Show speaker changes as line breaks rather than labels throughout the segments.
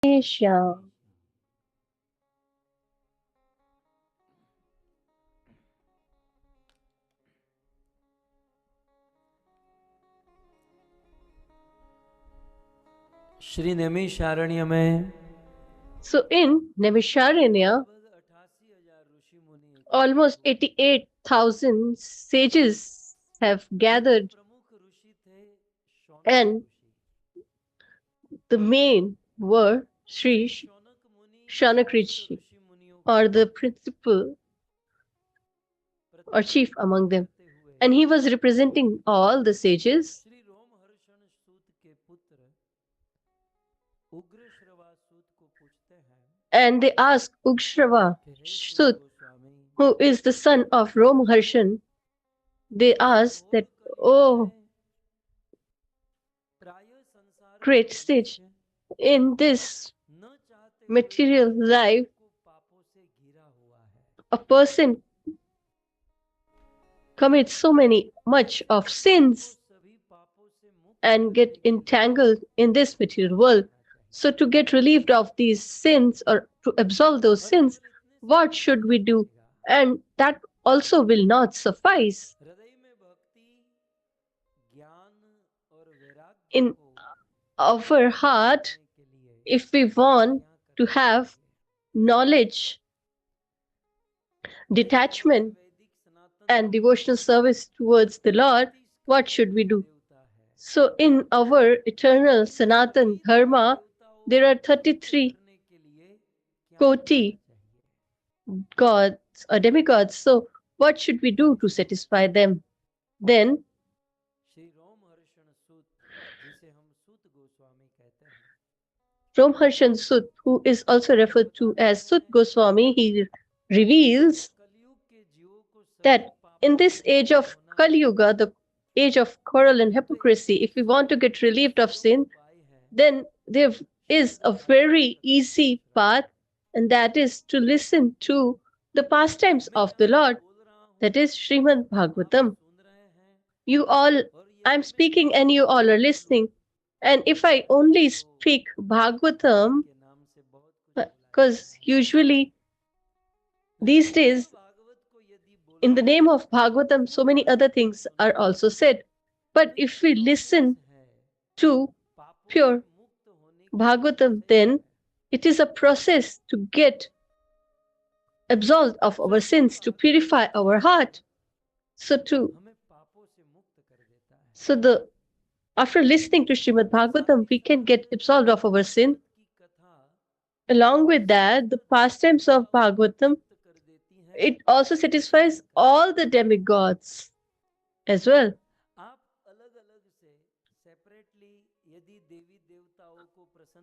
Shyam.
Shri Naimisharanya में
So in Naimisharanya, almost 88,000 sages have gathered, and the main were Sri Shanak Rishi, or the principal or chief among them. And he was representing all the sages. And they asked Ugshrava Sut, who is the son of Romharshan, they asked that, oh, great sage, in this material life, a person commits so much of sins and get entangled in this material world. So to get relieved of these sins or to absolve those sins, what should we do? And that also will not suffice. In our heart, if we want to have knowledge, detachment, and devotional service towards the Lord, what should we do? So, in our eternal Sanatan Dharma, there are 33 koti gods or demigods. So, what should we do to satisfy them? Then, Romharshan Sut, who is also referred to as Sut Goswami, he reveals that in this age of Kali Yuga, the age of quarrel and hypocrisy, if we want to get relieved of sin, then there is a very easy path, and that is to listen to the pastimes of the Lord, that is Srimad Bhagavatam. You all, I'm speaking and you all are listening. And if I only speak Bhagavatam, because usually these days, in the name of Bhagavatam, so many other things are also said. But if we listen to pure Bhagavatam, then it is a process to get absolved of our sins, to purify our heart. So after listening to Srimad Bhagavatam, we can get absolved of our sin. Along with that, the pastimes of Bhagavatam, it also satisfies all the demigods as well.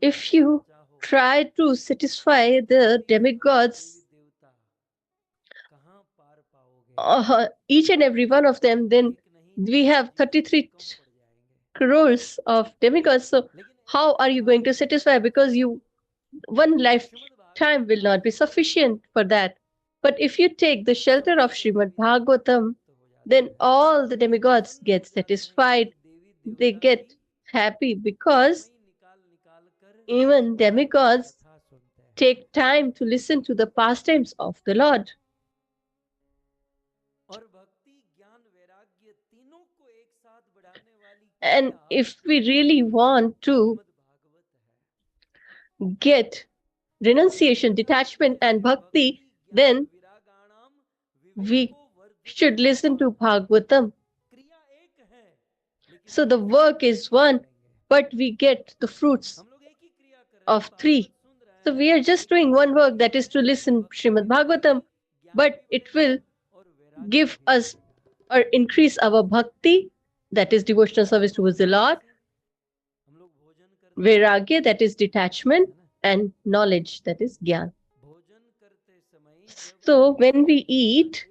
If you try to satisfy the demigods, each and every one of them, then we have 33 crores of demigods. So how are you going to satisfy? Because one lifetime will not be sufficient for that. But if you take the shelter of Srimad Bhagavatam, then all the demigods get satisfied. They get happy because even demigods take time to listen to the pastimes of the Lord. And if we really want to get renunciation, detachment, and bhakti, then we should listen to Bhagavatam. So the work is one, but we get the fruits of three. So we are just doing one work, that is to listen Srimad Bhagavatam, but it will give us or increase our bhakti, that is devotional service towards the Lord, vairagya, that is detachment, and knowledge, that is gyan. So when we eat,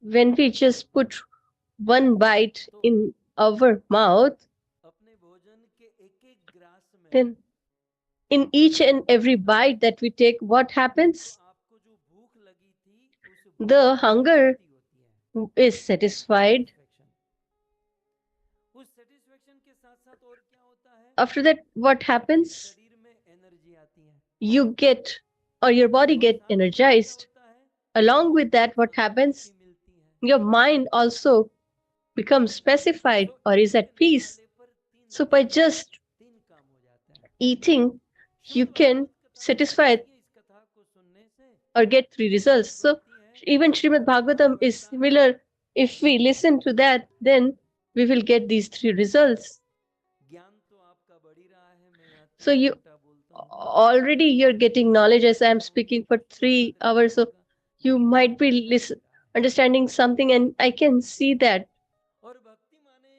when we just put one bite in our mouth, then in each and every bite that we take, what happens? The hunger is satisfied. after that, what happens?
शरीर में energy आती है,
You get, or your body
और
get
साथ में क्या
energized.
होता है,
Along with
मन
that,
को
what
शांति
happens?
मिलती है.
Your mind also becomes specified
so
or is
एक
at peace.
निवाले पर तीन
So by
दाने,
just
तीन काम हो जाता है.
eating, you
Shrimad
can
Bhagavat कथा में
satisfy
देखिए, इस कथा को सुनने से
or get three
जो
results.
फल
So
प्राप्ति है
even Srimad
वो
Bhagavatam
भगवत
is
का है.
similar. If we listen to that, then we will get these three results.
ज्ञान तो आपका बढ़ ही रहा है. मैं यहाँ
So
3
you
घंटा बोलता हूँ,
already you're getting knowledge as I am speaking for
आपको
3 hours. So
लग रहा होगा
you
ज्ञान
might be
बढ़ ही रहा है.
understanding something, and I can see that.
और भक्ति माने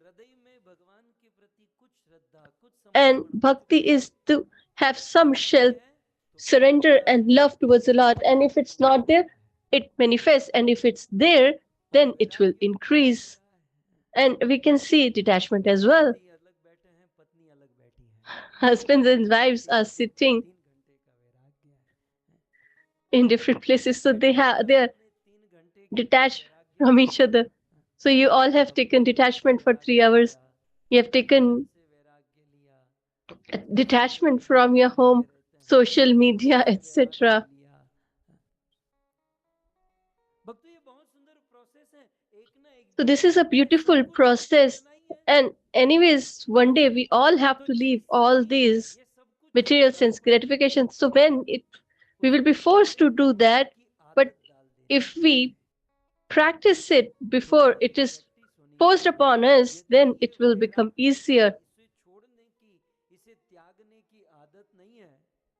हृदय में भगवान के प्रति कुछ श्रद्धा, कुछ
And
समर्पण, कुछ
bhakti
Prem.
is to have some
नहीं
self
है तो क्या
surrender
होता
and
है,
love towards the Lord. And if it's
वो
not there,
घटता है.
it manifests. And if it's there,
और
then it will
वैराग्य कहाँ दिख
increase.
रहा है?
And we can see detachment as well.
पति अलग बैठे हैं, पत्नी अलग बैठी है.
Husbands and wives are sitting
3 घंटे का वैराग्य है.
in different places, so they are
आपने 3 घंटे के लिए
detached
वैराग्य
from
ले
each
लिया.
other. So you all have taken
अपने मन से
detachment for
वैराग्य
3 hours.
लिया,
You have
मोबाइल
taken
से वैराग्य लिया, सोशल
detachment
मीडिया
from
पे
your
लगे
home,
रहते हैं,
social media,
उससे वैराग्य
etc.
लिया. भक्तों, ये बहुत सुंदर प्रोसेस है. एक ना एक
So
दिन
this is a
ये सब
beautiful
कुछ तो
process.
छोड़ना ही है.
And anyways, one day we all have
तो
to leave
जिस
all
दिन
these
ये सब कुछ
material
छोड़ना
sense
होगा,
gratifications. So when we will
उसको
be forced
पहले
to do
छोड़ने
that,
की
but
आदत डाल देनी
if
है.
we practice it before
रोज
it
की
is
प्रैक्टिस होनी
forced
चाहिए.
upon us,
यदि
then
ये
it will become
वैराग्य है,
easier.
इसे छोड़ने की, इसे त्यागने की आदत नहीं है,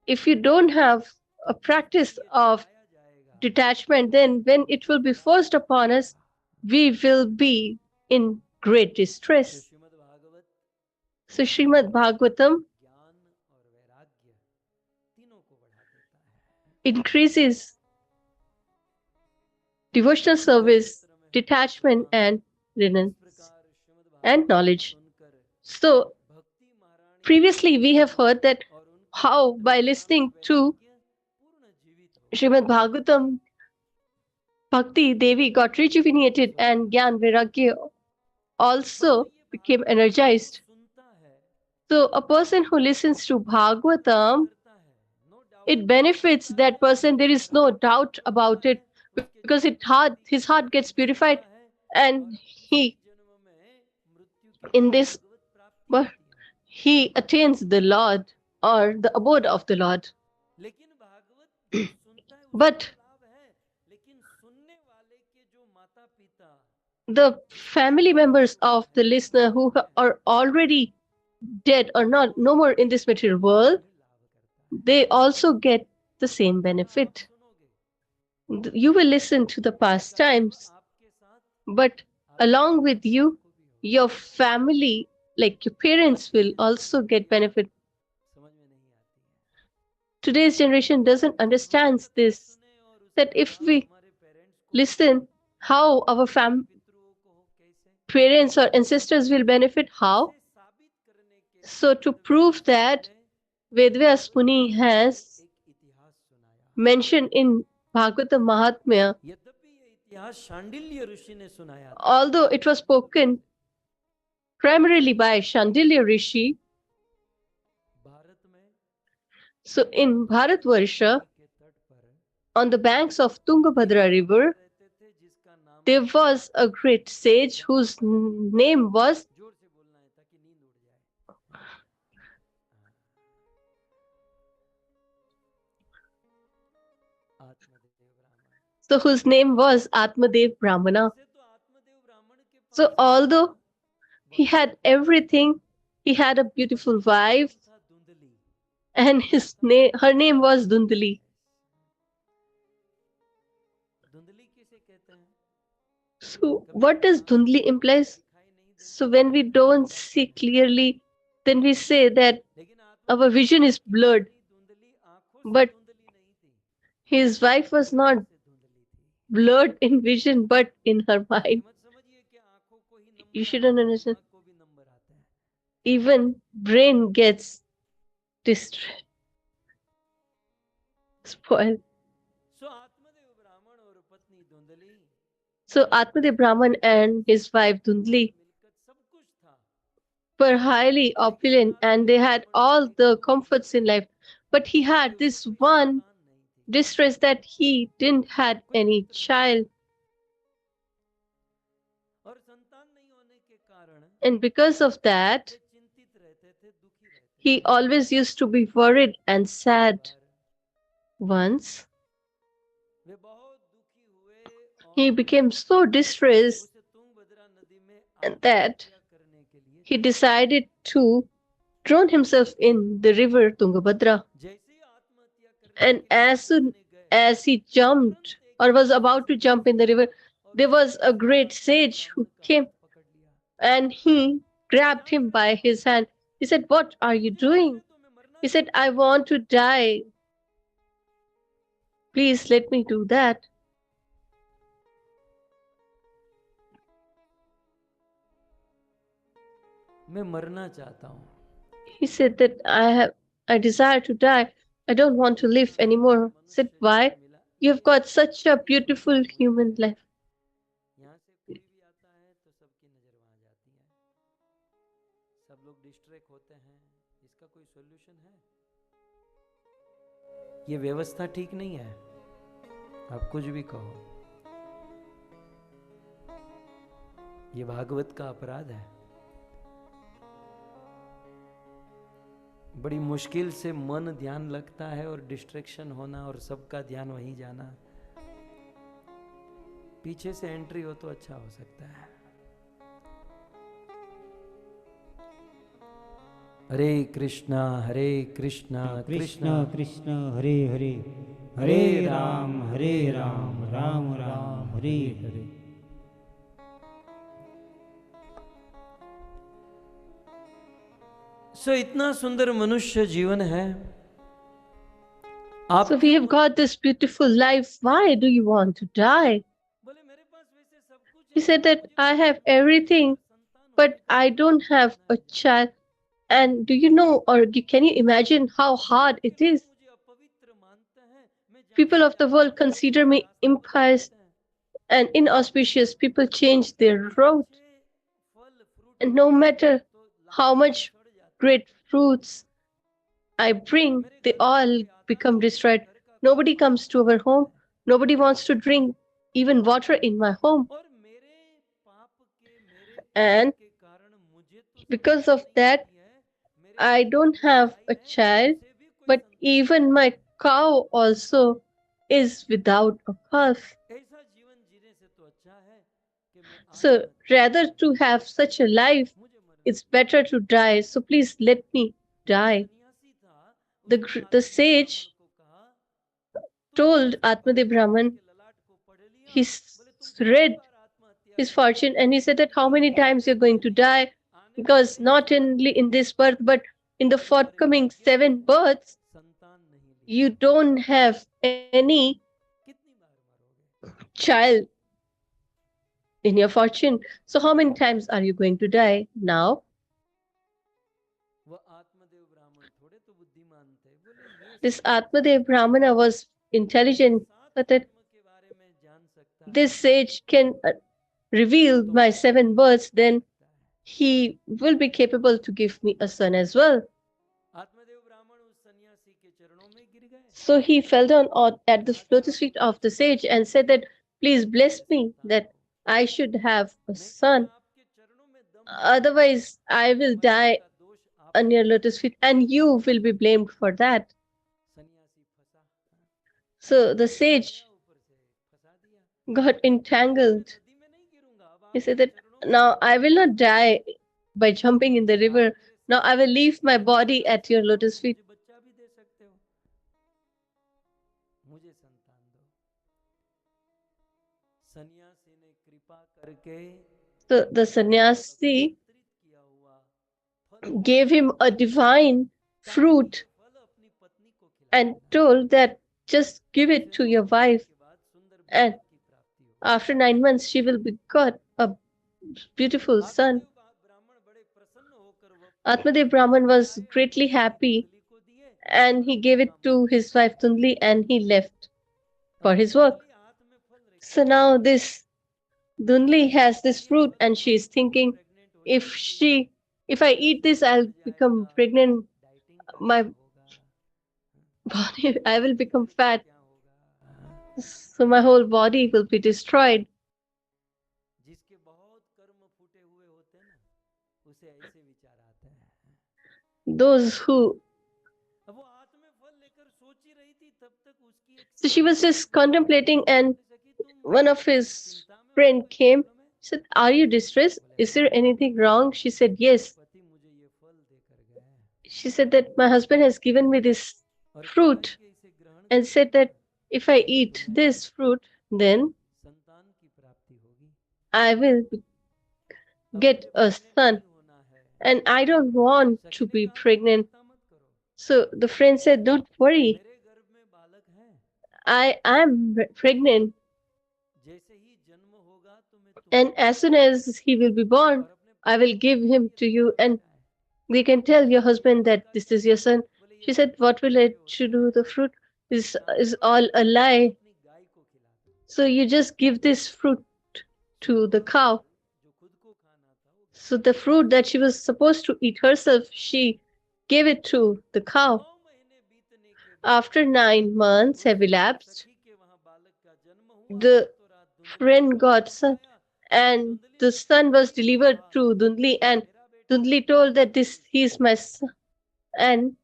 If you don't have
तो
a
जिस दिन
practice
ये
of
चढ़ाया जाएगा
detachment, then when
तो
it will be
बड़ा
forced
दुख
upon us,
होगा.
we will be in great
तो
distress.
Shrimad Bhagavat
So Srimad Bhagavatam
ज्ञान और वैराग्य तीनों को बढ़ा देता है.
increases devotional service,
क्षेत्र में
detachment,
हाँ,
and
इस
reverence
प्रकार श्रीमद्
and
भागवत को
knowledge.
सुनकर
So
भक्ति महारानी
previously we have
Devi
heard that
और उनके
how
पुत्र
by
ज्ञान और
listening to
वैराग्य पूर्ण जीवित हो गए.
Srimad Bhagavatam, Bhakti Devi got rejuvenated and Gyan Vairagya
भक्तों,
also
ये
became
भागवत जो
energized.
सुनता है
So a person who listens to
benefit
Bhagavatam,
करता है, नो डाउट.
it benefits
उसका
that
हृदय
person. There is no doubt
शुद्ध होता
about it,
है, उसके
because
जीवन का
his
प्रतीक
heart gets
बदलता
purified,
है.
and
और इसी
he
जन्म में मृत्यु के
in
बाद
this
भगवत प्राप्ति
well,
होती है.
he attains the Lord or the abode of the Lord.
लेकिन भागवत जो सुनता है उसको
But
तो लाभ है, लेकिन सुनने वाले के जो माता पिता
the
जिसके
family
जीवन में
members
दुख
of the
है,
listener who
दुख है,
are already dead or not no more in this material world,
भी लाभ करता है.
they also get the same
कथा आप
benefit.
सुनोगे,
You will listen to the past
इसका लाभ
times,
आपके साथ
but
आपके
along with
परिवार
you,
वालों को भी होगा.
your family, like your parents, will also get benefit.
समझ में नहीं आती है.
Today's generation doesn't
rose
understand
कथा
this,
सुने और
that
उसका
if
लाभ
we
हमारे पेरेंट्स को हो,
listen how our
हमारे पितरों को हो, कैसे
parents or ancestors will benefit, how?
इसे साबित करने के लिए
So to
Vedvyas
prove
ji
that,
ने
Vedvyas
भागवत
Muni
महात्म्य में
has
एक इतिहास सुनाया.
mentioned in Bhagavata Mahatmya,
यद्यपि ये इतिहास शांडिल्य ऋषि ने सुनाया था,
although it was spoken primarily by Shandilya Rishi,
Bharat में
so in Bharatvarsha,
नदी के तट पर
on the banks of Tungabhadra
एक
river,
ब्राह्मण रहते थे जिसका नाम
there
था,
was a great sage whose name was,
जोर से बोलना है ताकि नींद उड़ जाए, आत्मदेव ब्राह्मण.
so whose name was Atmadev Brahmana.
वैसे तो आत्मदेव ब्राह्मण के
So
पास
although he
बहुत
had
कुछ था,
everything, he had a
पत्नी
beautiful
का नाम
wife,
था धुंधली.
and
क्या
his
था?
name, her name was Dundali.
धुंधली किसे कहते हैं?
So
कभी
what does
आंखों
Dundali
को
implies?
दिखाई नहीं
So
देता
when we
तो उसे
don't
अंधा
see
कहते हैं.
clearly, then we say that
लेकिन
our
आत्मदेव
vision
ब्राह्मण
is
की
blurred.
पत्नी धुंधली आंखों से
But
धुंधली नहीं थी,
his wife was not
हृदय से धुंधली थी.
blurred in vision, but in her
ये
mind.
मत समझिए कि आंखों को ही
You
नंबर
shouldn't
आते हैं,
understand.
दिमाग को भी नंबर आते हैं.
Even brain gets spoiled.
सो आत्मदेव ब्राह्मण और पत्नी धुंधली,
So Atmadev Brahman and his wife
mall
Dundli,
मिलकत सब कुछ था,
were highly opulent and they had all the comforts in life. But he had this one distress that he didn't had any child.
और संतान नहीं होने के कारण
And because of that,
वे चिंतित रहते थे, दुखी रहते
he
थे।
always used to be worried and
एक
sad.
बार
Once,
वे बहुत दुखी हुए
he
और
became so distressed
उसे तुंगभद्रा नदी में
that
आत्महत्या करने के लिए
he
तैयार।
decided to drown himself in the river Tungabhadra.
जैसे ही आत्महत्या करने
And
के लिए
as soon
नहाने गए,
as he jumped
तुरंत एक
or was
ऐसा
about to jump in
सन्यासी
the river,
आया और
there
उस
was a
Mahatma
great sage
ब्राह्मण
who
का
came
हाथ पकड़ लिया।
and he
क्या
grabbed him
कर रहे
by
हो?
his hand. He said, "What are you
मुझे छोड़ दे
doing?"
तो मैं मरना
He said,
चाहता
"I
हूँ।
want to die. Please let me do that."
मैं मरना चाहता हूँ।
He said that I desire to die. I don't want to live
इतना सुंदर
anymore. I said,
मनुष्य जीवन
"Why?
मिला,
You've
एक
got such a beautiful human life."
यहाँ से कोई भी आता है तो सबकी नजर वहां जाती है, सब लोग डिस्ट्रैक्ट होते हैं। इसका कोई सॉल्यूशन है? ये व्यवस्था ठीक नहीं है। आप कुछ भी कहो, ये भागवत का अपराध है। बड़ी मुश्किल से मन ध्यान लगता है और डिस्ट्रैक्शन होना और सबका ध्यान वहीं जाना। पीछे से एंट्री हो तो अच्छा हो सकता है। हरे कृष्णा कृष्णा
कृष्ण हरे हरे, हरे राम राम राम हरे हरे।
सो इतना सुंदर मनुष्य जीवन है। आप
So we have got this beautiful life. Why do you want to die?
बोले मेरे पास वैसे सब कुछ
He
है,
said that
मुझे
I
कोई
have
संतान नहीं है,
everything,
संतान होने
but
का
I
कोई
don't
बहाना
have a
नहीं है।
child. And do you know, or can you imagine how hard
जगत के
it
लोग
is?
मुझे अपवित्र मानते हैं, मैं जहां
People
भी
of the
जाता
world
हूं
consider
मेरा
me
रास्ता बदल
impious
देते हैं।
and inauspicious. People change their route.
अच्छे फल फ्रूट
And no
लाते हैं
matter
तो
how
लाते ही
much
सड़ जाते हैं।
great fruits I bring,
मेरे
they
घर में
all
कोई आता
become
तो मेरे
destroyed.
घर का कोई
Nobody
पानी
comes
नहीं
to our
पीता
home.
है।
Nobody wants to drink even water in my home.
और मेरे पाप के, मेरे पाप
And
के कारण मुझे तो
because
संतान
of
नहीं
that,
होती है। मेरे
I
घर में
don't
जो
have
गाय
a
है
child,
उसे भी कोई
but
संतान नहीं
even
होती
my
है।
cow also is without a calf.
ऐसा जीवन जीने से तो अच्छा है कि मैं
So
आत्महत्या कर
rather to
लूं।
have such a life,
मुझे मरना
it's better
चाहिए।
to die. So please let me
जो
die.
सन्यासी था उसने
The
आत्मदेव ब्राह्मण
sage
को कहा, तूने
told
उसके
Atmadev
भगवान
Brahman,
के ललाट को पढ़ लिया?
he
बोले तुम कितनी
read
बार आत्महत्या
his
करोगे?
fortune and he said that how many times you're going to
बोले
die,
आने
because
वाले
not
7
only in
जन्मों
this
में
birth but in the
तुम्हारे
forthcoming
भाग्य में
7 births
संतान नहीं
you
लिखा है।
don't have any
कितनी बार मरोगे?
child in your fortune. So how many times are you going to die now?
वह आत्मदेव ब्राह्मण थोड़े तो बुद्धिमान थे। बोले ये
This
सन्यासी
Atmadev Brahmana was
मेरे
intelligent,
7
but that
जन्म के बारे में जान सकता
this
है
sage can reveal
तो
my
मुझे भी
7 births,
दे
then
सकता है।
he will be capable to give me a son as well.
आत्मदेव ब्राह्मण उस सन्यासी के चरणों में गिर गए।
So he fell down at the
कहा कि
lotus
आप
feet
मुझे
of the
आशीर्वाद
sage and
दीजिए
said that, please
कि
bless
मुझे
me
संतान
that
हो,
I should have a
नहीं तो मैं
son.
आपके चरणों में दम तोड़ूंगा
Otherwise, I
और
will
मरने
die
का दोष आप
on
पर
your
लगा
lotus feet
दूंगा।
and you will be blamed for that.
सन्यासी फंसा,
So the
मर तो गया,
sage
ऊपर से फंसा दिया।
got
बोले अब मैं
entangled.
नदी में नहीं गिरूंगा, अब
He
आपके
said that
चरणों में
now I will
गिरूंगा।
not die by jumping in the
आप
river.
मेरे
Now I
साथ
will
चलो,
leave my
मुझे
body
बलिदान
at your
चढ़ाओ,
lotus feet.
मुझे बच्चा भी दे सकते हो, मुझे संतान दो। सन्यासी ने कृपा करके
So the
ईश्वर का
sannyasi
विस्तृत किया हुआ फल दिया
gave him a divine
ताकि ये
fruit
फल अपनी पत्नी को खिला
and
देना,
told that just give it
उसे
to
9
your
महीने
wife,
के बाद सुंदर
and
बच्चे की प्राप्ति हो।
after 9 months she will be got a beautiful son.
आत्मदेव ब्राह्मण बड़े प्रसन्न होकर वह फल
Atmadev Brahman
ले
was
आए और
greatly
पत्नी
happी
धुंधली को दिए
and
और
he
अपना
gave it
काम
to
करने
his
लगा।
wife Tundli and he left for
अब
his work.
धुंधली हाथ में फल रखी
So
हुई
now
है,
this Dundli has
अब
this
ये
fruit
फल
and she is
खाकर वो
thinking,
प्रेग्नेंट हो
if
जाती
she
है।
if I eat this, I'll become pregnant. My body, I will become fat. So my whole body will be destroyed.
जिसके बहुत कर्म फूटे हुए होते हैं ना, उसे ऐसे विचार आते हैं।
Those who,
अब वो हाथ में फल लेकर सोच ही रही थी, तब तक उसकी एक
so she was just contemplating, and
सखी तुम
one of his
चिंता में हो,
friend
कोई
came.
प्रॉब्लम है?
Said, "Are you distressed? Is there anything wrong?" She said, "Yes."
पति मुझे ये फल देकर गए
She said that my husband has given me this
और कहा है
fruit
कि इसे ग्रहण
and said that if I eat this fruit, then
संतान की प्राप्ति होगी।
I will get a son, and I don't want to be pregnant. So the friend said, "Don't worry,
मेरे गर्भ में बालक है,
I am pregnant,
जैसे ही जन्म होगा तो मैं
and
तुम्हें
as soon as he will be born,
और अपने
I will give him to you, and we can tell your husband that this is your son." She said, "What will I to do? The fruit is all a lie.
अपनी गाय को खिला दो,
So you just give this fruit to the cow."
जो खुद को खाना था वो
So the fruit that she was supposed to eat herself, she gave it to the cow.
9 महीने बीतने के बाद
After 9 months have elapsed,
सखी के वहां बालक का जन्म हुआ।
the
रातों रात धुंधली
friend
का
got
जन्म
son,
आया,
and the son was delivered to Dundli, and Dundli told that this he is my son, and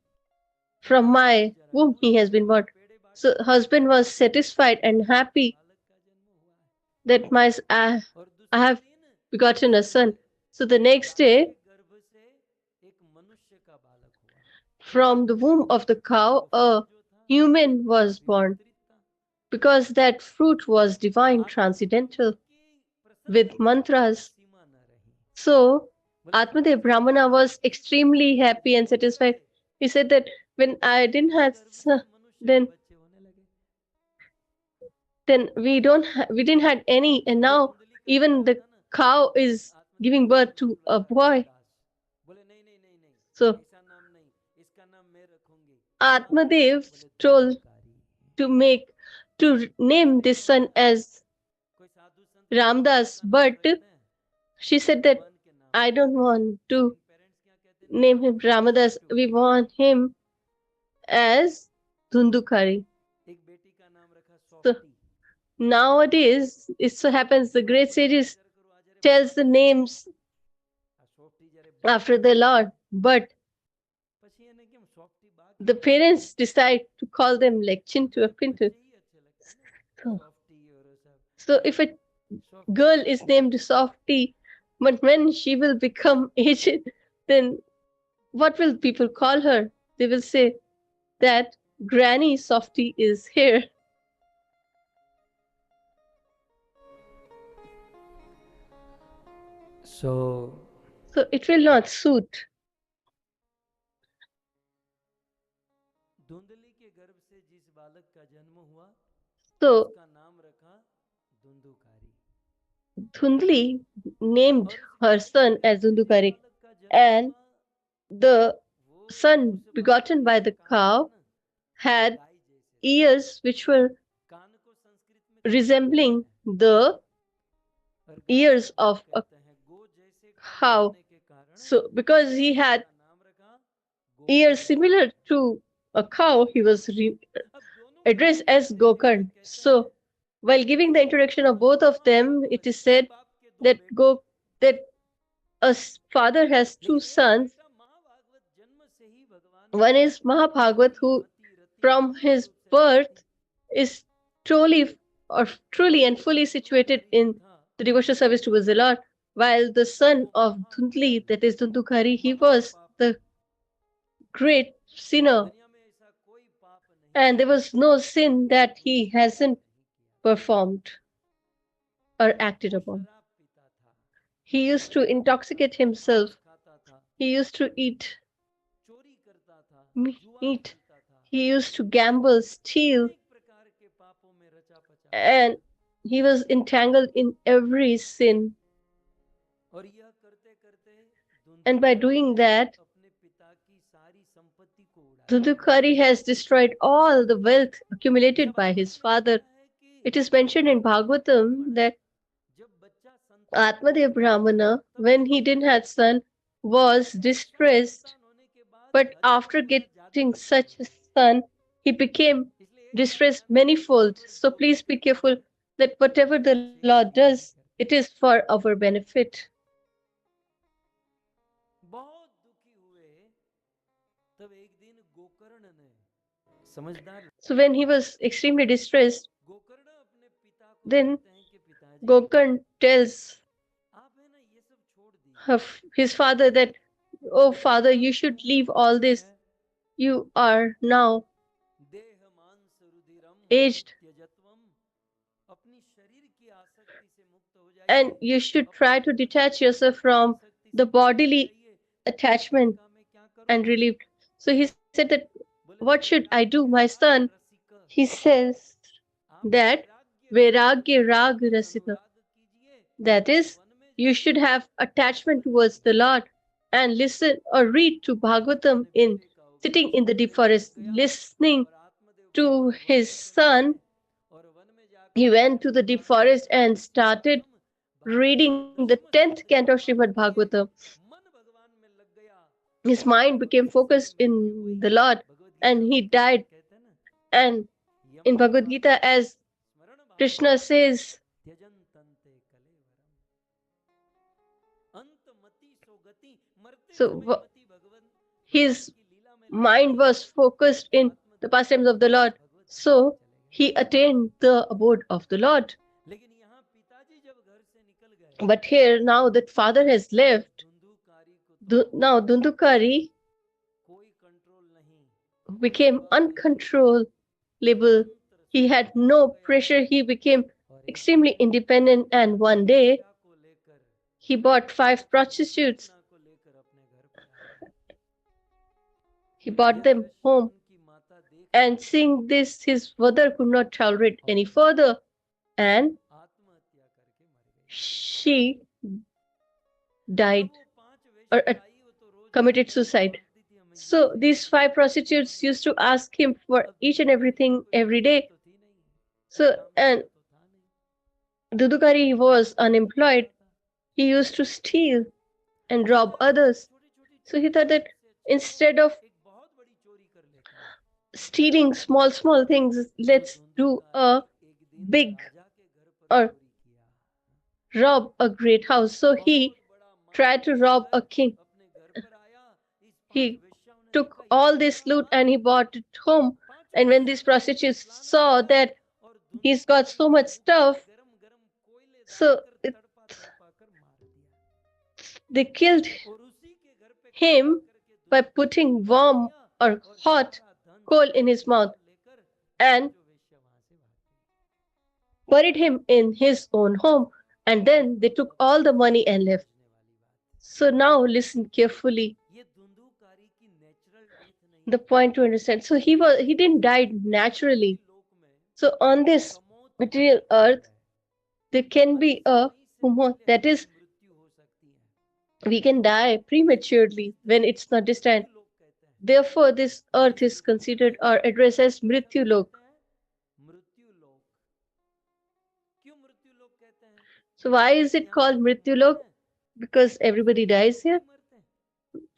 from my womb he has been born. So husband was satisfied and happy
बालक का जन्म हुआ है
that
और
I
दूसरे
have
दिन
begotten a son. So the next day,
के गर्भ से एक मनुष्य का बालक हुआ।
from the womb of the cow, a human was born, because that fruit was divine, transcendental, with mantras.
सीमा न रही।
So Atmadev Brahmana was extremely happy and satisfied. He said that when I didn't have son, then
बच्चे होने लगे।
we didn't had any, and now even the cow is giving birth to a boy.
बोले नहीं नहीं नहीं नहीं,
So
ऐसा नाम नहीं, इसका नाम मैं रखूंगी।
Atmadev told to name this son as
कोई साधु संत
Ramdas, but she said that
भगवान के नाम
I don't want to
parents क्या कहते थे?
name him Ramadas. We want him as Dhundukari.
एक बेटी का नाम रखा
So
Softy.
nowadays, it so happens the great sages tells the names
આ સોફ્ટી જ્યારે
after the Lord, but
પછી એને કેમ સોફ્ટી બા
the parents decide to call them like Chintu or Pintu.
ही अच्छे लगता है ना,
So,
सॉफ्टी और सब
so if a
Softy
girl is named Softy, but when she will become aged, then what will people call her? They will say that Granny Softy is here.
So
So it will not suit.
धुंधली के गर्भ से जिस बालक का जन्म हुआ
So
उसका नाम रखा धुंधुकारी।
Dhundli named
और इस
her
गाय
son
के
as
गर्भ से जिस
Dhundukari,
बालक का जन्म
and
हुआ
the
वो
son
उस बालक
begotten by
के
the
कान
cow
थे ना,
had
गाय जैसे थे।
ears which were
कान को संस्कृत में गो
resembling
कहते हैं
the
और गाय
ears
को गो
of a
कहते हैं। गो जैसे कान
cow.
होने के कारण
So because
इस
he
बालक
had
का नाम रखा
ears
Gokarna.
similar to a cow, he was
अब दोनों को
addressed as
इंट्रोड्यूस देते हुए
Gokern.
कहते हैं
So while giving the introduction of both of them, it is said
बाप के दो
that
बेटे,
that father has two
लेकिन एक
sons.
बेटा महाभागवत जन्म से ही भगवान
One is Mahabhagwat, who
मति रति
from
पूर्ण
his
रूप से
birth is truly or truly and fully situated in the devotional service towards the Lord, while the son of Dhundli, that is Dhundukari, he was the great sinner,
दुनिया में ऐसा कोई पाप नहीं
and there was no sin that he hasn't performed or acted
वो
upon.
शराब पीता था,
He used to intoxicate himself.
मांस खाता था,
He used to eat
चोरी करता था, जुआ
meat.
खेलता था,
He used to gamble, steal,
अनेक प्रकार के पापों में रचा पचा
and he was entangled in every sin.
और यह करते करते
And by
Dhundhukari
doing that,
अपने पिता की सारी संपत्ति को उड़ा दिया।
Dhudukari has destroyed all the wealth accumulated by his
Bhagavat में
father.
लिखा है कि
It is mentioned in Bhagavatam that
जब बच्चा संतान
Atmadev Brahmana, when he didn't have son, was distressed, but after getting such a son, he became distressed manifold. So please be careful that whatever the Lord does, it is for our benefit.
बहुत दुखी हुए तब एक दिन गोकर्ण ने समझदार
So when he was extremely distressed,
Gokarna अपने पिता को
then
कहते हैं कि पिताजी
Gokarn tells
आप है ना ये सब छोड़ दीजिए
his father that, oh father, you should leave all this. You are now
देह मांस रुधिरम
aged
परित्यजत्वम अपनी शरीर की आसक्ति से मुक्त हो
and
जाइए
you should
अपनी
try to
अंतकरण
detach
की
yourself from
आसक्ति
the
से मुक्त हो
bodily
जाइए
attachment
इसका मैं क्या
and
करूं
relieved. So he said that,
बोले
what should I do,
वैराग्य
my
राग
son?
रसिक
He says
आप
that
वैराग्य
Vairagya Rag
में
Rasika,
अनुराग कीजिए
that
और
is,
वन में
you
जाकर
should have
भगवत
attachment
भजन
towards the
कीजिए
Lord and listen or read to Bhagavatam
अपने
in
बेटे का
sitting
उपदेश
in the deep
करने के लिए
forest,
गया
listening
और आत्मदेव
to
भगवान वन
his
में चले
son.
गए और वन में
He
जाकर
went
के
to the deep
Bhagavat
forest and
दशम
started
स्कंदम
reading
भागवत
the
दशम
10th
स्कंद
canto
के
of Srimad
पाठ किए
Bhagavatam.
मन भगवान में लग गया
His
और
mind
भगवत
became
गीता में
focused
मृत्यु
in
हुई
the Lord
Bhagavad
and
Gita
he
में कृष्ण
died.
कहते हैं ना
And
यम
in Bhagavad
पापम
Gita, as
स्मरण
Krishna
भाजनम
says,
त्यजन तंते कलेवरम अंत मति सो गति मरते
so
समय मति भगवान भगवान
his
की लीला में लग
mind
गई
was focused
तो
in the
Atmadev
pastimes of the
भगवान
Lord.
भगवत धाम में
So
चले गए
he attained the abode of the Lord.
लेकिन यहाँ पिताजी जब घर से निकल गए
But here, now that father has
तो
left,
धुंधुकारी को तो
Now Dundukari
कोई कंट्रोल नहीं
became
धुंधुकारी
uncontrollable.
स्वतंत्र
He had
स्वतंत्र हो
no
गया
pressure. He became
और एक
extremely
दिन
independent. And one day,
बच्चा को लेकर
he bought 5 prostitutes.
गोकर्णा को लेकर अपने घर पर आया
He brought
यह
them
दृश्य
home.
उनकी माता देख
And
रही
seeing this, his mother could not tolerate any further. And
आत्महत्या करके मर गई
she
जब
died
वो पांच
or
वेश्या आई वो तो रोज
committed
आकर के
suicide.
मांगती थी हमें ये
So
दे
these
दो
5 prostitutes used to ask him for
अब
each and
धुंधुकारी की
everything
कोई
every
नौकरी
day.
तो थी नहीं
So,
कामधेनु
and
तो था नहीं
Dudukari was
अपना काम
unemployed.
करता था
He used to steal and
सोचा
rob others.
छोटी छोटी
So he
चोरी
thought that
करने से अच्छा है
instead of
एक बहुत बड़ी चोरी कर लेता हूँ
stealing small things,
तो
let's do
धुंधुकारी
a
एक दिन
big
राजा के घर पर
or
चोरी किया
rob a great house. So he
बहुत बड़ा
tried to
महान
roब a
नौकर
king.
अपने घर पर आया इस पांच
He
वेश्याओं ने
took
देखा ये
all
तो
this
हमारा
loot
माल
and he
है
brought it home.
पांचों
And when
वेश्याओं
these
ने देखा
prostitutes
प्लान बन
saw
गया
that
और
he's got
धुंधुकारी
so
के
much
मुख में
stuff,
गरम गरम कोयले
so
डालकर तड़पा तड़पा कर मार दिया
they killed
और उसी के घर पे खड़े
him
होकर के
by
धुंधुकारी
putting
ने क्या
warm
किया
or
और
hot
सारा धन
coal in his
संपत्ति
mouth
सब लेकर
and
पांचों वेश्या वहां से भाग गई
buried him in his own home. And then they took
बहुत
all the money
गहरी
and left.
समझने वाली बात
So now listen carefully.
ये धुंधुकारी की नेचुरल डेथ नहीं
The point to understand. So he didn't die naturally.
मृत्यु लोक में
So on this
कमौत हो
material
सकती
earth,
है
there can
अति
be a
समय से पहले
that
हमारी
is,
मृत्यु हो सकती है
we can die prematurely when it's not destined.
मृत्यु लोक कहते हैं
Therefore, this earth is
जिसको
considered
अंग्रेजी
or
में
addressed as
भाषा
Mrityu
में
Lok.
कहते हैं मृत्यु लोक क्यों मृत्यु लोक कहते हैं
So why is it
यहाँ
called
सब लोग
Mrityu
मरते
Lok?
हैं
Because everybody
स्वर्ग में
dies
लोग
here.
नहीं मरते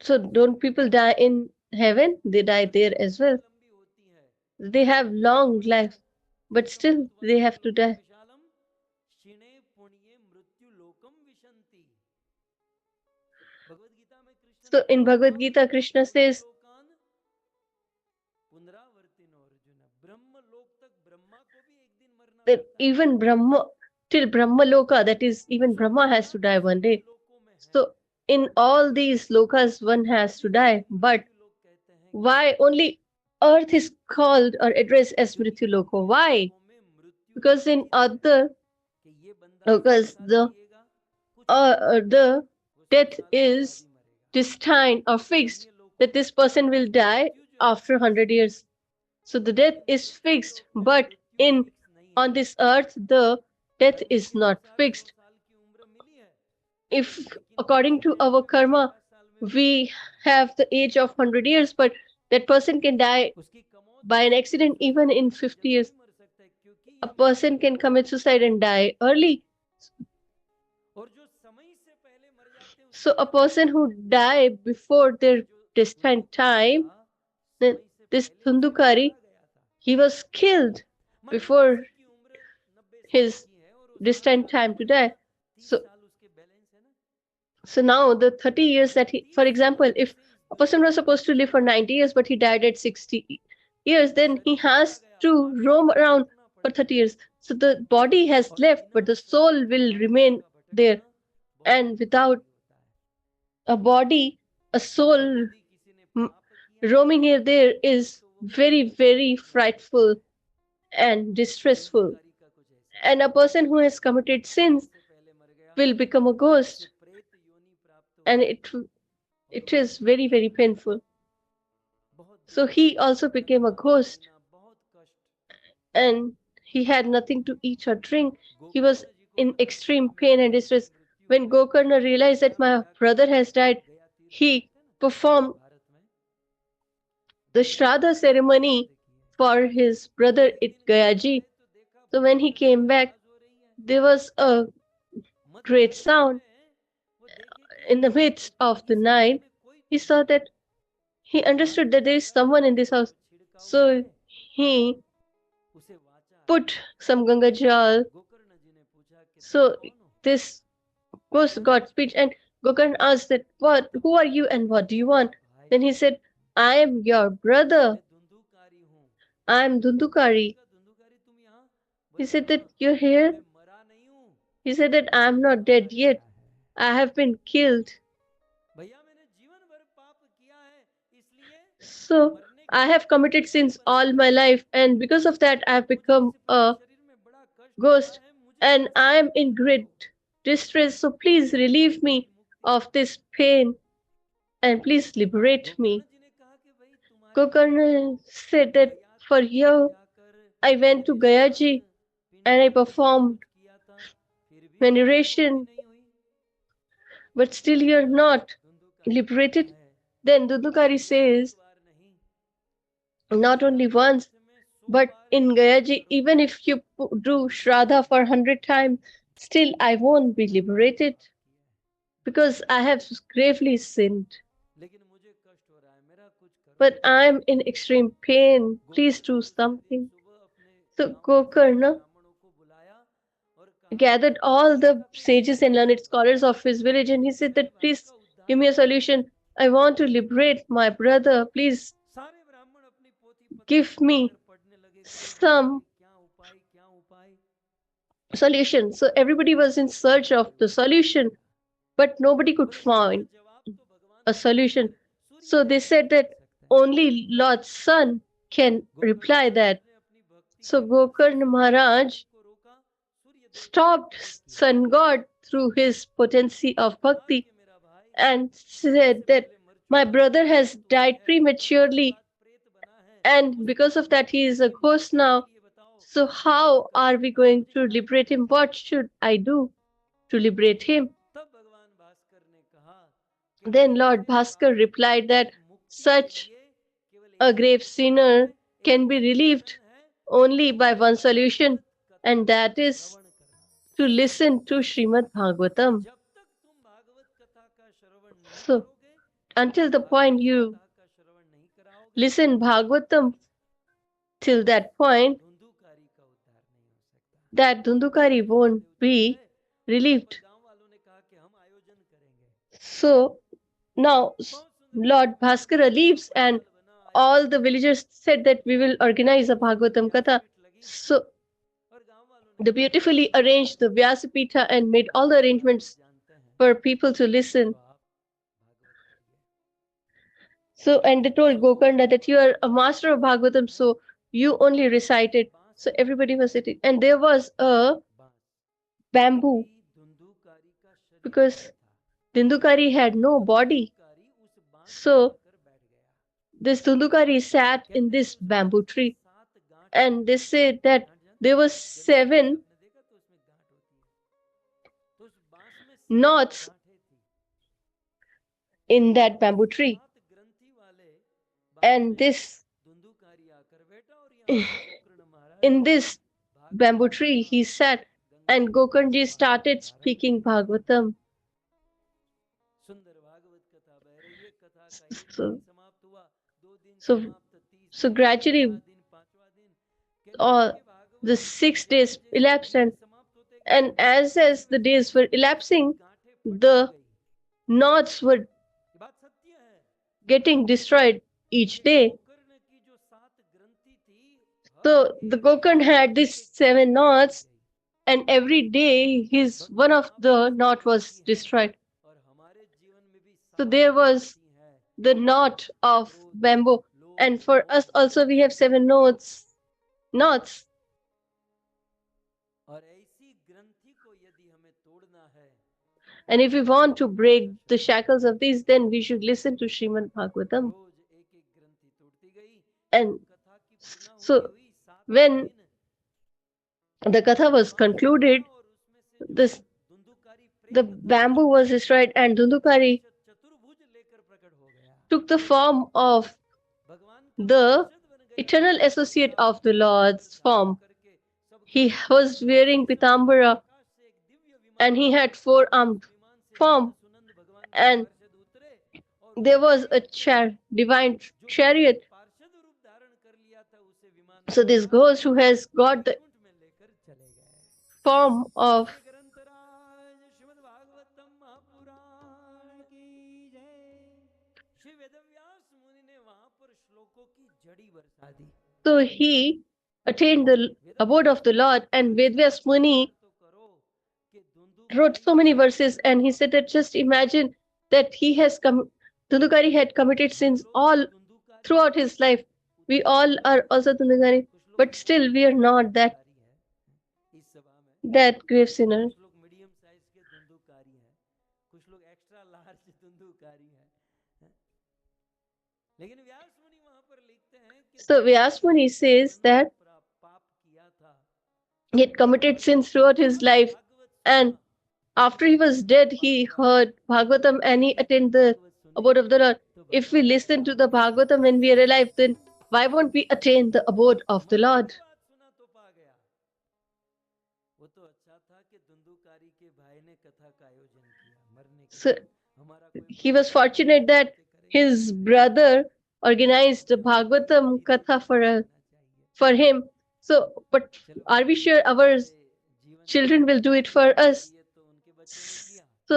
So don't people die in heaven? They die
यहाँ
there
की
as
आयु
well.
लंबी होती है
They have
यहाँ की आयु
long
बढ़ती
life,
है
but still they
शतमूर्ध्वन्यं
have to
लोकं
die.
विशालम क्षीणे पुण्ये मृत्यु लोकम विशन्ति भगवत गीता में कृष्ण
So
ने
in
क्या
Bhagavad
कहा
Gita, Krishna
भूतो
says
लोकान पुनरावर्तिनो अर्जुन ब्रह्म लोक तक ब्रह्मा को भी एक दिन मरना
that
पड़ता है
even Brahma, till Brahma Loka, that is, even
so
Brahma has
दुनिया
to
के
die one
जितने
day.
लोकों में है
So in all these lokas, one has to
सभी को
die. But
मृत्यु लोक कहते हैं क्यों
why only earth is called or addressed as
क्योंकि
Mrityu Loka?
अन्य
Why?
लोकों में मृत्यु
Because in
स्थिर है
other
कि ये बंदा 100
lokas,
साल जिएगा कुछ नहीं
the
वो 100
death
साल के बाद
is
ही मरेगा
destined or fixed
अन्य लोकों
that
में
this person will die
मृत्यु जो है
after
फिक्स
100
है
years. So the death
लेकिन
is
मृत्यु
fixed,
लोक में
but
मृत्यु
in
फिक्स नहीं
on
है
this earth the death
Pandit
is
जी को
not
100
fixed.
साल की उम्र मिली है
If
लेकिन
according to
दूसरे
our
जन्म में
karma
50 साल में भी मर
we
सकता है
have the age of 100 years, but that person can die
उसकी कमौत
by
हो
an
सकती है
accident even in
सुसाइड
50
जल्दी
years.
मर सकता है क्योंकि
A
ये मृत्यु
person can
लोक है
commit suicide and die early.
और जो समय से पहले मर जाते हैं
So a person who died before their destined time, then this Dhundukari, he was killed before his destined time to die. So, so now the 30 years that he, for example, if a person was supposed to live for 90 years but he died at 60 years, then he has to roam around for 30 years. So the body has left, but the soul will remain there. And without a body, a soul roaming here there is very, very frightful and distressful. And a person who has committed sins will become a ghost, and it is very, very painful. So he also became a ghost, and he had nothing to eat or drink. He was in extreme pain and distress. When Gokarna realized that my brother has died, he performed the Shraddha ceremony for his brother Gayaji. So when he came back, there was a great sound in the midst of the night. He saw that he understood that there is someone in this house. So he put some Ganga Jal. So this ghost got speech, and Gokarna asked that, "What? Who are you, and what do you want?" Then he said, "I am your brother. I am Dundukari." He said that, "You're here?" He said that, "I am not dead yet. I have been killed. So I have committed sins all my life, and because of that, I have become a ghost, and I am in great distress. So please relieve me of this pain, and please liberate me." Gokarna said that, "For you, I went to Gayaji and I performed veneration, but still you're not liberated." Then Dudukari says, "Not only once, but in Gayaji, even if you do Shraddha for 100 times, still I won't be liberated because I have gravely sinned. But I'm in extreme pain. Please do something." So Gokarna gathered all the sages and learned scholars of his village, and he said that, "Please give me a solution. I want to liberate my brother. Please give me some solution." So everybody was in search of the solution, but nobody could find a solution. So they said that only Lord's son can reply that. So Gokarna Maharaj stopped Sun God through his potency of bhakti and said that my brother has died prematurely, and because of that he is a ghost now. So how are we going to liberate him? What should I do to liberate him? Then Lord Bhaskar replied that such a grave sinner can be relieved only by one solution, and that is to listen to Srimad Bhagavatam. So until the point you listen Bhagavatam, till that point, that Dhundukari won't be relieved. So now Lord Bhaskara leaves, and all the villagers said that we will organize a Bhagavatam Katha. So they beautifully arranged the Vyasapitha and made all the arrangements for people to listen. So, and they told Gokarna that you are a master of Bhagavatam, so you only recite it. So everybody was sitting, and there was a bamboo because Dindukari had no body. So this Dundukari sat in this bamboo tree, and they said that there were 7 knots in that bamboo tree, and this in this bamboo tree he sat, and Gokarnji started speaking Bhagavatam. So,
समाप्त हुआ, 2 दिन
so,
समाप्त,
so
30 दिन,
gradually
4 दिन, 5वां दिन, कहने
all
लगे
the
भागवत
6 days
जैसे जैसे
elapsed,
दिन समाप्त होते
and
गए
as the
उसमें
days were
गोकर्ण की
elapsing,
गांठें फटती
the
गई।
knots were
ये बात सत्य है।
getting destroyed each
ये
day.
गोकर्ण की जो 7 ग्रंथि थी, हर
So the
एक
Gokand
दिन
had these
एक
7
ग्रंथि फट
knots,
गई।
and every day his one
भक्तों,
of
आप
the
उसको
knot was
देखती हैं
destroyed.
और हमारे जीवन में भी
So
7
there was
ग्रंथि हैं।
the knot of
क्रोध,
bamboo,
लोभ,
and for
मोह,
us also we have
मद,
7 knots.
और ऐसी ग्रंथि को यदि हमें तोड़ना है,
And if we want to break the shackles of these, then we should listen to Srimad Bhagavatam.
रोज एक एक ग्रंथि टूटती गई।
And
जब कथा की पूर्णाहुति
so
हुई 7वें
when
दिन,
the Katha was
बांस
concluded,
टूटा और उसमें से जो
this
धुंधुकारी
the
प्रेत था,
bamboo was destroyed, and Dhundukari
चतुर्भुज लेकर प्रकट हो गया।
took the form of
भगवान का
the
पार्षद बन गया।
eternal associate
अपना
of the
पीताम्बर
Lord's
धारण
form.
करके सबके
He
ऊपर
was wearing
सिंहासन पर
Pitambara,
आकाश से एक दिव्य विमान
and he
आया
had
और
4-armed
उस विमान से नंद
form,
सुनंद भगवान के
and
पार्षद उतरे और
there was
उन्होंने
a divine
जो
chariot.
पार्षद रूप धारण कर लिया था उसे विमान में
So this
बिठा
ghost who has got the
Vaikuntha में लेकर चले गए।
form of
बोलिए ग्रंथराज श्रीमद् भागवतम महापुराण की जय। श्री वेदव्यास मुनि ने वहां पर श्लोकों की जड़ी बरसा दी।
so he attained the abode of the Lord, and Vedvyas Muni
तो करो कि
wrote
Dhundhukari
so many verses, and he said that just imagine that he has come Dhundukari had committed sins all
Dhundhukari
throughout his life. We all are also Dhundukari, but still we are not that
इस सभा में
grave sinner.
कुछ लोग medium size के धुंधुकारी हैं, कुछ लोग extra large Dhundhukari हैं, लेकिन व्यास मुनि वहां पर लिखते हैं कि
So Vyas Muni says that
पाप किया था,
he had committed sins throughout his life, and after he was dead, he heard Bhagavatam and he attained the abode of the Lord. If we listen to the Bhagavatam when we are alive, then why won't we attain the abode of the Lord?
सुना तो पा गया। वो तो अच्छा था कि धुंधुकारी के भाई ने कथा का आयोजन किया, मरने के
So
हमारा कोई
he was fortunate that his brother organized the Bhagavatam Katha for him. So, but are we sure our children will do it for us? So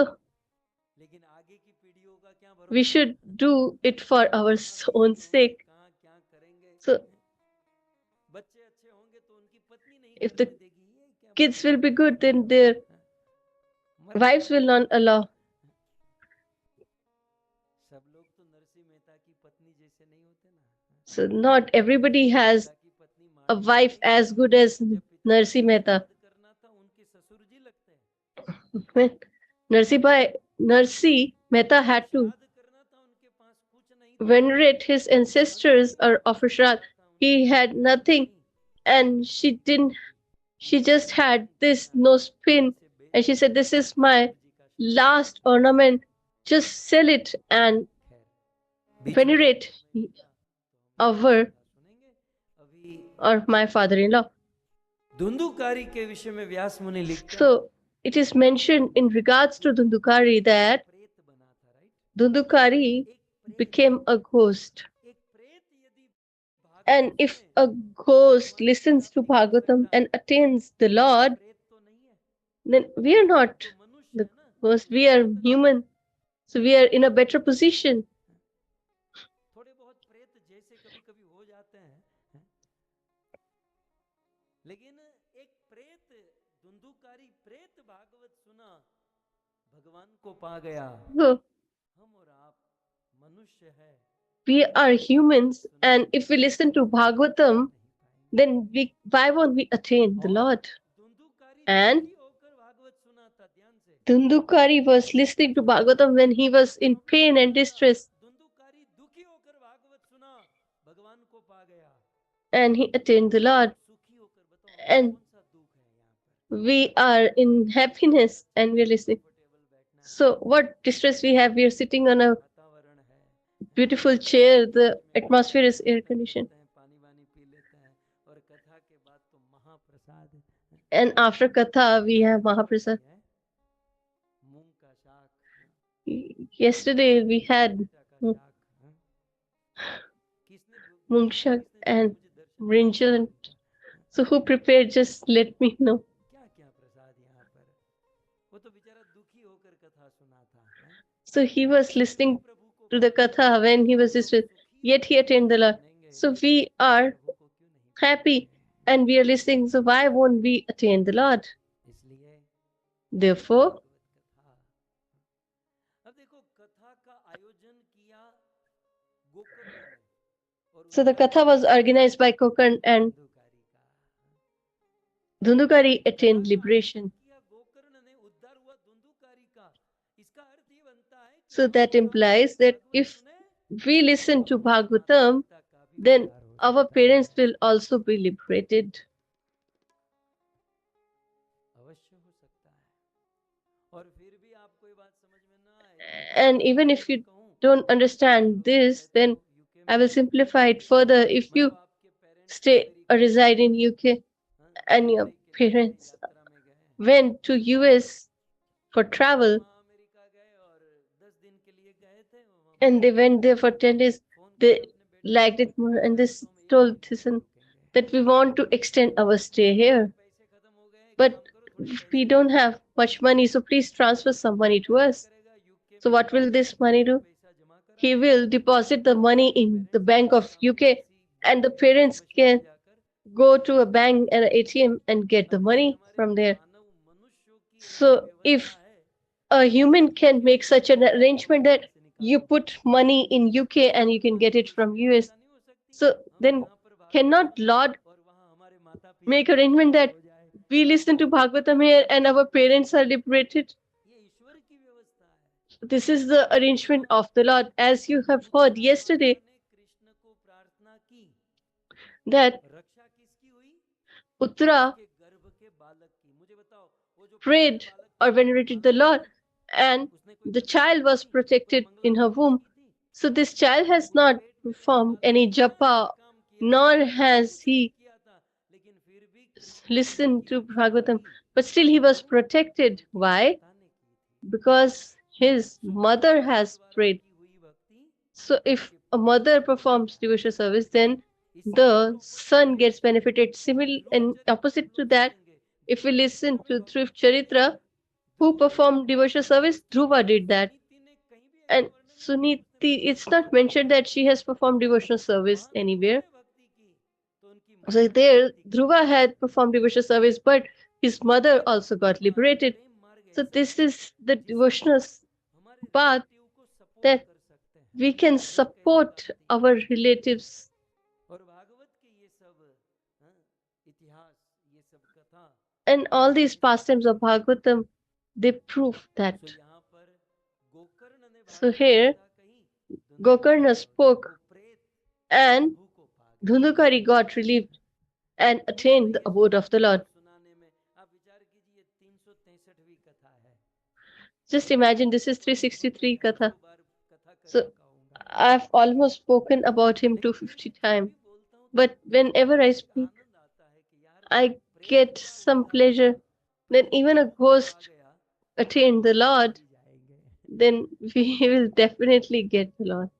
लेकिन आगे की पीढ़ियों का क्या भरोसा,
we should do it for our own sake.
कहाँ क्या करेंगे।
So
बच्चे अच्छे होंगे तो उनकी पत्नी नहीं
if
करने
the
देगी, ये क्या
kids will be good, then their wives will not allow.
सब लोग तो नरसिंह मेहता की पत्नी जैसे नहीं होते ना।
So not everybody has a wife as good as Narsi Mehta.
करना था, उनके ससुर जी लगते हैं।
When Narsi Mehta had to
करना था, उनके पास कुछ नहीं था।
venerate his ancestors or offer Shraddh. He had nothing, and she just had this nose pin, and she said, "This is my last ornament. Just sell it and venerate our or my father-in-law."
Dhundhukari के विषय में व्यास मुनि लिखते हैं,
So it is mentioned in regards to Dhundukari that
प्रेत बना था, right.
Dhundukari became a ghost.
एक प्रेत यदि
And if a ghost listens to Bhagavatam and attains the Lord,
प्रेत तो नहीं है,
then we are not the ghost, we are human. So we are in a better position.
थोड़े बहुत प्रेत जैसे कभी कभी हो जाते हैं, लेकिन एक प्रेत, धुंधुकारी प्रेत भागवत सुना, भगवान को पा गया।
So
हम और आप मनुष्य है,
we are humans, and if we listen to Bhagavatam, then why won't we attain the Lord?
Dhundhukari
And
दुखी होकर भागवत सुना था, ध्यान से।
Dhundukari was listening to Bhagavatam when he was in pain and distress,
Dhundhukari दुखी होकर भागवत सुना, भगवान को पा गया।
and he attained the Lord.
सुखी होकर बताओ
And
कौन सा दुख है यहाँ पर?
we are in happiness and we are listening. So what distress we have? We are sitting on a
वातावरण है,
beautiful chair, the atmosphere is air conditioned,
पानी वानी पी लेते हैं, और कथा के बाद तो महाप्रसाद,
and after Katha we have Mahaprasad.
मूंग का शाक,
Yesterday we had
का शाक,
Mungshak and Brinjal. So who prepared? Just let me know.
क्या क्या प्रसाद यहाँ पर, वो तो बेचारा दुखी होकर कथा सुना था, हैं?
So he was
फिर भी
listening
प्रभु को
to the
पता
Katha when he was
हम लोग
distressed,
सुखी
yet he
होकर
attained the
कथा
Lord.
सुनेंगे
So we
तो
are
प्रभु को क्यों नहीं
happy
पकड़ेंगे?
and we are listening. So why won't we attain the Lord?
इसलिए
Therefore,
भागवत कथा। अब देखो कथा का आयोजन किया गोकर्ण ने और
so the
उद्धार
Katha was organized by Kokand and
Dhundhukari का।
Dhundukari
कथा
attained
का आयोजन
liberation.
किया गोकर्ण ने, उद्धार हुआ धुंधुकारी का। इसका अर्थ ये बनता है कि
So
हम
that
लोग साथ में
implies that
भागवत
if
सुने
we listen
तो
to
हमारे माता
Bhagavatam,
पिता का भी
then
उद्धार हो
our
सकता
parents
है।
will also be liberated.
अवश्य हो सकता है। और फिर भी आपको ये बात समझ में ना आए
And even if you don't understand this, then I will simplify it further. If you
मतलब आपके parents
stay or
America
reside in
गए,
UK and your
पढ़ाई के लिए गए,
parents
यात्रा में गए,
went to US for travel
वहाँ अमेरिका गए और 10 दिन के लिए गए थे, वहाँ
and they
पहुंचे,
went there for 10 days,
phone किया
they
अपने बेटे
liked
को,
it more and
बोला
they
अब तो हम एक
told
महीने यहाँ
Thyssen
रुकेंगे।
that we want to extend our stay
हमारे
here,
पैसे खत्म हो गए, एक
but
काम करो थोड़े
we
पैसे
don't
भेजो।
have much money, so please transfer some money to
फिर क्या
us.
करेगा, यूके
So
में
what will
बैंक
this
में
money
जाके
do?
पैसा जमा
He
कराएगा
will deposit the
और
money
अपने
in the
पेरेंट्स के
Bank of
सामने
UK
किसी
and the
बैंक या
parents
मशीन में
can
जाकर
go
पैसा
to a
निकाल
bank and
सकते
an
हैं।
ATM and get the
अब ये
money
हमारे
from there.
मानव मनुष्यों की ऐसी
So
व्यवस्था
if
है
a
कि
human
किसी
can
दूसरे
make
देश
such an
में जाके
arrangement
अपने
that
पैसे निकाल
you
सकते
put
हैं,
money in UK and you
तो
can get
हमारी
it
ऐसी
from US,
व्यवस्था नहीं हो सकती?
so
हम
then
यहाँ पर भागवत
cannot
सुने
Lord
और वहाँ हमारे माता पिता
make
का
arrangement
उद्धार
that
हो जाए,
we listen to Bhagavatam here and our parents are liberated?
ये ईश्वर की व्यवस्था है।
This is the arrangement of the Lord. As you have heard
Uttara
yesterday,
माता ने कृष्ण को प्रार्थना की,
that
रक्षा किसकी हुई?
Uttara
उसके गर्भ के बालक की। मुझे बताओ, वो जो प्यारे
prayed
बालक
or
था
venerated the
मानव
Lord,
था,
and
उसने कोई
the
कथा
child
सुनी
was
थी, कोई
protected in her
मंगलाचरण
womb.
की थी?
So this child has
उस
not
पेट में रहे
performed
बालक
any
ने क्या क्या
japa,
काम किया था?
nor has
कुछ नहीं
he
किया था, लेकिन फिर भी कृष्ण ने
listened
उसकी
to
रक्षा
Bhagavatam,
की।
but still he was
क्यों?
protected.
क्योंकि
Why?
माता ने की थी।
Because his
सो
mother
माता
has
द्वारा
prayed.
की हुई भक्ति
So if
उसके
a
पुत्र
mother
को भी
performs
मिलता
devotional
है।
service, then
इसीलिए
the
तो वही
son gets
वृक्ष,
benefited.
वही
Similar
ध्रुव
and
चरित्र हम
opposite to
लोग
that,
सुनेंगे।
if we
ध्रुव
listen
चरित्र में
to Dhruv
भगवत क्या कहता
Charitra,
है?
who
ध्रुव ने
performed devotional service, Dhruva did that.
Suniti ने कहीं भी ऐसा
And
वर्णन नहीं किया कि उसने
Suniti,
भक्ति
it's
की
not
हो।
mentioned that she has performed devotional service
वहां ध्रुव
anywhere.
ने भक्ति की तो उनकी
So
माता ने
there,
भक्ति की।
Dhruva had performed devotional service, but his mother also got
Dhruva
liberated.
प्रेम मार्ग
So
ऐसा
this
है
is the
जिसमें
devotional
हम हमारे
path
रिलेटिव को सपोर्ट
that
कर सकते हैं।
we can
प्रेम कैसी
support
बात थी।
our relatives.
और भागवत के ये सब इतिहास, ये सब कथा
And all these
बताने से
pastimes of Bhagavatam, they prove that.
सो यहाँ पर गोकर्ण ने
So
भागवत
here,
कथा कही, धुंधुकारी
Gokarna
और
spoke
वो प्रेत
and
प्रभु को पा गए।
Dhundukari got relieved and
मुझे तो
attained the
ये
abode of the
कथा
Lord.
सुनाने में आप विचार कीजिए 363वीं कथा है।
Just
मैं
imagine,
प्रभु
this
को
is
तो लगभग मैं
363
250
Katha.
बार कथा कर
So
चुका हूँगा,
I've almost spoken about him
लेकिन फिर
250
भी जब
times.
भी बोलता हूँ तो
But whenever I
ऐसे
speak,
आनंद आता है कि यार
I
प्रेत
get
का
some
उद्धार हुआ,
pleasure. Then
प्रेत
even a
प्रभु को पा
ghost
गया,
attained
तो
the
हम
Lord,
भी जाएंगे।
then we will definitely get the Lord.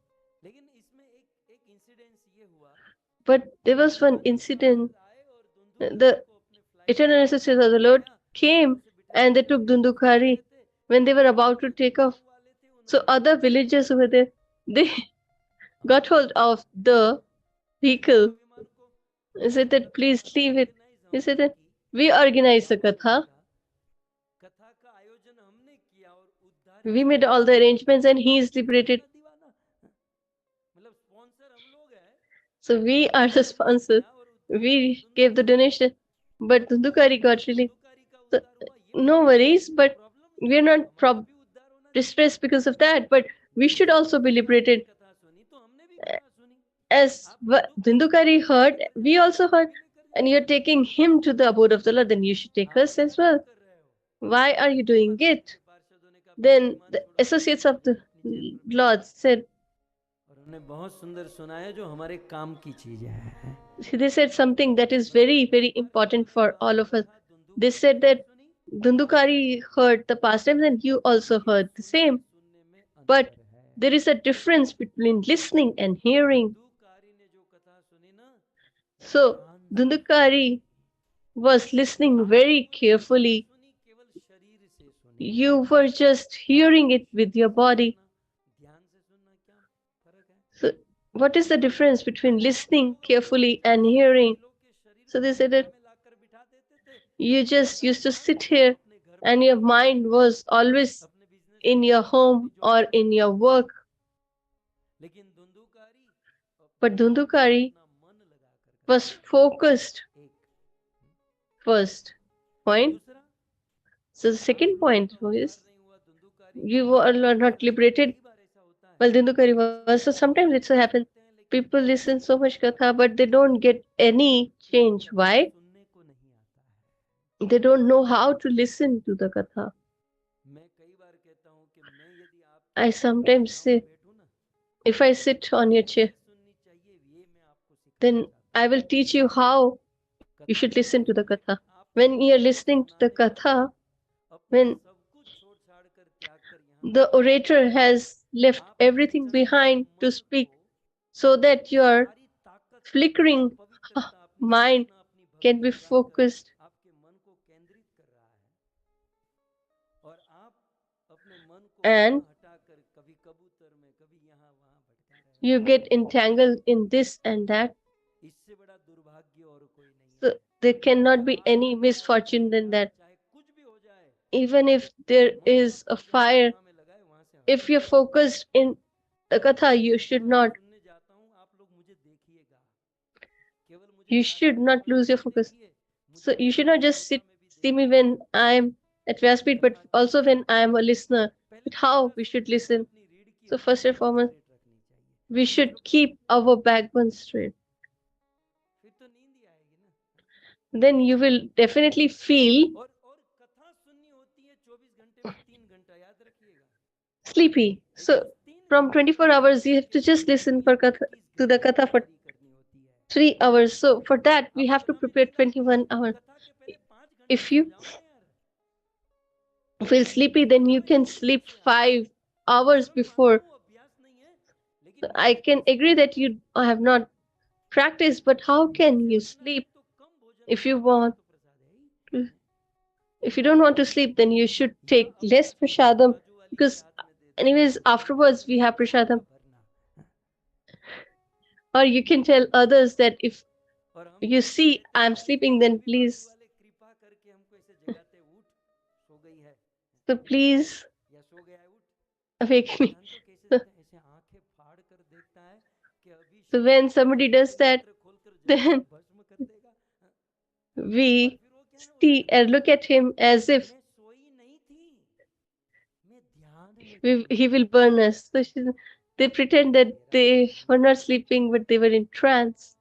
लेकिन इसमें एक एक इंसिडेंस ये हुआ,
But there was one
Dhundhukari
incident.
महाराज आए और धुंधुकारी
The
को अपने फ्लाइट में
eternal
बिठाना
associates of the Lord
बिठाया और
came
उसे बिठा
and they
करके
took
स्टेशन से जा रहे
Dhundukari
थे।
when they were
तो
about to
बाकी जो
take off.
क्रू वाले थे
So
उन्होंने
other
बोला
villagers over there, they got
हमारे
hold of the vehicle.
विमान को,
He said that
कथा
please leave it.
Organise
He
हमने
said that
की,
we organized the
आपने
Katha.
देखा कथा का आयोजन हमने किया और उद्धार
We
इसने
made all the
किया।
arrangements and he is
ये
liberated.
कितना दीवाना, मतलब स्पॉन्सर हम लोग हैं,
So we are the
आयोजन हमने
sponsors.
किया और उद्धार
We gave the
धुंधुकारी का हुआ।
donation. But Dhundukari got relief.
Dhundhukari का
So
उद्धार हुआ, ये
no worries, but
problem
we
नहीं
are
है,
not
हमारा भी उद्धार होना चाहिए।
distressed because of that. But we should also be
जैसे आपने
liberated.
कथा सुनी तो हमने भी कथा सुनी,
As
आप धुंधुकारी को
Dhundukari
लेकर
heard,
लेकर
we
जा रहे
also
हो, हम
heard.
भी लेकर
And you're
जाएंगे।
taking him to the abode of the Lord, then you should take
आप
us
ऐसा
as
क्यों
well.
कर रहे हो?
Why are you doing
भगवान
it?
के पार्षदों ने कहा पहले
Then
विमान
the
छोड़ो,
associates of the
अपनी जेब पर बैठो।
Lord said,
और उन्होंने बहुत सुंदर सुनाया जो हमारे काम की चीज है।
they said something that is
भगवान
very,
के
very
पार्षदों
important
ने
for all
बाल
of us.
कथा
They
धुंधुकारी
said
की भी
that
सुनी,
Dhundukari heard the pastimes and you also
लेकिन
heard the
सुनने
same.
सुनने में
But
अंतर है।
there is a difference between listening and hearing.
Dhundhukari ने जो कथा
So Dhundukari was listening very carefully. You were just hearing it with your body. So what is the difference between listening carefully and hearing? So they said that you just used to sit here and your mind was always in your home or in your work. But Dhundukari was focused first point. So the second point was you were not liberated. Well, Dhundukari was. So sometimes it so happens people listen so much Katha, but they don't get any change. Why? They don't know how to listen to the Katha. I sometimes say, if I sit on your chair, then I will teach you how you should listen to the Katha. When you're listening to the Katha, when the orator has left everything behind to speak, so that your flickering mind can be focused, and you get entangled in this and that. So there cannot be any misfortune than that. Even if there is a fire, if you're focused in the Katha, you should not lose your focus. So you should not just see me when I'm at Vyaspeed, but also when I'm a listener. But how we should listen. So first and foremost, we should keep our backbone straight. Then you will definitely feel sleepy. So from 24 hours, you have to just listen for Katha, to the Katha for 3 hours. So for that, we have to prepare 21 hours. If you feel sleepy, then you can sleep 5 hours before. I can agree that you have not practiced, but how can you sleep if you want? If you don't want to sleep, then you should take less prasadam, because anyways afterwards we have prasadam. Or you can tell others that if you see I'm sleeping, then please awake me. So when somebody does that, then we see and look at him as if he will burn us. So they pretend that they were not sleeping, but they were in trance.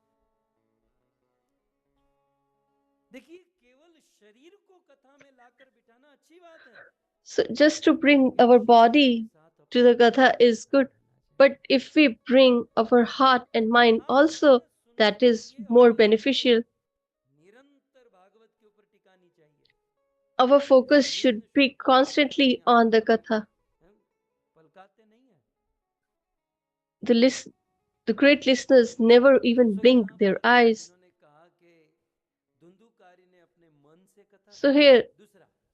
So just to bring our body to the Katha is good. But if we bring our heart and mind also, that is more beneficial. Our focus should be constantly on the Katha. The great listeners never even blink their eyes. So here,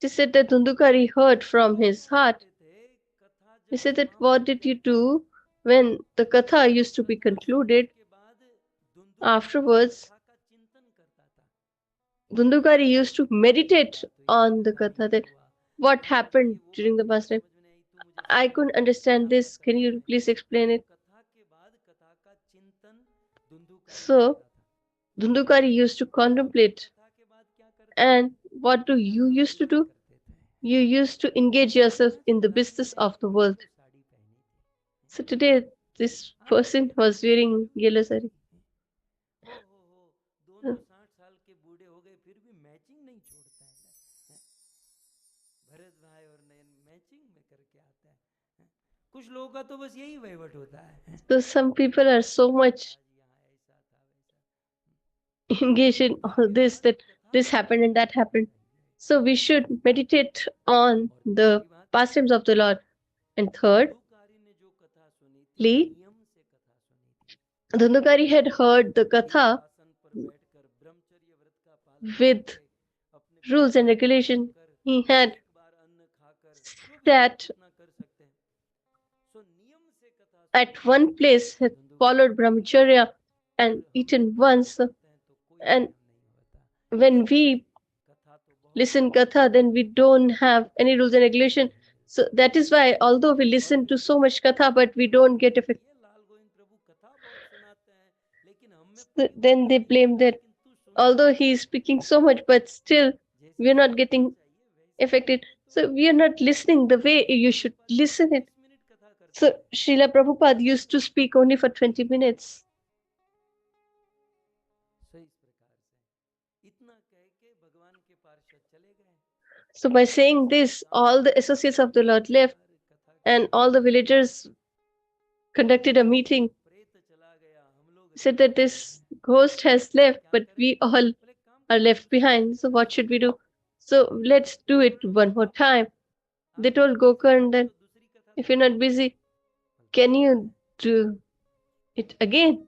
they said that Dhundukari heard from his heart. He said that what did you do when the Katha used to be concluded? Afterwards, Dhundukari used to meditate on the Katha, that what happened during the past time. I couldn't understand this. Can you please explain it? So, Dhundukari used to contemplate. And what do you used to do? You used to engage yourself in the business of the world. So today, this person was wearing yellow sari. So some people are so much engaged in all this, that this happened and that happened. So we should meditate on the pastimes of the Lord. And thirdly, Dhundukari had heard the Katha with rules and regulation. He had sat at one place, had followed brahmacharya and eaten once. And when we listen katha, then we don't have any rules and regulation. So that is why, although we listen to so much katha, but we don't get effect. So then they blame that although he is speaking so much, but still we are not getting affected. So we are not listening the way you should listen it. So Srila Prabhupada used to speak only for 20 minutes. So by saying this, all the associates of the Lord left and all the villagers conducted a meeting. Said that this ghost has left, but we all are left behind. So what should we do? So let's do it one more time. They told Gokarn that if you're not busy, can you do it again?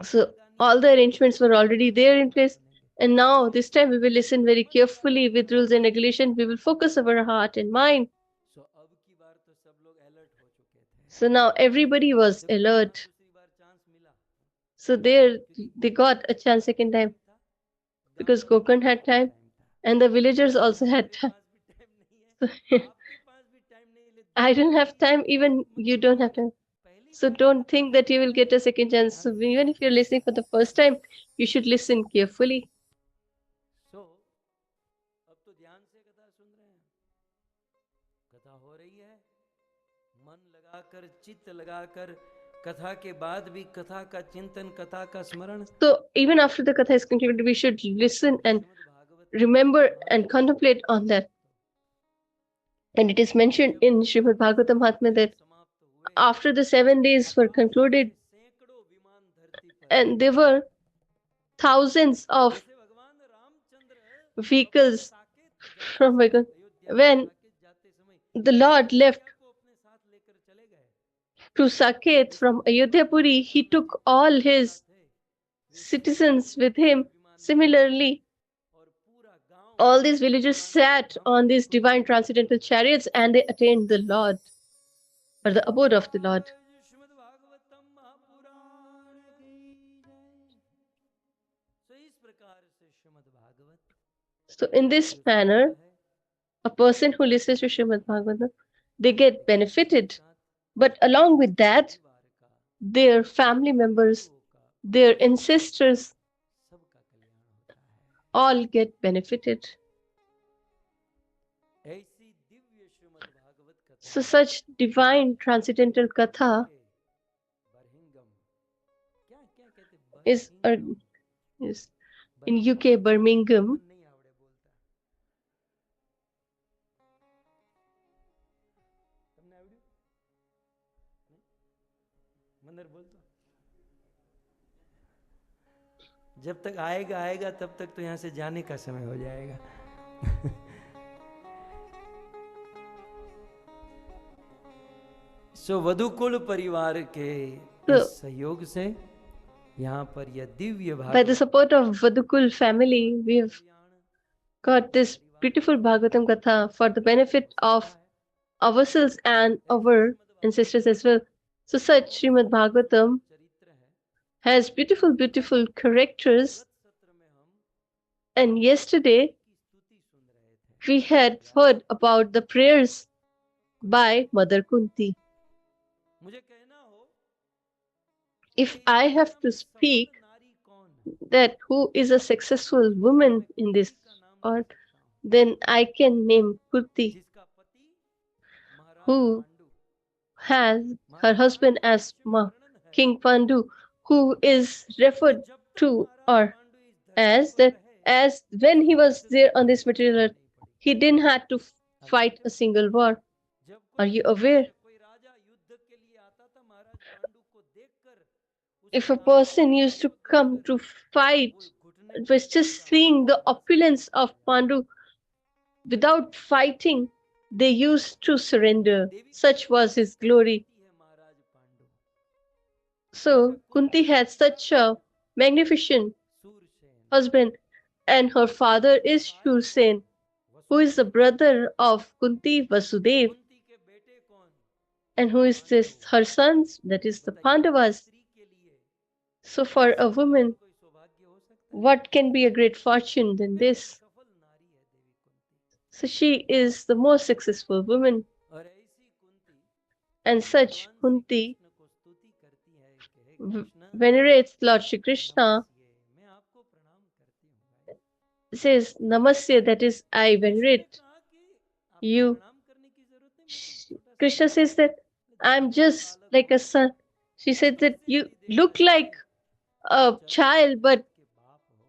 So all the arrangements were already there in place. And now this time we will listen very carefully with rules and regulation. We will focus our heart and mind. So now everybody was alert. So there they got a chance second time because Gokarn had time and the villagers also had time. So, I don't have time, even you don't have time. So don't think that you will get a second chance. So even if you're listening for the first time, you should listen carefully. So even after the katha is concluded, we should listen and remember and contemplate on that. And it is mentioned in Srimad Bhagavatam Mahatmya that after the 7 days were concluded, and there were thousands of vehicles from Vaikuntha. When the Lord left to Saket from Ayodhyapuri, he took all his citizens with him. Similarly, all these villagers sat on these divine transcendental chariots and they attained the Lord, or the abode of the Lord. So in this manner, a person who listens to Srimad Bhagavatam, they get benefited. But along with that, their family members, their ancestors, all get benefited. So such divine transcendental katha is in UK, Birmingham.
जब तक आएगा आएगा तब तक तो यहाँ से जाने का समय हो जाएगा. सो वधुकुल परिवार के इस सहयोग से यहाँ पर यह Divya Bhagavat.
By the support of Vadukul family, we have got this beautiful Bhagavatam Katha for the benefit of ourselves and our ancestors as well. So such Srimad Bhagavatam has beautiful, beautiful characters. And yesterday, we had heard about the prayers by Mother Kunti. If I have to speak that who is a successful woman in this world, then I can name Kunti, who has her husband as King Pandu, who is referred to or as that as when he was there on this material earth, he didn't have to fight a single war. Are you aware? If a person used to come to fight, it was just seeing the opulence of Pandu without fighting, they used to surrender. Such was his glory. So Kunti had such a magnificent husband, and her father is Shursen, who is the brother of Kunti Vasudev,
Kunti के बेटे कौन?
and who is this her sons, that is the
बताइए, एक
Pandavas.
स्त्री के लिए
So for a
इससे बड़ा और
woman,
कोई सौभाग्य हो सकता है?
what can be a great fortune than
बिल्कुल
this?
सफल नारी है देवी Kunti.
So she is the most successful woman,
और ऐसी कुंती
and such
भगवान श्री
Kunti
कृष्ण को स्तुति करती है कि हे Krishna
venerates Lord Shri Krishna,
नमस्ये, मैं आपको प्रणाम करती हूँ भाई।
says Namasya, that is, I
Krishna ने
venerate
कहा कि आपको
you.
प्रणाम करने की जरूरत नहीं, मैं तो छोटा सा
Krishna
बालक
says
हूँ।
that I'm
जैसे आप
just
बालक
like
हो,
a son. She said that
ऐसे
you
मेरी देवी
look
कहती
like
है,
a
तुम चराचर
child, but
जगत के बाप हो,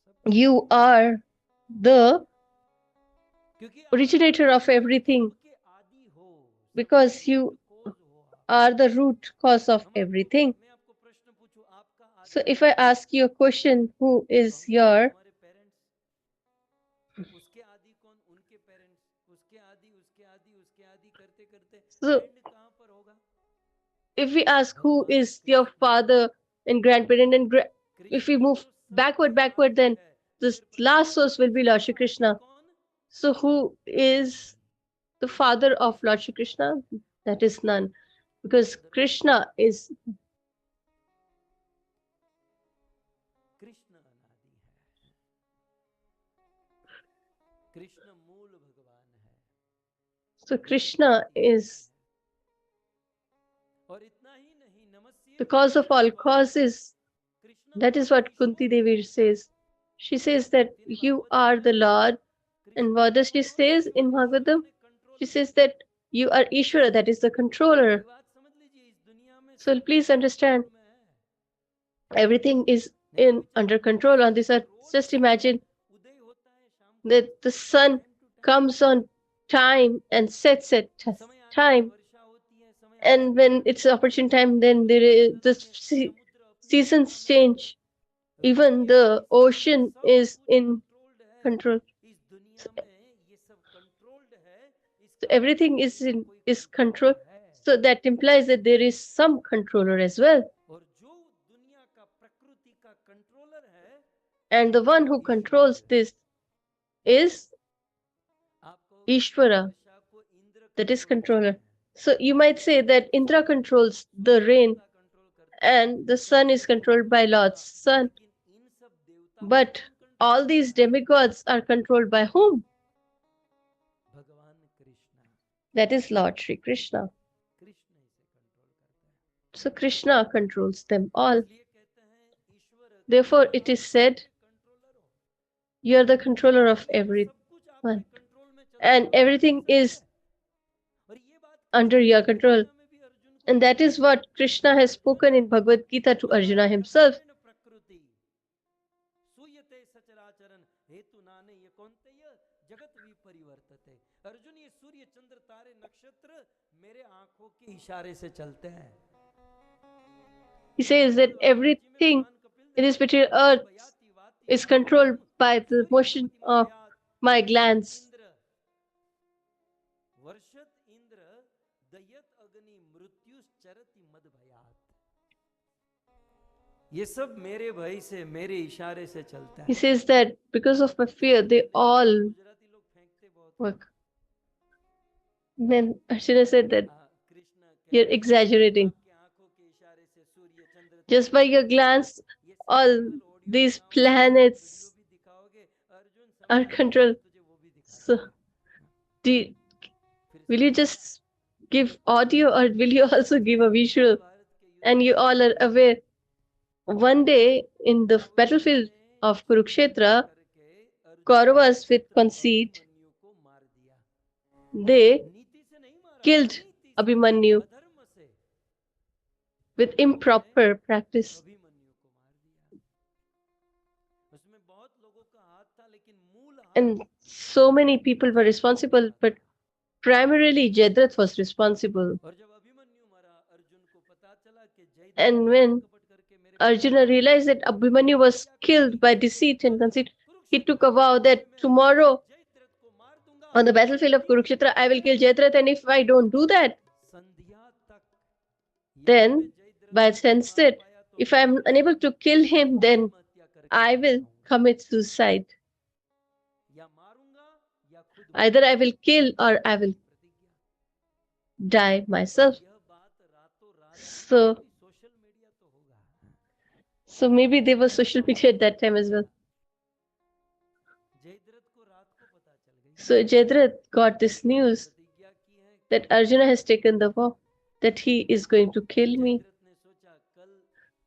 सब कुछ
you are the
क्योंकि आप
originator of everything,
सबके आदि हो, सबके
because
रूट
you
कोज हो आप।
are the root cause of everything.
मैं आपको प्रश्न पूछूं, आपका
So
आदि
if I
कौन है?
ask you a question, who
तो
is
हम कहेंगे
your,
हमारे पेरेंट्स। उसके आदि कौन? उनके पेरेंट्स। उसके आदि, उसके आदि, उसके आदि करते करते
so
एंड कहां पर होगा?
if we ask who
भगवान
is your
Krishna.
father and grandparent, and if we
Krishna
move
तो सबके
backward,
आदि
then
है,
the
फिर
last
प्रश्न
source
आता है
will be Lord Shri
सबका आदि
Krishna.
कौन?
So who is the father of Lord Shri Krishna? That is none, because Krishna is
Krishna अनादि है, कृष्ण मूल भगवान है,
so
वही
Krishna
उत्पत्ति
is
है। और इतना ही नहीं, नमस्ये
the cause of all causes.
Krishna
That is what Kunti Devi says. She says that
भक्ति ने
you
भागवत
are
में
the Lord,
Krishna
and what does she
controller
says
है,
in
ईश्वर
Bhagavatam?
माने
She
controller.
says that you are Ishvara, that is the
एक
controller.
बात समझ लीजिए, इस दुनिया में
So
सब
please
कुछ
understand,
कंट्रोल में है।
everything is
नहीं तो विचार
under
कीजिए,
control on this
Surya
earth.
Rose
Just imagine
उदय होता है, शाम को
that the
अस्त होता है,
sun
time to time.
comes on time and sets at
समय आने पर
time,
वर्षा होती है, समय आने
and
पर
when
बारिश
it's an
होती
opportune
है,
time, then there
समय
is the
बदलते हैं, समुद्र अपनी दिशा
seasons
में है,
change.
ऋतु
Even
की अपनी
the
सीमा है,
ocean
सब
is
कुछ
in
कंट्रोल्ड है।
control.
इस दुनिया में ये सब कंट्रोल्ड है,
So
इसका मतलब
everything
कोई ना कोई
is
कंट्रोलर
control.
है।
So that implies that there is some controller as well.
और जो दुनिया का प्रकृति का कंट्रोलर है,
And the
वो
one
है
who
Ishwar.
controls this is
आप कहोगे नहीं,
Ishvara,
वर्षा को इंद्र
that is
कंट्रोल करते
controller.
हैं,
So you might say that Indra controls the
Surya
rain
देवता कंट्रोल करते हैं,
and the sun
Chandra
is controlled by
देवता,
Lord's sun.
लेकिन इन सब देवताओं को
But
कौन कंट्रोल
all
कर
these
रहा है?
demigods are controlled by whom?
भगवान Krishna.
That is Lord Shri Krishna.
Krishna इसे कंट्रोल करता है।
So Krishna controls them all.
इसलिए कहते हैं ईश्वर,
Therefore,
कृष्ण
it
आप
is said,
सबके कंट्रोलर हो।
you are the controller of
इसलिए तो सब कुछ आपके
everyone,
कंट्रोल में चलता
and
है,
everything
सही
is
है। और ये बात
under
कृष्ण ने
your
गीता
control.
में भी अर्जुन को
And that
बोली
is
है।
what Krishna has spoken in Bhagavad Gita to Arjuna himself.
ब्रह्मांड प्रकृति सूयते सचराचरन हेतु नाने ये कौनते ये जगत विपरिवर्तते। अर्जुन, ये सूर्य चंद्र तारे नक्षत्र मेरे आंखों के इशारे से चलते हैं।
He says that
Shrimad Bhagavat जी में
everything
भगवान कपिल
in
देव
this
कहते
material
हैं, यद
earth
भयाति वाति
is
वातवेदम
controlled by the
Surya
motion
भवति
of
मभयात्
my
वर्षत
glance.
Indra वर्षत Indra दयत अग्नि मृत्युश्चरति मद भयात्। ये सब मेरे भय से, मेरे इशारे से चलता
He
है।
says that because of my fear, they all
Gujarati लोग फेंकते बहुत हैं।
work. Then Arjuna said that
Krishna
you're
कहते हैं,
exaggerating.
आपकी आंखों के इशारे से सूर्य चंद्र
Just
तारे
by your
नक्षत्र,
glance,
ये सब
all
केवल ऑडियो
these
सुनाओगे, वीडियो
planets
भी दिखाओगे, अर्जुन
are
समय आएगा
controlled.
मैं तुझे वो भी दिखा
So,
दूंगा।
do,
फिर
will
से
you
दोहराया,
just give audio, or will you also give a visual?
Mahabharat के युद्ध
And you
में
all are aware, one day in the
Draupadi
battlefield
ने
of
षड्यंत्र
Kurukshetra,
करके अर्जुन के
Kauravas with
पुत्र
conceit,
अभिमन्यु को मार दिया।
they
नीति से नहीं मारा,
killed
अनीति से,
Abhimanyu
अधर्म से
with
उन्होंने
improper practice.
अभिमन्यु को मार दिया। उसमें बहुत लोगों का हाथ था, लेकिन मूल हाथ
And so many people were responsible, but primarily Jayadratha was responsible.
और जब अभिमन्यु मरा, अर्जुन को पता चला कि जयद्रथ
And
ने
when
छल कपट करके मेरे
Arjuna realized that Abhimanyu was killed by deceit and conceit, he took a vow that tomorrow
Jayadratha को मार दूंगा।
on the battlefield of Kurukshetra, I will kill Jayadratha, and if I don't do that,
संध्या तक यदि मैं
then
Jayadratha
by
को नहीं मार
sunset,
पाया तो
if I am unable to kill him, then
आत्महत्या करके
I
मर
will
जाऊंगा।
commit suicide.
या मारूंगा या खुद
Either I will kill or I will
प्रतिज्ञा।
die myself.
यह बात रातों रात
So,
सोशल मीडिया तो होगा।
so maybe there was social media at that time as well.
Jayadratha को रात को पता चल गई
So Jayadratha got this news
प्रतिज्ञा की है।
that Arjuna has taken the vow that he is going to kill me.
Jayadratha ने सोचा कल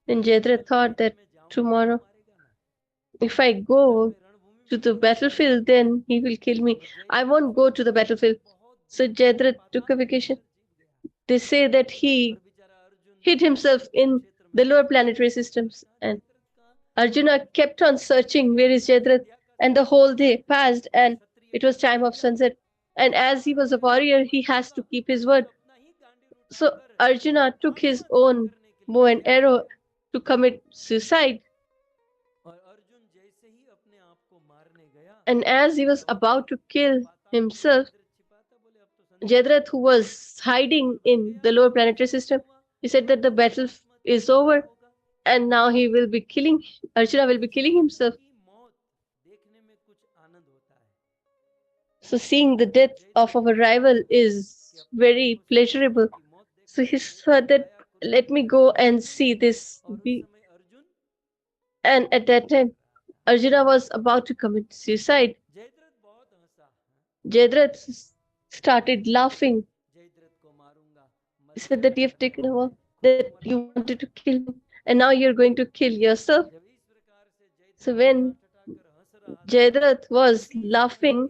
Then Jayadratha thought that tomorrow,
मारेगा ना,
if I go to the battlefield, then he will kill me. I won't go to the battlefield. So Jayadratha took a vacation. They say that he hid himself in the lower planetary systems, and Arjuna kept on searching where is Jayadratha, and the whole day passed, and it was time of sunset. And as he was a warrior, he has to keep his word. So Arjuna took his own bow and arrow to commit suicide. And as he was about to kill himself, Jayadratha, who was hiding in the lower planetary system, he said that the battle is over and now he will be killing, Arjuna will be killing himself. So seeing the death of our rival is very pleasurable. So he thought that let me go and see this. And at that time, Arjuna was about to commit suicide. Jayadratha started laughing. He said that you have taken a vow that you wanted to kill me and now you're going to kill yourself. So when Jayadratha was laughing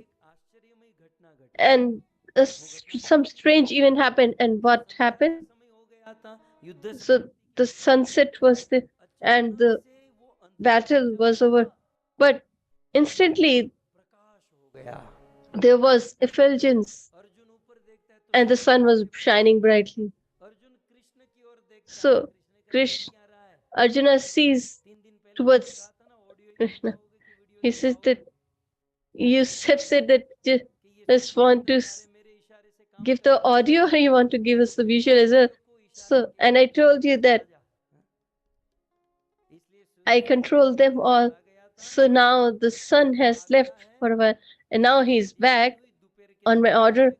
and some strange event happened, and what happened? So the sunset was there and the battle was over, but instantly there was effulgence and the sun was shining brightly. So Arjuna sees towards Krishna. He says that you have said that you just want to give the audio or you want to give us the visual as well. So, and I told you that I control them all. So now the sun has left for a while and now he's back on my order.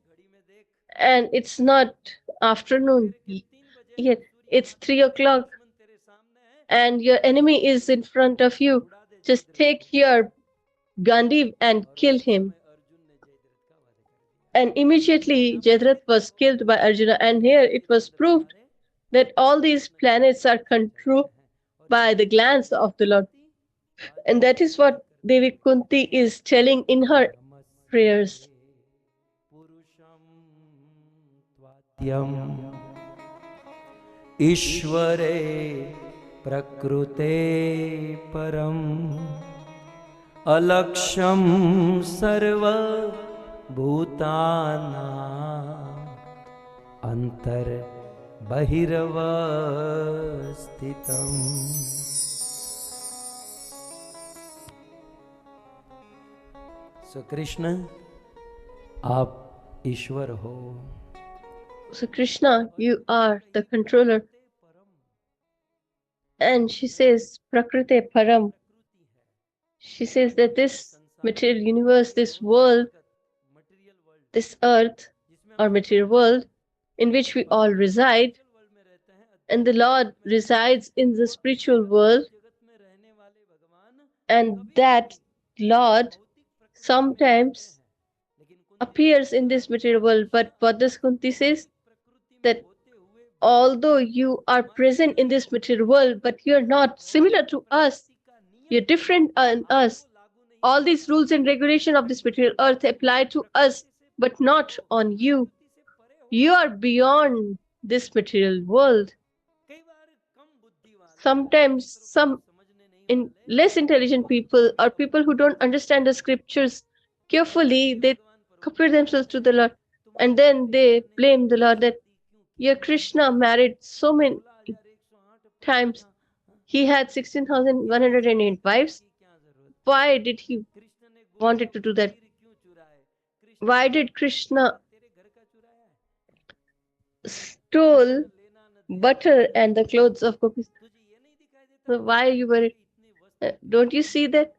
And it's not afternoon yet, it's 3 o'clock and your enemy is in front of you. Just take your Gandhi and kill him. And immediately Jayadratha was killed by Arjuna, and here it was proved that all these planets are controlled by the glance of the Lord. And that is what Devi Kunti is telling in her prayers.
ईश्वरे प्रकृते परम अलक्ष्यम सर्व भूताना अंतर बहिर्वस्थितम। सो कृष्ण आप ईश्वर हो।
So Krishna, you are the controller. And she says, Prakrite Param. She says that this material universe, this world, this earth or material world in which we all reside, and the Lord resides in the spiritual world, and that Lord sometimes appears in this material world. But what does Kunti says? That although you are present in this material world, but you're not similar to us, you're different than us. All these rules and regulation of this material earth apply to us, but not on you. You are beyond this material world. Sometimes some less intelligent people or people who don't understand the scriptures carefully, they compare themselves to the Lord and then they blame the Lord that your Krishna married so many times. He had 16,108 wives. Why did he wanted to do that? Why did Krishna stole butter and the clothes of gopis? So why you were? Don't you see that?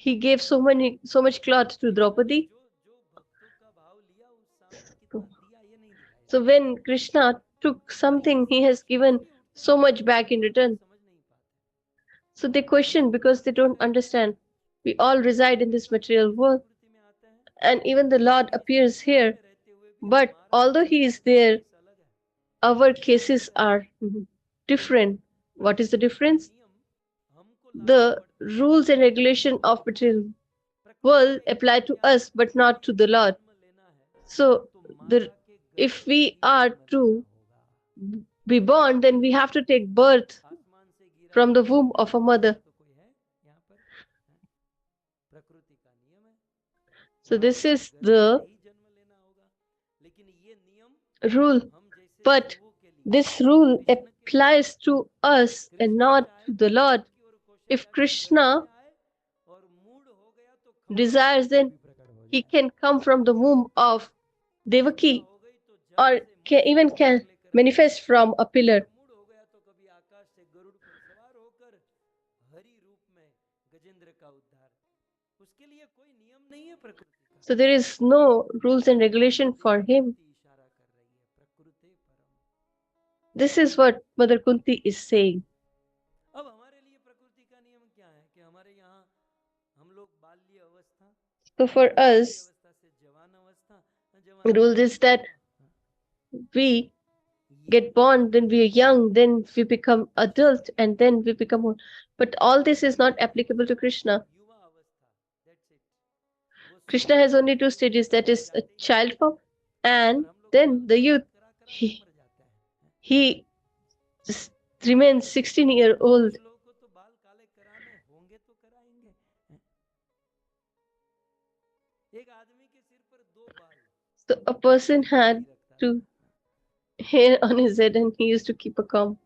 he gave so much cloth to Draupadi.
जो जो भक्तों का भाव लिया उस सामने कितना दिया ये नहीं दिखाया
So when Krishna took something, he has given so much back in return.
समझ नहीं पाते
So they question because they don't understand. We all reside in this material world,
प्रकृति में आते हैं
and even the Lord appears here.
रहते हुए भी
But
हमारा
although he is there,
case अलग है
our cases are different. What is the difference?
नियम हमको लागू
The
पड़ते हैं
rules and regulation of material world apply to us, but not to the Lord.
जन्म लेना है
So,
तो माता के
if
गर्भ
we
से ही
are
जन्म
to
लेना होगा
be born, then we have to take birth
आसमान से गिरा
from the
हुआ
womb of a mother.
तो कोई है यहाँ पर हैं? प्रकृति का नियम है
So,
माता
this
के
is
गर्भ से
the
ही जन्म लेना होगा लेकिन ये नियम
rule.
हम जैसे
But
जीवों के लिए
this rule
कृष्ण के लिए
applies to us and
Krishna
not
चाहे
to
तो
the Lord.
गर्भ की ओर कोशिश
If
करके गर्भ
Krishna
से आए और मूड हो गया तो खम्भा
desires,
देवकी
then
भी प्रकट हो
he
जाए
can come from the womb of
इच्छा
Devaki,
हो गई तो जल
or
से मछली
even
को
can
ऊपर लेकर आ
manifest from a pillar.
और मूड हो गया तो कभी आकाश से गरुड़ पर सवार होकर हरि रूप में गजेंद्र का उद्धार उसके लिए कोई नियम नहीं है प्रकृति का
So there is no rules and regulation for him.
Kunti इशारा कर रही है प्रकृति परम
This is what Mother Kunti is saying.
अब हमारे लिए प्रकृति का नियम क्या है कि हमारे यहाँ हम लोग बाल्य अवस्था
So for
बाल्य
us,
अवस्था से जवान अवस्था जवान
rule is that we get born, then we are young, then we become adult, and then we become old. But all this is not applicable to Krishna.
युवा अवस्था दैट्स इट वो
Krishna has only two stages, that is a child form, and then the youth. He,
मर जाते हैं
he just remains 16-year-old.
कुछ लोगों को तो बाल काले कराने होंगे तो कराएंगे एक आदमी के सिर पर दो बाल
So a person had
नहीं रखता
two hair on his head and he used to keep a comb.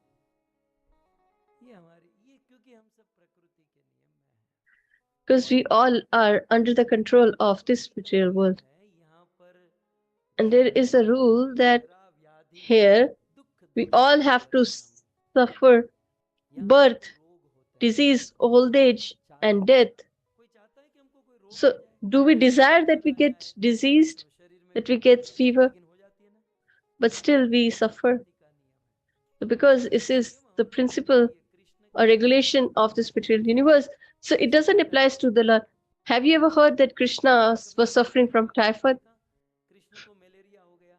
ये हमारी ये क्योंकि हम सब प्रकृति के नियम में हैं
Because we all are under the control of this material world.
है यहाँ पर
And there is a rule that
जरा व्याधि
here
दुख
we all have to suffer birth,
रोग होते हैं
disease, old age, and death.
कोई चाहता है कि हमको कोई रोग
So, do we desire that we get diseased,
तो शरीर में
that we get fever,
लेकिन हो जाती है ना
but still we suffer?
का नियम है
Because this is the principle
Krishna
or regulation of this material universe. So it doesn't apply to the Lord. Have you ever heard that Krishna was suffering from typhoid?
Krishna को malaria हो गया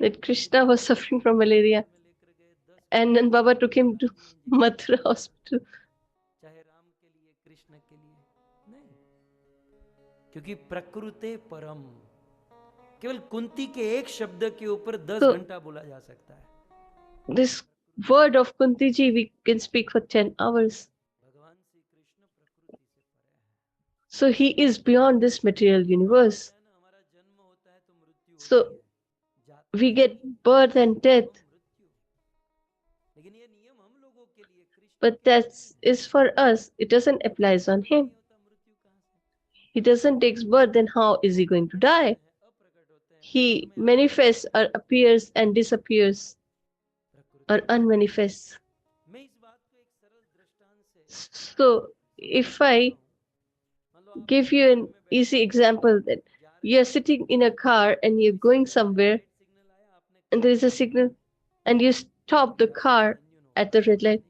That Krishna was suffering from malaria,
में लेकर गए 10
and then Baba took him to Mathura hospital.
चाहे राम के लिए कृष्ण के लिए नहीं क्योंकि प्रकृति परम केवल कुंती के एक शब्द के ऊपर 10
तो-
घंटा बोला जा सकता है
This word of Kunti ji, we can speak for 10 hours.
भगवान श्री कृष्ण प्रकृति से परे है
So he is beyond this material universe.
है ना हमारा जन्म होता है तो मृत्यु होती
So
है जाति
we get birth and death,
मृत्यु लेकिन ये नियम हम लोगों के लिए Krishna
but that is for us. It doesn't apply on him.
नहीं होता मृत्यु कहाँ से
He doesn't take birth, then how is he going to die?
अप्रकट होते हैं
He manifests or appears and disappears
प्रकृति
or unmanifests.
मैं इस बात को एक सरल दृष्टांत से
So if I
मान लो आप
give you an easy example that you're sitting in a car and you're going somewhere
signal आया आपने
and there is a signal and you stop the car at the red light.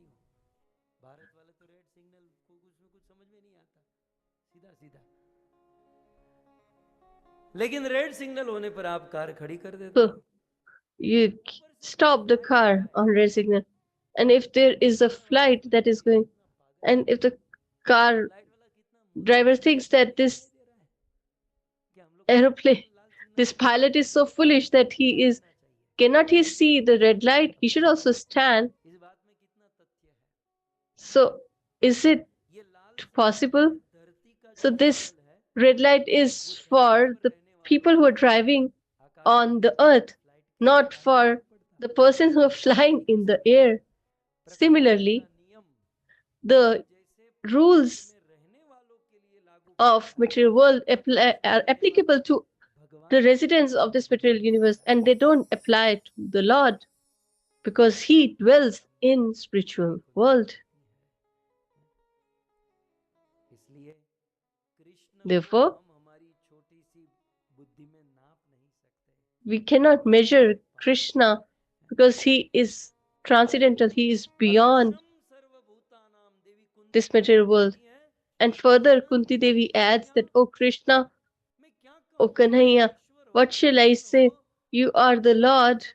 Bharat वाले तो red signal को कुछ में कुछ समझ में नहीं आता सीधा सीधा लेकिन रेड सिग्नल होने पर आप कार खड़ी कर देते
So you stop the car on red signal, and if there is a flight that is going, and if the car
light वाला कितना
driver thinks that this
दे रहा है कि हम लोग
aeroplane,
Lal signal
this pilot is so foolish that he is, cannot he see the red light? He should also stand.
इस बात में कितना तथ्य है
So is it
ये लाल
possible?
धरती का
So
जो
this
सिग्नल है
red light is for the people who are driving on the earth, not for the persons who are flying in the air. Similarly,
नियम
the
जैसे
rules
में रहने वालों के लिए लागू
of material world are applicable to
भगवान
the residents of this material universe, and they don't apply to the Lord because he dwells in spiritual world.
इसलिए
Therefore, we cannot measure Krishna because he is transcendental, he is beyond this material world. And further, Kunti Devi adds that, O Krishna, O Kanhaiya, what shall I say? You are the Lord,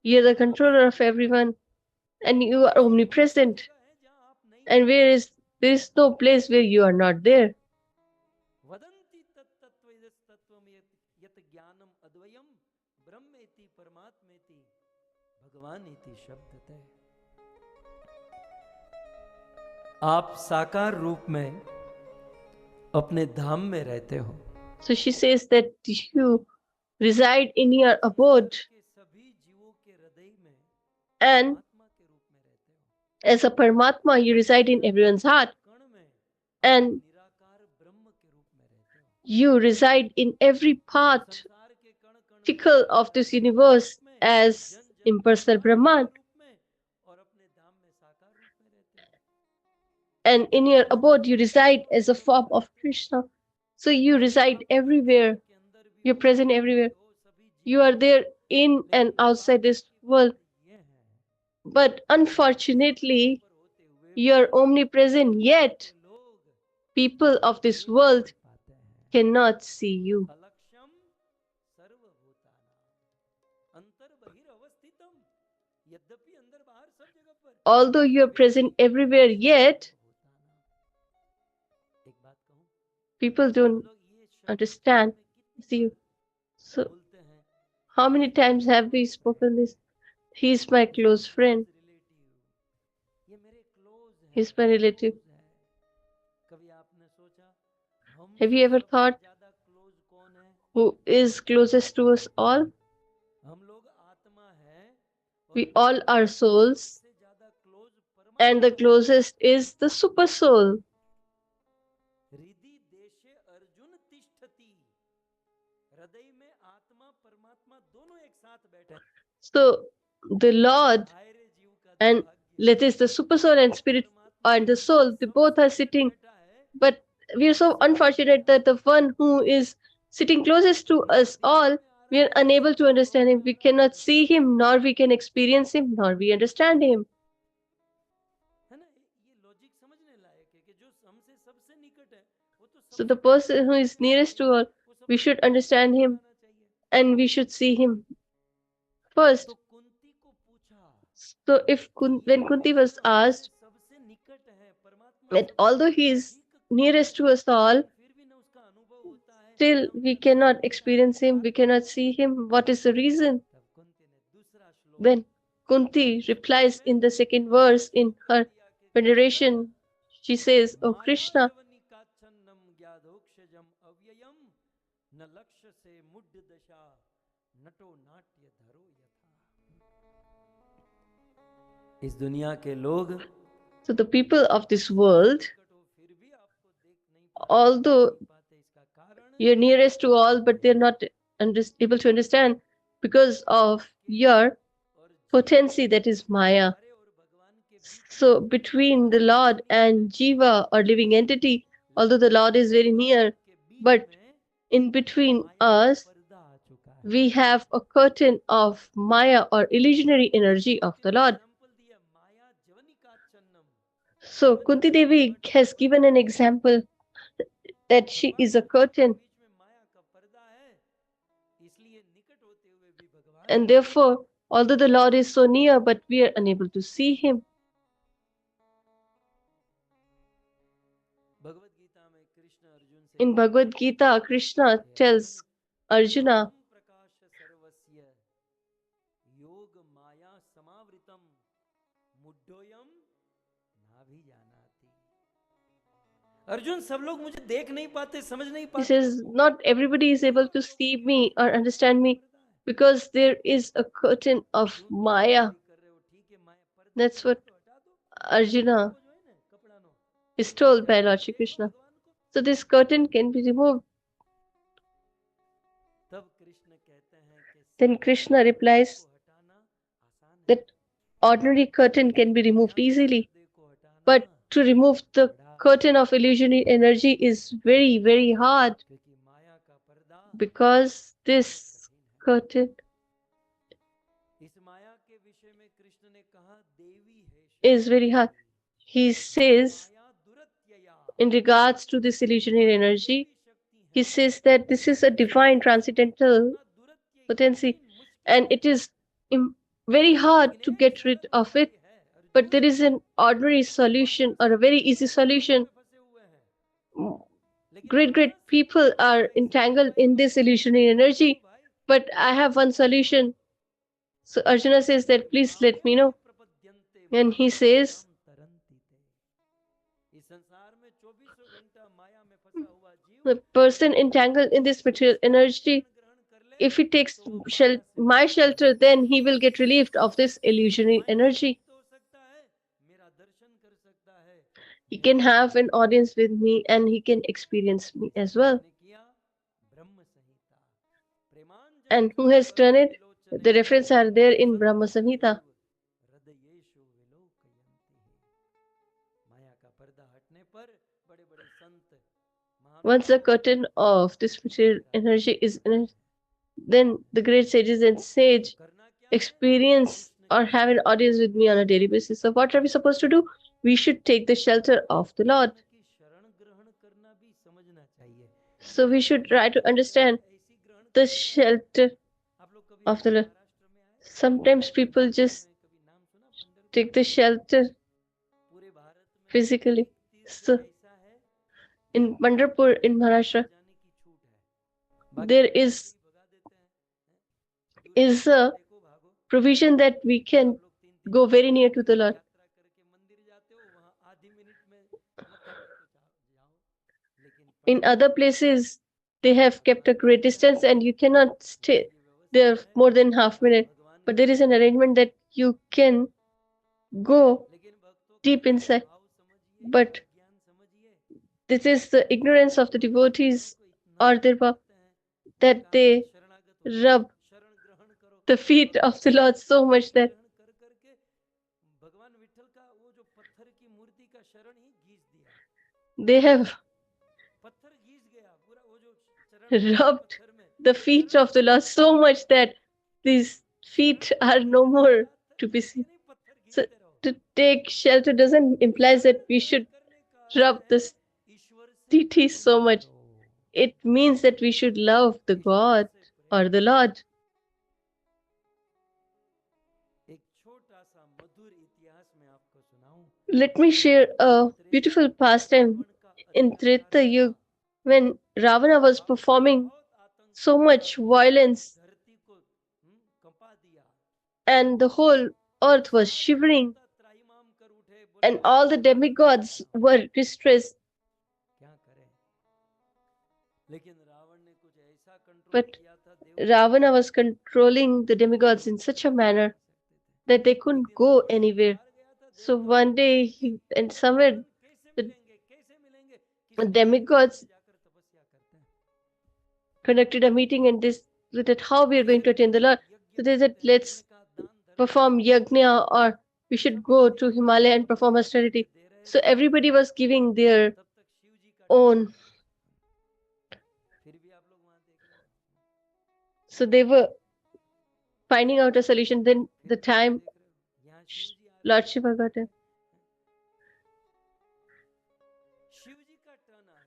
you are the controller of everyone, and you are omnipresent. And there is no place where you are not there.
वदन्ति तत्तत्व यस्तत्वम यत ज्ञानम अद्वयम ब्रह्मेति परमात्मेति भगवानेति शब्दते। आप साकार रूप में अपने धाम में रहते हो।
So she says that you reside in your abode,
सभी जीवों के हृदय में
and
आत्मा के रूप में रहते हो।
as a Paramatma, you reside in everyone's heart,
कण में
and
निराकार ब्रह्म के रूप में रहते हो।
you reside in every part
संसार के कण कण
particle of this universe as impersonal Brahman,
रूप में और अपने धाम में साकार रूप में रहते हो।
and in your abode you reside as a form of Krishna. So you reside everywhere, you're present everywhere. You are there in and outside this world. But unfortunately, you are omnipresent, yet people of this world cannot see you.
अलक्ष्यम सर्वभूतानां अंतर बहिरवस्थितम यद्यपि अंदर बाहर सब जगह पर
Although you are present everywhere, yet
एक बात कहूं
people don't
लोग ये शब्द
understand. See you. So,
बोलते हैं
how many times have we spoken this? He is my close friend.
Relative ये मेरे क्लोज है
He is my relative.
कभी आपने सोचा हम
Have you ever thought
ज्यादा क्लोज कौन है
who is closest to us all?
हम लोग आत्मा है
We all are souls,
से ज्यादा close
and the closest is the super soul.
हृदय देशे अर्जुन तिष्ठति हृदय में आत्मा परमात्मा दोनों एक साथ बैठे
So, the Lord
हाय रे जीव का
and let is the super soul and spirit and the soul, they both are sitting.
बैठा है
But we are so unfortunate that the one who is sitting closest to us all, we are unable to understand him. We cannot see him, nor we can experience him, nor we understand him.
है ना ये logic समझने लायक है कि जो हमसे सबसे निकट है वो तो
So the person who is nearest to us, we should understand him
आना चाहिए
and we should see him first.
तो कुंती को पूछा
So if when Kunti was asked
सबसे निकट है परमात्मा
that although he is nearest to us all,
फिर भी ना उसका अनुभव होता है
still we cannot experience him, we cannot see him. What is the reason?
तब कुंती ने दूसरा श्लोक
Then Kunti replies in the second verse in her veneration. She says, O Krishna,
मायाजवनिकाच्छन्नम ज्ञादोक्षजम अव्ययम न लक्ष्य से मुड्ड दशा नटो नाट्य धरो यथा इस दुनिया के लोग
so the people of this world,
निकट हो फिर भी आपको देख नहीं
although
पाते इसका कारण
you're nearest to all, but they're not able to understand because of your potency, that is Maya.
हमारे और भगवान के बीच
So between the Lord and Jiva or living entity, although the Lord is very near,
के बीच
but
में
in between
माया का
us,
पर्दा आ चुका है
we have a curtain of Maya or illusionary energy of the Lord.
Example दिया माया जवनिकाच्छन्नम
So Kunti Devi has given an example that she is a curtain,
बीच में माया का पर्दा है इसलिए निकट होते हुए भी भगवान
and therefore, although the Lord is so near, but we are unable to see him.
Bhagavad Gita में कृष्ण अर्जुन से
In Bhagavad Gita, Krishna tells Arjuna,
प्रकाश सर्वस्य योग माया समावृतम मुड्डोयम नाभि जानाति अर्जुन सब लोग मुझे देख नहीं पाते समझ नहीं
he
पाते
says, not everybody is able to see me or understand me because there is a curtain of Maya.
कर रहे हो ठीक है माया पर्दा
That's what
तो हटा दो
Arjuna
जो है ना कपड़ा no
is told by Lord Shri Krishna. So this curtain can be removed.
तब कृष्ण कहते हैं कि
Then Krishna replies
हटाना आसान है
that ordinary curtain can be removed easily,
पर्दे को हटाना
but to remove the
बड़ा
curtain of illusionary energy is very, very hard,
क्योंकि माया का पर्दा
because this curtain
इस माया के विषय में कृष्ण ने कहा देवी है
is very hard. He says,
Maya दुरत्यया
in regards to this illusionary energy,
देवी शक्ति है
he says that this is a divine transcendental
ना दुरत्य
potency,
इतनी मुश्किल
and it is very hard to
लेकिन एक
get rid
सरल
of
उपाय
it.
है
But there
Arjun
is an ordinary solution or a very easy solution.
में फंसे हुए हैं लेकिन
Great, great
हमारा
people are entangled in this illusionary energy,
भाई
but I have one solution. So Arjuna says that please let me know.
प्रपद्यन्ते
And he says,
माम तरन्ति ते। इस संसार में 24 घंटा माया में फंसा हुआ जीव
the person entangled in this material energy,
ग्रहण कर ले
if he takes my shelter, then he will get relieved of this illusionary energy.
तो हो सकता है मेरा दर्शन कर सकता है
He can have an audience with me and he can experience me as well.
ने किया ब्रह्म संहिता प्रेमांजन
And who has done it? The references are there in Brahma Samhita.
हृदयेषु विलोकयन्ति माया का पर्दा हटने पर बड़े बड़े संत
Once the curtain of this material energy is in, then the great sages and sage
करना क्या
experience or have an audience with me on a daily basis. So what are we supposed to do? We should take the shelter of the Lord.
की शरण ग्रहण करना भी समझना चाहिए
So we should try to understand
ऐसी ग्रहण
the shelter
आप लोग कभी
of the Lord.
महाराष्ट्र में आए
Sometimes people just
कभी नाम सुना पंढरपुर
take the shelter
पूरे भारत में
physically.
तीर्थ
So
ऐसा है
in Pandharpur in Maharashtra,
जाने की छूट है बाकी
there is
भगा देते हैं दूर
is a
देखो भागो
provision that we can
लोग 3-3
go very near to the Lord.
यात्रा करके मंदिर जाते हो वहां आधी मिनट में मत्था टेको जाओ लेकिन
In other places, they have kept a great distance and you cannot stay there more than half minute.
भगवान
But there is an arrangement that you can go
लेकिन भक्तों
deep inside.
भाव समझिए
But
ज्ञान समझिए
this is the ignorance of the devotees
को इतना
or their
करते हैं
that they
शरणागत हो
rub
शरण ग्रहण करो
the feet of the Lord so much that
ग्रहण कर करके भगवान विठल का वो जो पत्थर की मूर्ति का शरण ही घीस दिया
they have
पत्थर घीस गया पूरा वो जो चरण
rubbed
पत्थर में
the feet of the Lord so much that these feet are no more to be seen.
नहीं पत्थर
So
घीसते रहो
to take shelter doesn't imply that we should
करने का
rub the
ईश्वर से
deity so much.
करो।
It means that we should love the God or the Lord.
एक छोटा सा मधुर इतिहास मैं आपको सुनाऊं
Let me share a beautiful pastime in Treta Yuga when Ravana was performing so much violence
धरती को कंपा दिया
and the whole earth was shivering
त्राहिमाम कर उठे बोले
and all the demigods were distressed.
क्या करें लेकिन रावण ने कुछ ऐसा कंट्रोल
But
किया था देव
Ravana was controlling the demigods in such a manner that they couldn't go anywhere. So one day, and somewhere,
कैसे
the
मिलेंगे कैसे मिलेंगे
demigods
जाकर तपस्या करते हैं
conducted a meeting and they said that how we are going to attain the Lord. So they said, let's perform yagya or we should go to Himalaya and perform austerity. So everybody was giving their
तब तक शिव जी का
own.
फिर भी आप लोग वहां देख रहे हो
So they were finding out a solution. Then the time
देख रहे हो यहाँ शिव जी आ
Lord Shiva got it.
Shiv जी का टर्न आया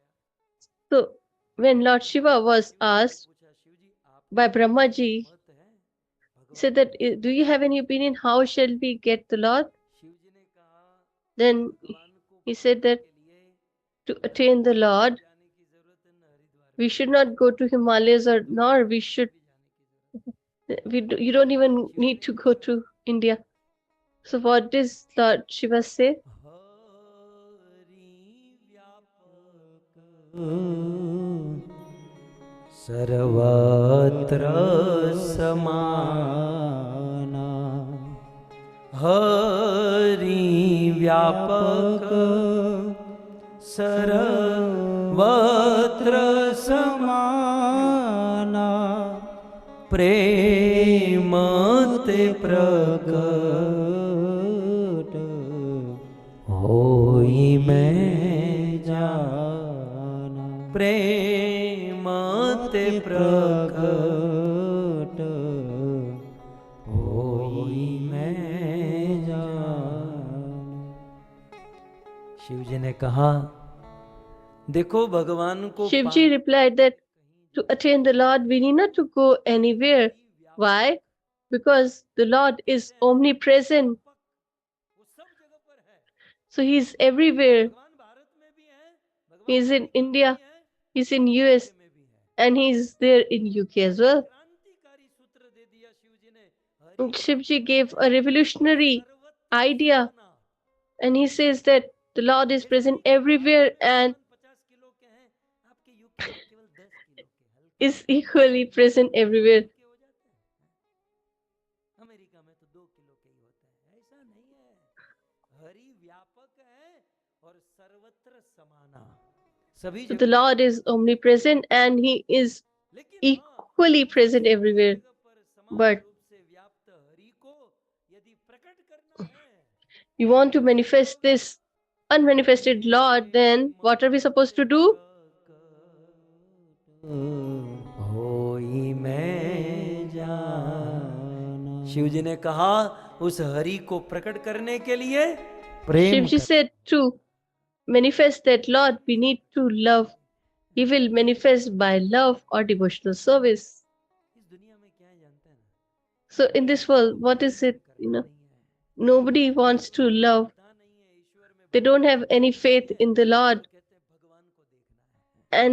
So when Lord Shiva was asked
पूछा शिव जी आप
by Brahma ji,
मत है
he said that, do you have any opinion? How shall we get the Lord?
Shiv जी ने कहा
Then
भगवान को
he said that
के लिए
to attain the Lord,
जाने की जरूरत है न Haridwar
we should not go to Himalayas or nor we should, you don't even need to go to India. So what does Lord Shiva say?
सर्वत्र समाना हरि व्यापक सर्वत्र समाना प्रेम ते प्रकट होई मैं प्रेम ते प्रकट होई मैं जान। शिव जी ने कहा, देखो भगवान को
Shivji replied that to attain the Lord, we need not to go anywhere. Why? Because the Lord is omnipresent.
वो सब जगह पर है।
So He's everywhere.
भगवान भारत में भी है, भगवान
He's in
अमेरिका में भी
India,
है,
He's in
यूके
US,
में भी है।
and He's there in UK as well.
क्रांतिकारी सूत्र दे दिया शिव जी ने, Hari
Shivji gave a revolutionary
सर्वत्र
idea,
समाना।
and he says that the Lord is
जैसे
present
कि
everywhere
भारत में
and
वजन 50 किलो के हैं, आपके यूके में केवल 10 किलो के, हल्के
is equally present everywhere.
हल्के हो जाते हैं। अमेरिका में तो 2 किलो के ही होते हैं, ऐसा नहीं है। हरि व्यापक है और सर्वत्र समाना, सभी
So the
जगह।
Lord is omnipresent and He is
लेकिन
equally present everywhere.
जगह पर समान
But
रूप से व्याप्त हरि को यदि प्रकट करना है,
you want to manifest this unmanifested Lord, then what are we supposed to do?
होई मैं जान। शिव जी ने कहा, उस हरि को प्रकट करने के लिए प्रेम
Shivji
कर।
said to manifest that Lord, we need to love. He will manifest by love or devotional service.
इस दुनिया में क्या है जानते हैं ना,
So in this world, what is it? Nobody wants to love.
पता नहीं है ईश्वर में,
They don't have any faith in the Lord,
कहते हैं भगवान को देखना है,
and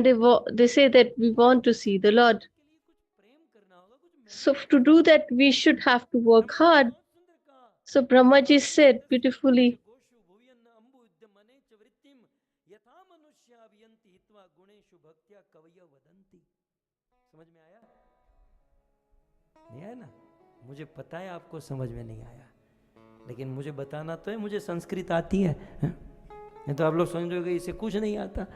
they say that we want to see the Lord.
के लिए कुछ प्रेम करना होगा, कुछ मेहनत।
So to do that, we should have to work hard.
बहुत सुंदर कहा,
So Brahmaji said beautifully,
गोषु भुवयन अम्बु उद्यमने च वृत्तिम यथा मनुष्य अभियंति हित्वा गुणेषु भक्त्या कवय वदन्ति। समझ में आया? नहीं आया ना? मुझे पता है आपको समझ में नहीं आया, लेकिन मुझे बताना तो है, मुझे संस्कृत आती है, नहीं तो आप लोग समझोगे इसे कुछ नहीं आता।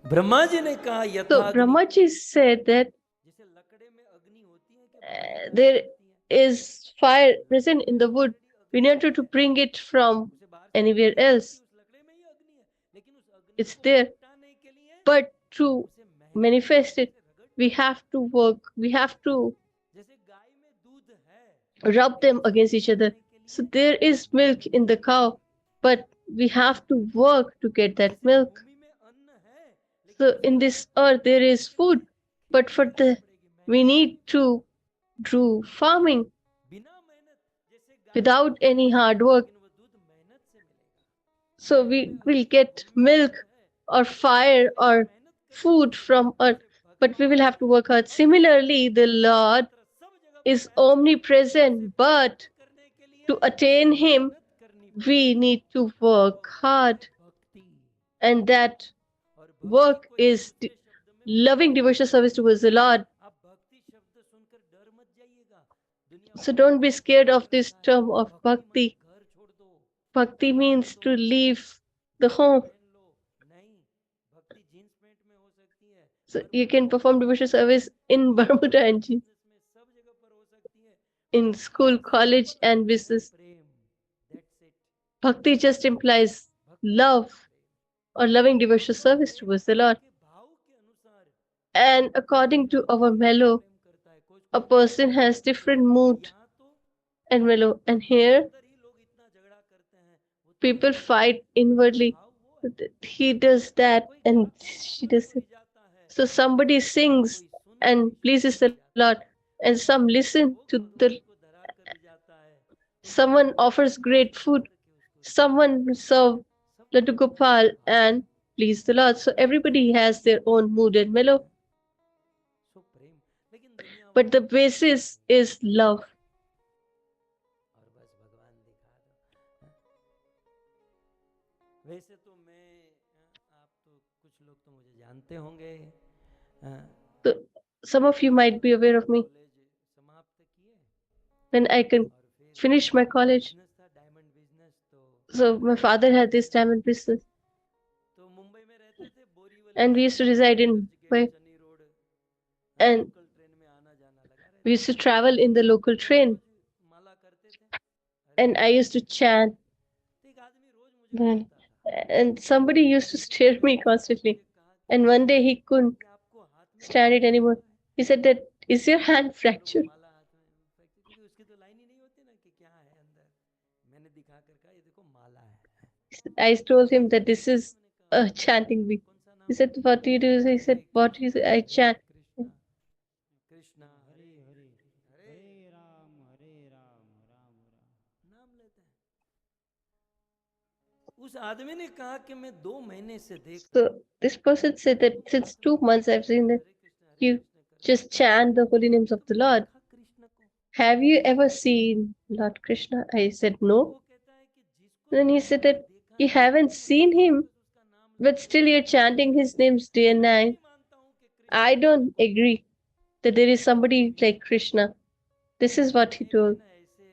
ब्रह्मा जी ने कहा, यथा
so Brahmaji said that
जैसे लकड़े में अग्नि होती है कि
there is fire present in the wood. We need to bring it from anywhere else.
उस लकड़े में ही अग्नि है, लेकिन उस अग्नि
It's
को
there.
निपटाने के लिए
But to
उसे मेहनत
manifest it,
से रगड़,
we have to work. We have to
जैसे गाय में दूध है,
rub them against each other. So there is milk in the cow, but we have to work to get that
जैसे
milk.
भूमि में अन्न है, लेकिन
So in this earth there is food, but for the we need to do farming
बिना मेहनत, जैसे गाय
without any hard work.
लेकिन वो दूध मेहनत से मिलेगा।
So we will get milk or fire or food from earth, but we will have to work hard. Similarly, the Lord
सब जगह
is omnipresent, but
करने के लिए
to attain Him,
करनी
we need to work hard.
भक्ति,
And that
और
work is loving devotional service towards the Lord.
आप भक्ति शब्द सुनकर डर मत जाइएगा। दुनिया
So don't be scared of this term of bhakti.
घर छोड़ दो,
Bhakti means to leave the home.
पहन लो, नहीं, भक्ति जींस पैंट में हो सकती है,
So you can perform devotional service in Bermuda and jeans,
में सब जगह पर हो सकती है।
in school, college, and business.
Prem, that's it।
Bhakti just implies love or loving devotional service towards the Lord.
के भाव के अनुसार
And according to our mellow,
प्रेम करता है। कुछ
a person has different mood
यहाँ तो
and mellow. And here,
अंदर ही लोग इतना झगड़ा करते हैं, वो
people fight inwardly.
भाव वो है।
He does that and she does it.
जाता है,
So somebody sings and pleases the Lord, and some listen to the.
को धरा कर जाता है,
Someone offers great food. Someone serve Laddu Gopal and please the Lord. So everybody has their own mood and mellow,
सो प्रेम। लेकिन दुनिया
but the basis is love.
और बस भगवान दिखा दो। वैसे तो मैं, आप तो कुछ लोग तो मुझे जानते होंगे,
So some of you might be aware of me
college समाप्त किए
when I can
और फिर
finish my college.
बिजनेस था, डायमंड बिजनेस। तो
So my father had this diamond business,
तो मुंबई में रहते थे, Borivali
and we used to reside in Mumbai,
Channi road,
and
local train में आना जाना लगा रहता।
we used to travel in the local train,
माला करते थे,
and I used to chant,
तो एक आदमी रोज मुझे
and,
बोलता था,
and somebody used to stare me constantly.
कहा
And one day he couldn't
कि आपको हाथ में
stand
क्या
it anymore.
हुआ है?
He said that, is your hand
हम लोग
fractured?
माला हाथ में फेंकते, क्योंकि उसकी तो लाइन ही नहीं होती ना कि क्या है अंदर। मैंने दिखा कर कहा ये देखो माला है।
I told him that this
अच्छा,
is
मैंने कहा
a
हाँ
chanting week.
कौन सा
He
नाम है?
said, what do you do? He said,
Hare
what is
Krishna
I chant?
Krishna Krishna
Hare
Hare
Hare
Hare
Hare Ram Ram Ram.
नाम लेते हैं। उस आदमी ने कहा कि मैं 2 महीने से देख रहा हूं
So this person said that since
हाथ में
2 months I've seen that
Hare
you
Krishna करते
just
रहते हैं।
chant the holy names
मैंने
of the
कहा
Lord.
देखा कृष्ण को?
Have you ever seen Lord Krishna? I said
तो
no.
वो कहता है कि जिसको
Then he
तुमने
said
नहीं
that
देखा
you
है
haven't seen
लेकिन
him,
बस उसका नाम
but
लेते हो।
still you're chanting his names day and
मैं
night.
नहीं मानता हूं कि कृष्ण
I
ऐसा
don't
कोई है।
agree that there is somebody like Krishna. This is what he
मैं भी
told.
ना ऐसे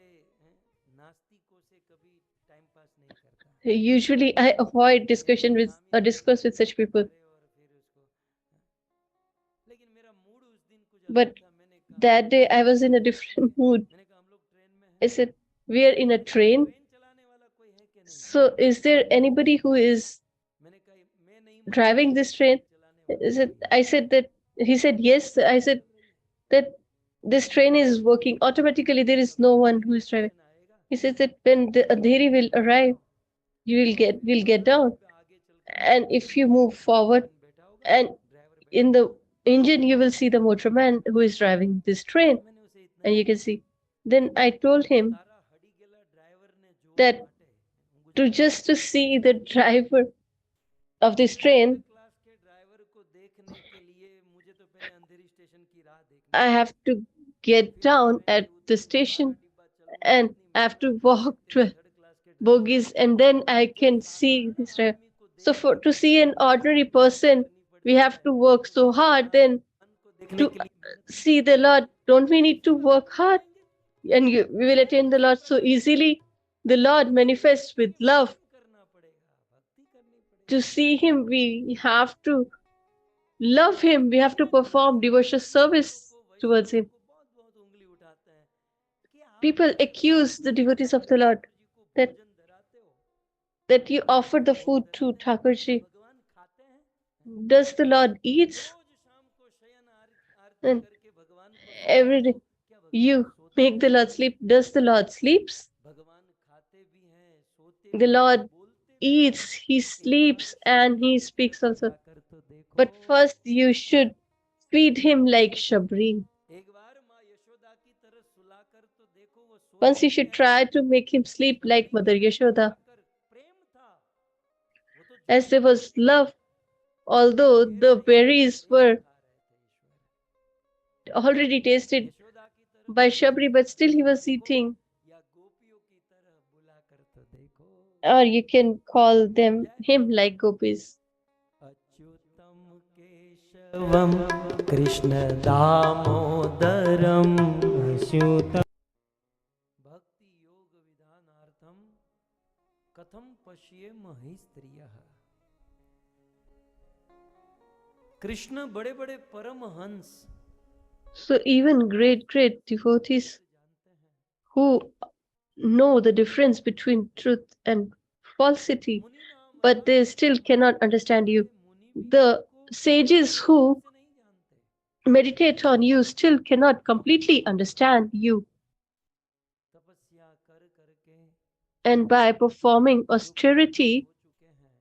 नास्तिकों से कभी टाइम पास नहीं करता।
Usually I avoid
इनका
discussion with
काम ही
or
है कि
discuss with
कोई
such
ऐसा
people.
करे और फिर उसको। लेकिन मेरा मूड उस दिन कुछ अलग
But
था। मैंने कहा
that day I was in a different mood.
मैंने कहा हम लोग ट्रेन में
I
हैं।
said, we are in a
यहाँ
train.
ट्रेन चलाने वाला कोई है कि नहीं?
So is there anybody who is
मैंने कहा मैं नहीं मानता
driving
कि
this
ट्रेन
train?
चलाने वाला कोई है।
I said that, he said yes. I
train
said
चल रही है।
that this train is working automatically. There is
कभी
no one who
Andheri
is driving.
Station आएगा
He says that when the Andheri will
तो
arrive,
उतरो
you
और फिर
will get
12
down.
Stop पे आगे चलकर
And if you move forward,
motorman बैठा होगा,
and
ड्राइवर
in
बैठा
the
होगा।
engine you will see the motorman who is driving this train,
मैंने उसे इतना
and
ही
you can
बोला
see. Then I told him
તારા હડીગેલા ડ્રાઈવરને જોવા
that
માટે હું
to
ગુજરાતી
just to
ભાષામાં
see
કહું
the
છું
driver of this
कि थर्ड
train,
क्लास के ड्राइवर को देखने के लिए मुझे तो पहले अंधेरी स्टेशन की राह देखनी
I have
पड़ेगी,
to get
फिर उस
down
ट्रेन
at
से
the
उतर के 12
station
डिब्बा चलूंगा
and
कितनी
I have to
मेहनत कर
walk
सकते हैं
12
थर्ड क्लास के driver.
bogies, and then I
जो
can see
साधारण
this driver.
आदमी को
So
देखने
for
के
to
लिए
see an
इतनी
ordinary
सारी मेहनत
person,
करनी
we
पड़ती
have
है
to work
तो
so hard.
भगवान
Then
को देखने
to
के लिए मेहनत नहीं
see the
करनी
Lord,
पड़ती?
don't we need to
इसी राह
work
में
hard?
जाएंगे
And we will
काहे
attain the
दूसरे
Lord so
प्रकार से जाएंगे?
easily. The Lord manifests with
क्योंकि
love.
प्रेम करना पड़ेगा, भक्ति करनी
To
पड़ेगी।
see Him, we have to love Him. We have to
इसलिए ना
perform devotional
वैष्णवों
service
को
towards Him.
बहुत बहुत उंगली उठाते हैं कि आप
People
कैसे
accuse the devotees of the
Thakur
Lord
जी को
that
भोजन धराते हो?
that you offer the
भोग
food to
धराते हैं क्या
Thakurji.
भगवान खाते हैं?
Does the Lord eat?
रोज शाम को शयन आरती
And
करके भगवान को
every
सुलाते
day
हो क्या भगवान
you
सोते
make
हैं?
the Lord sleep. Does the Lord sleeps?
भगवान खाते भी हैं, सोते
The
भी हैं,
Lord
बोलते भी हैं।
eats, He
एक बार
sleeps, and
शबरी
He
की तरह
speaks also.
खिलाकर तो देखो,
But first, you should feed Him like Shabri.
एक बार माँ यशोदा की तरह सुलाकर तो देखो, वो
Once
सोती
you
भी
should
है।
try to make Him sleep like
Shabari
Mother
को
Yashoda.
सुलाकर प्रेम था, वो तो
As
जुलूम
there
कर
was
रही थी,
love, although
बेर
the
नहीं खा
berries
प्रेम
were
खा रहे थे ईश्वर।
already tasted
यशोदा की तरह
by
बुलाकर
Shabri,
तो
but still he was
देखो,
eating.
या गोपियों की तरह बुलाकर तो देखो।
Or you can call them
जय
him like gopis.
Achyutam Keshavam Krishna Damodaram
Achyut
भक्ति योग विधानार्थम कथम पश्येम हि स्त्रियः। कृष्ण बड़े बड़े Paramhans
So even great devotees
जानते हैं,
who know the difference between truth and falsity,
मुनि नाम
but they still cannot understand you. The sages who
से नहीं जानते,
meditate on you still cannot completely understand you.
तपस्या कर करके
And by performing
जो पवित्र
austerity,
हो चुके हैं,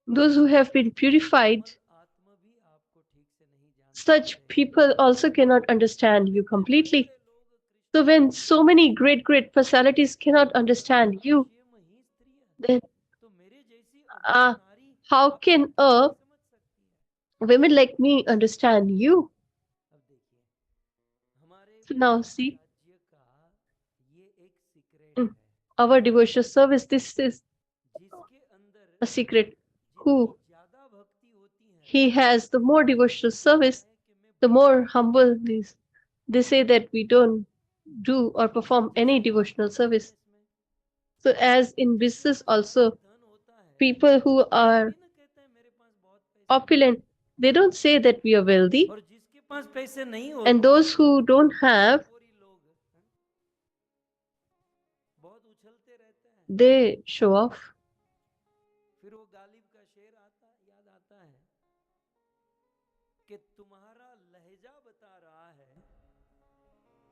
those who have been purified,
निर्मल आत्मा भी आपको ठीक से नहीं जान
such
सकते।
people also cannot understand you
इतने बड़े
completely.
बड़े लोग
So
कृष्ण
when
को
so many great personalities cannot
कथम
understand you,
पश्येम हि स्त्रियः,
then
तो मेरे जैसी अबला नारी
how
आपको
can
कैसे
a
समझ सकती है?
women like me understand you?
अब देखिए, हमारे
So now
भक्ति
see,
राज्य का ये एक सीक्रेट
in
है,
our devotional service, this is
जिसके अंदर
a secret.
जितनी
Who
ज्यादा भक्ति होती है,
he has, the more devotional
वो कहता
service,
है कि मैं
the
भोजन
more
नहीं
humble
करता।
is. They say that we don't do or perform any
जैसे
devotional service.
बिजनेस में
So as in
जिसके
business
पास भारी
also,
धन होता है,
people who
वो
are
थोड़ी ना कहते हैं मेरे पास बहुत पैसे हैं,
opulent, they don't say that we are wealthy.
और जिसके पास पैसे नहीं
And
होते,
those who don't have,
टपोरी लोग हैं, बहुत उछलते रहते हैं।
they show off.
फिर वो गालिब का शेर आता याद आता है कि तुम्हारा लहजा बता रहा है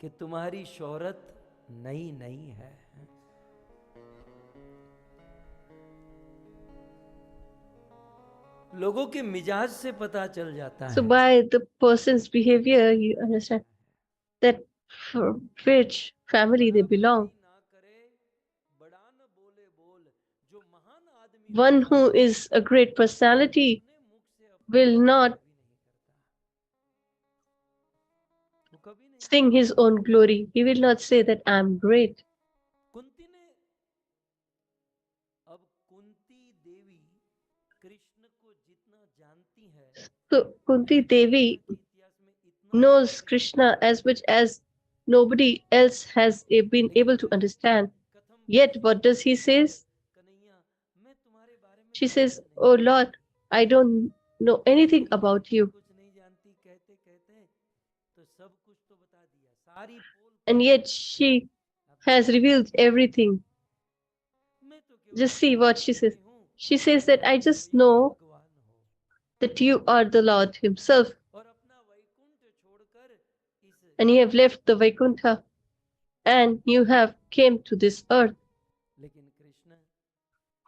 कि तुम्हारी शोहरत नई नहीं है। लोगों के मिजाज से पता चल जाता
So
है
by the person's behavior, you understand that for which family they belong.
ना करे, बड़ा न बोले बोल, जो महान आदमी
One who is a great personality
अपने मुख से
will not
वो कभी नहीं।
sing his own glory. He will not say that I'm great.
Kunti ने अब कुंती देवी कृष्ण को जितना जानती है,
So Kunti Devi
इतिहास में इतना
knows Krishna as much as nobody else has been able to understand. Yet what does he says?
Kanhaiya मैं तुम्हारे बारे में
She says, "Oh Lord, I don't know anything about you."
कुछ नहीं जानती, कहते कहते तो सब कुछ तो बता दिया, सारी पोल
And yet she has revealed everything.
मैं तो केवल
Just see what she says. She says that I just know
भगवान हो
that you are the Lord Himself,
और अपना वैकुंठ छोड़कर इस
and you have left the Vaikuntha and you have came to this earth.
लेकिन कृष्ण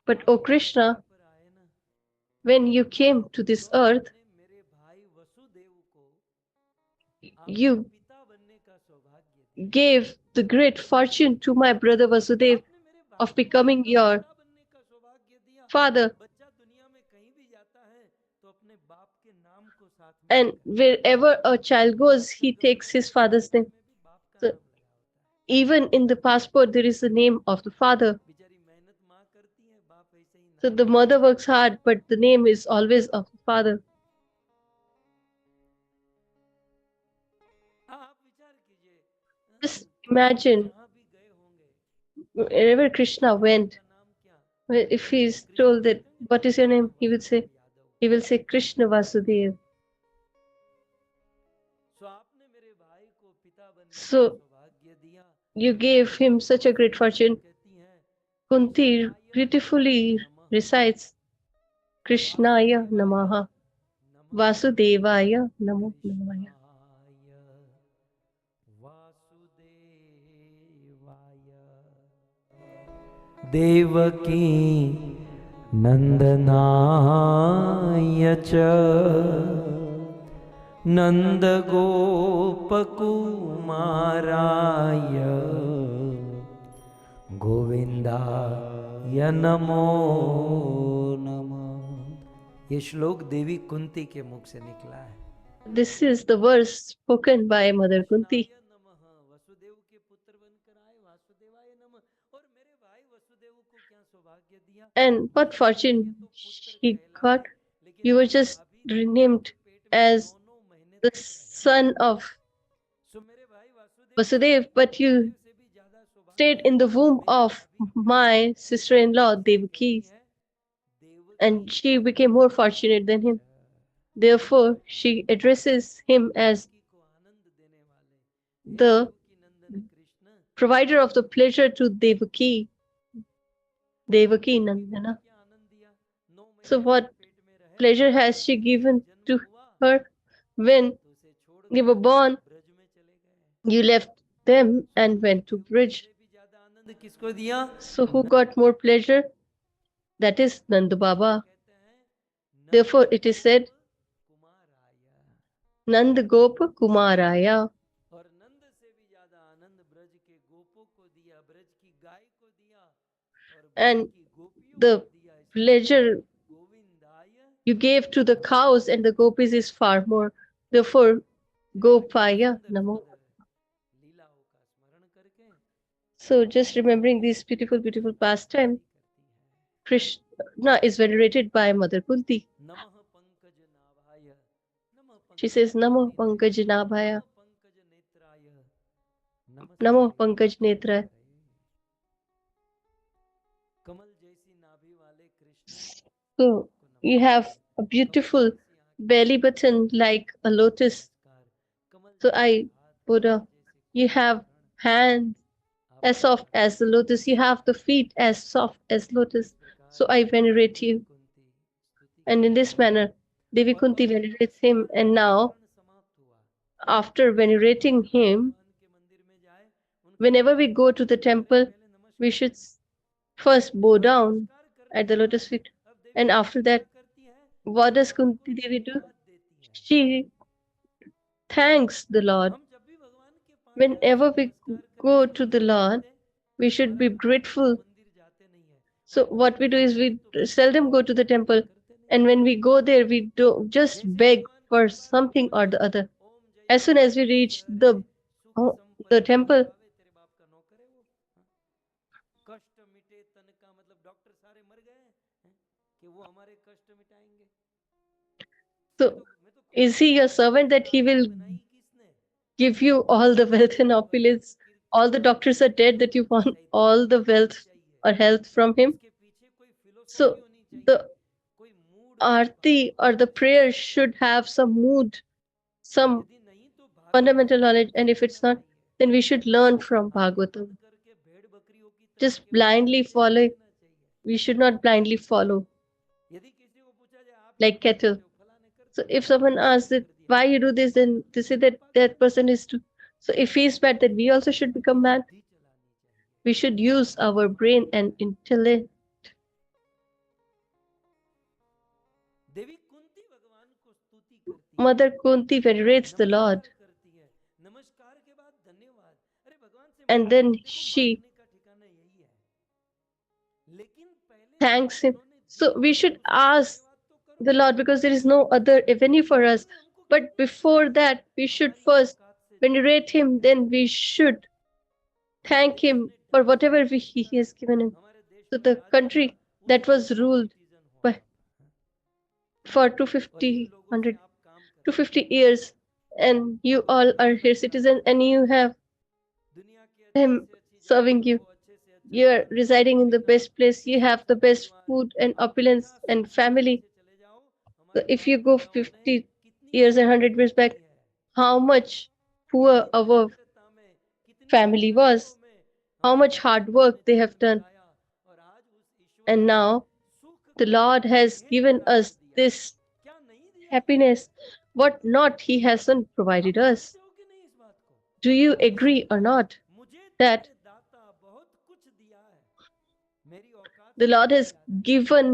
But O Krishna,
पर आए ना,
when you came to this earth,
आपने मेरे भाई वसुदेव को
you
पिता बनने का सौभाग्य
gave the great fortune to my brother Vasudev
आपने मेरे भाई
of becoming your
पिता बनने का सौभाग्य दिया।
father.
बच्चा दुनिया में कहीं भी जाता है तो अपने बाप के नाम को साथ में
And wherever a child goes, he takes his father's name.
में भी बाप का
So
नाम लगा होता है।
even in the passport, there is the name of the father.
बेचारी मेहनत माँ करती है, बाप ऐसे ही
So
नाम।
the mother works hard, but the name is always of the father.
आप विचार कीजिए,
Just imagine
जहाँ भी गए होंगे
wherever Krishna went,
का नाम क्या?
if he is told that what is your name, he will say Krishna Vasudev.
सो आपने मेरे भाई को पिता बनने का
So
सौभाग्य दिया।
you gave him such a great fortune.
कहती है
Kunti beautifully recites Krishnaya Namaha Vasudevaya Namo Namaya.
वासुदेवाय देवकी नंदनाय च नंदगोपकुमाराय गोविंदाय नमो नमः। ये श्लोक देवी कुंती के मुख से निकला है।
This is the verse spoken by Mother Kunti.
Vasudev के पुत्र बनकर आए, वासुदेवाय नमः। और मेरे भाई वसुदेव को क्या सौभाग्य दिया।
And what fortune he got? You were just renamed as the son of
सो मेरे भाई
Vasudev, but you
से भी ज्यादा सौभाग्य
stayed in the womb of my sister-in-law Devaki, and she became more fortunate than him. Therefore, she addresses him as
को आनंद देने वाले
the
की नंदन Krishna
provider of the pleasure to Devaki, Devaki Nandana.
क्या आनंद दिया। 9 महीने
So what
पेट में रहे
pleasure has she given to her when
तो उसे छोड़
they were born?
ब्रज में चले गए।
You left them and went to Bridge.
से भी ज्यादा आनंद किसको दिया।
So who got more pleasure? That is Nanda Baba.
कहते हैं
Therefore, it is said,
Kumar आया।
Nand Gop Kumaraya.
और नंद से भी ज्यादा आनंद ब्रज के गोपों को दिया, ब्रज की गाय को दिया और ब्रज
And
की गोपियों
the
को दिया।
pleasure
गोविंदाय
you gave to the cows and the gopis is far more. Therefore, Gopaya Namo.
लीलाओं का स्मरण करके
So just remembering this beautiful, beautiful pastime, Krishna is venerated by Mother Kunti.
नमः पंकज नाभाय, नमः
She says, Namo Pankaj Nabhaya,
Pankaj नेत्राय,
Namo Pankaj Netra.
कमल जैसी नाभि वाले Krishna
So you have a beautiful belly button like a lotus. So I, Buddha, you have hands as soft as the lotus. You have the feet as soft as lotus. So I venerate you. And in this manner, Devi Kunti venerates him, and now, after venerating him, whenever we go to the temple, we should first bow down at the lotus feet. And after that, what does Kunti Devi do? She thanks the Lord. Whenever we go to the Lord, we should be grateful. So what we do is we seldom go to the temple, and when we go there, we do just beg for something or the other. As soon as we reach oh, the temple,
कष्ट मिटे तन का मतलब doctor सारे मर गए हैं कि वो हमारे कष्ट मिटाएंगे।
so is he your servant that he will
बनाई किसने?
give you all the wealth and opulence? All the doctors are dead that you want all the wealth or health from him.
इसके पीछे कोई फिलोसॉफी
So
होनी चाहिए,
the
कोई mood,
arti or the prayer should have some mood, some
यदि नहीं तो Bhagavat
fundamental knowledge, and if it's not, then we should learn from Bhagavatam.
करके भेड़ बकरियों की तरह
Just
केवल
blindly follow,
देना चाहिए।
we should not blindly follow
यदि किसी को पूछा जाए आप
like
क्यों
cattle.
करते हो, फलाने करते
So
हैं,
if someone asks that why you do this, then they say that that person is too. So if he's bad, then we also should become mad.
बुद्धि चलानी चाहिए।
We should use our brain and intellect.
देवी कुंती भगवान को स्तुति करती है,
Mother Kunti venerates the Lord,
नमस्कार करती है, नमस्कार के बाद धन्यवाद। अरे भगवान से
and then
देखो
she
मांगने का ठिकाना यही है, लेकिन पहले
thanks him.
उन्होंने
So
दिया
we
तो
should
उसका
ask
धन्यवाद तो करो।
the Lord because there is no other avenue for us. But before that, we should first venerate him, then we should thank him for whatever he has given him.
हमारे देश
So
में
the
Raj
country
किया,
that
उसका
was ruled
citizen हो
by for
और जिन
250,
लोगों से आप काम कर
250 years, and you all are here citizens, and you have
दुनिया की अच्छे
him
से अच्छी जगह
serving
पर
you.
वो अच्छे से अच्छा
You are
जीवन
residing in the
जिएगा।
best place. You have the best food and
आप
opulence
50
and
60 साल
family.
पीछे चले जाओ,
So
हमारे
if
बाप
you go
दादाओं ने
50
कितनी
years and
मेहनत
100 years
की
back,
है,
how much poor
कितनी
our
दरिद्रता में, कितनी
family
कठिनाइयों
was,
में
how
हमारे
much
बाप
hard
दादाओं
work
ने
they
जीवन
have done.
बिताया, और आज उस ईश्वर
And
ने
now
सुख
the
को
Lord has
ढेर
given
लगा कर
us
दिया है।
this
क्या नहीं दिया है?
happiness. What not He hasn't provided
आप
us.
मानते हो कि नहीं इस बात को?
Do you agree or not
मुझे
that
तेरे दाता बहुत कुछ दिया है, मेरी औकात
the
से
Lord has
ज्यादा है,
given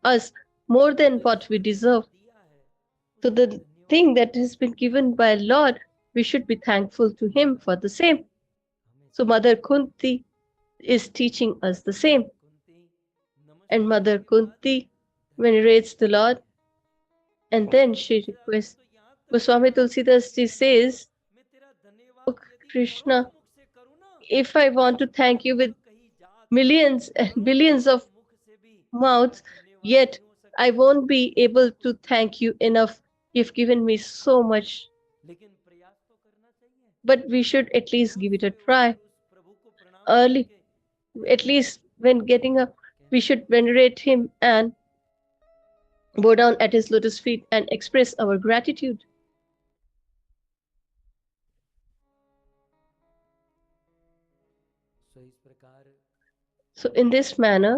us more than
जो
what we
ईश्वर ने
deserve?
दिया है
So
उसका
the
धन्यवाद
thing that has been given by Lord, we should be thankful to Him for the same.
हमें
So Mother Kunti is teaching us the same.
Kunti
And
नमस्कार
Mother
के बाद
Kunti venerates the Lord, and then she requests.
तो यहाँ तक
Goswami Tulsidas ji says,
मैं तेरा
"O
धन्यवाद यदि करोड़ों
Krishna,
मुख से करूँ ना,
if I want to thank you with
तो कहीं जात
millions and billions
करोड़ों
of
मुख से भी
mouths,
तेरा धन्यवाद
yet
नहीं हो
I
सकता,
won't be able to thank you enough. You've given me so much,
लेकिन प्रयास तो करना चाहिए।
but we should at least
rose
give it a
सुबह उठकर
try.
उस प्रभु को प्रणाम
Early,
करके
at least when getting up, we should venerate him and bow down at his lotus feet and express our gratitude.
सो इस प्रकार
So, in this manner,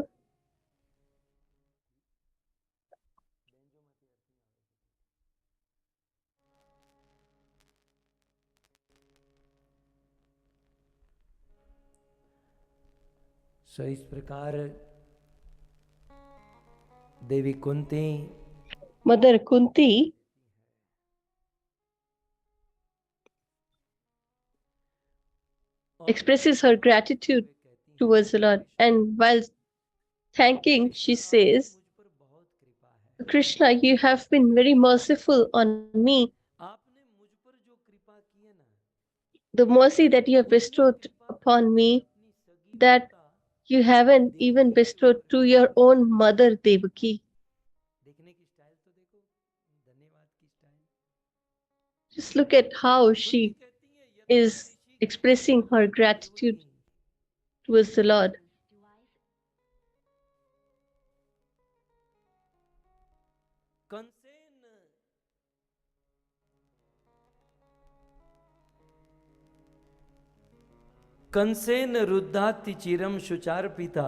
सो इस प्रकार देवी Kunti
Mother Kunti expresses her gratitude towards the Lord, and while thanking, she says,
मुझ पर बहुत कृपा है,
Krishna, you have been very merciful on me.
आपने मुझ पर जो कृपा की है ना,
The mercy that you have
उतनी
bestowed
कृपा
upon
मैं
me,
अपनी सगी
that
माता
you haven't even
देवकी के
bestowed
ऊपर
to
नहीं
your
की।
own mother Devaki.
देखने की स्टाइल तो देखो, धन्यवाद की style.
Just look at how
Kunti
she
कहती है यथा
is
Rishi
expressing her gratitude towards the Lord.
कंसेन कंसेन रुद्धाति चिरम शुचार पिता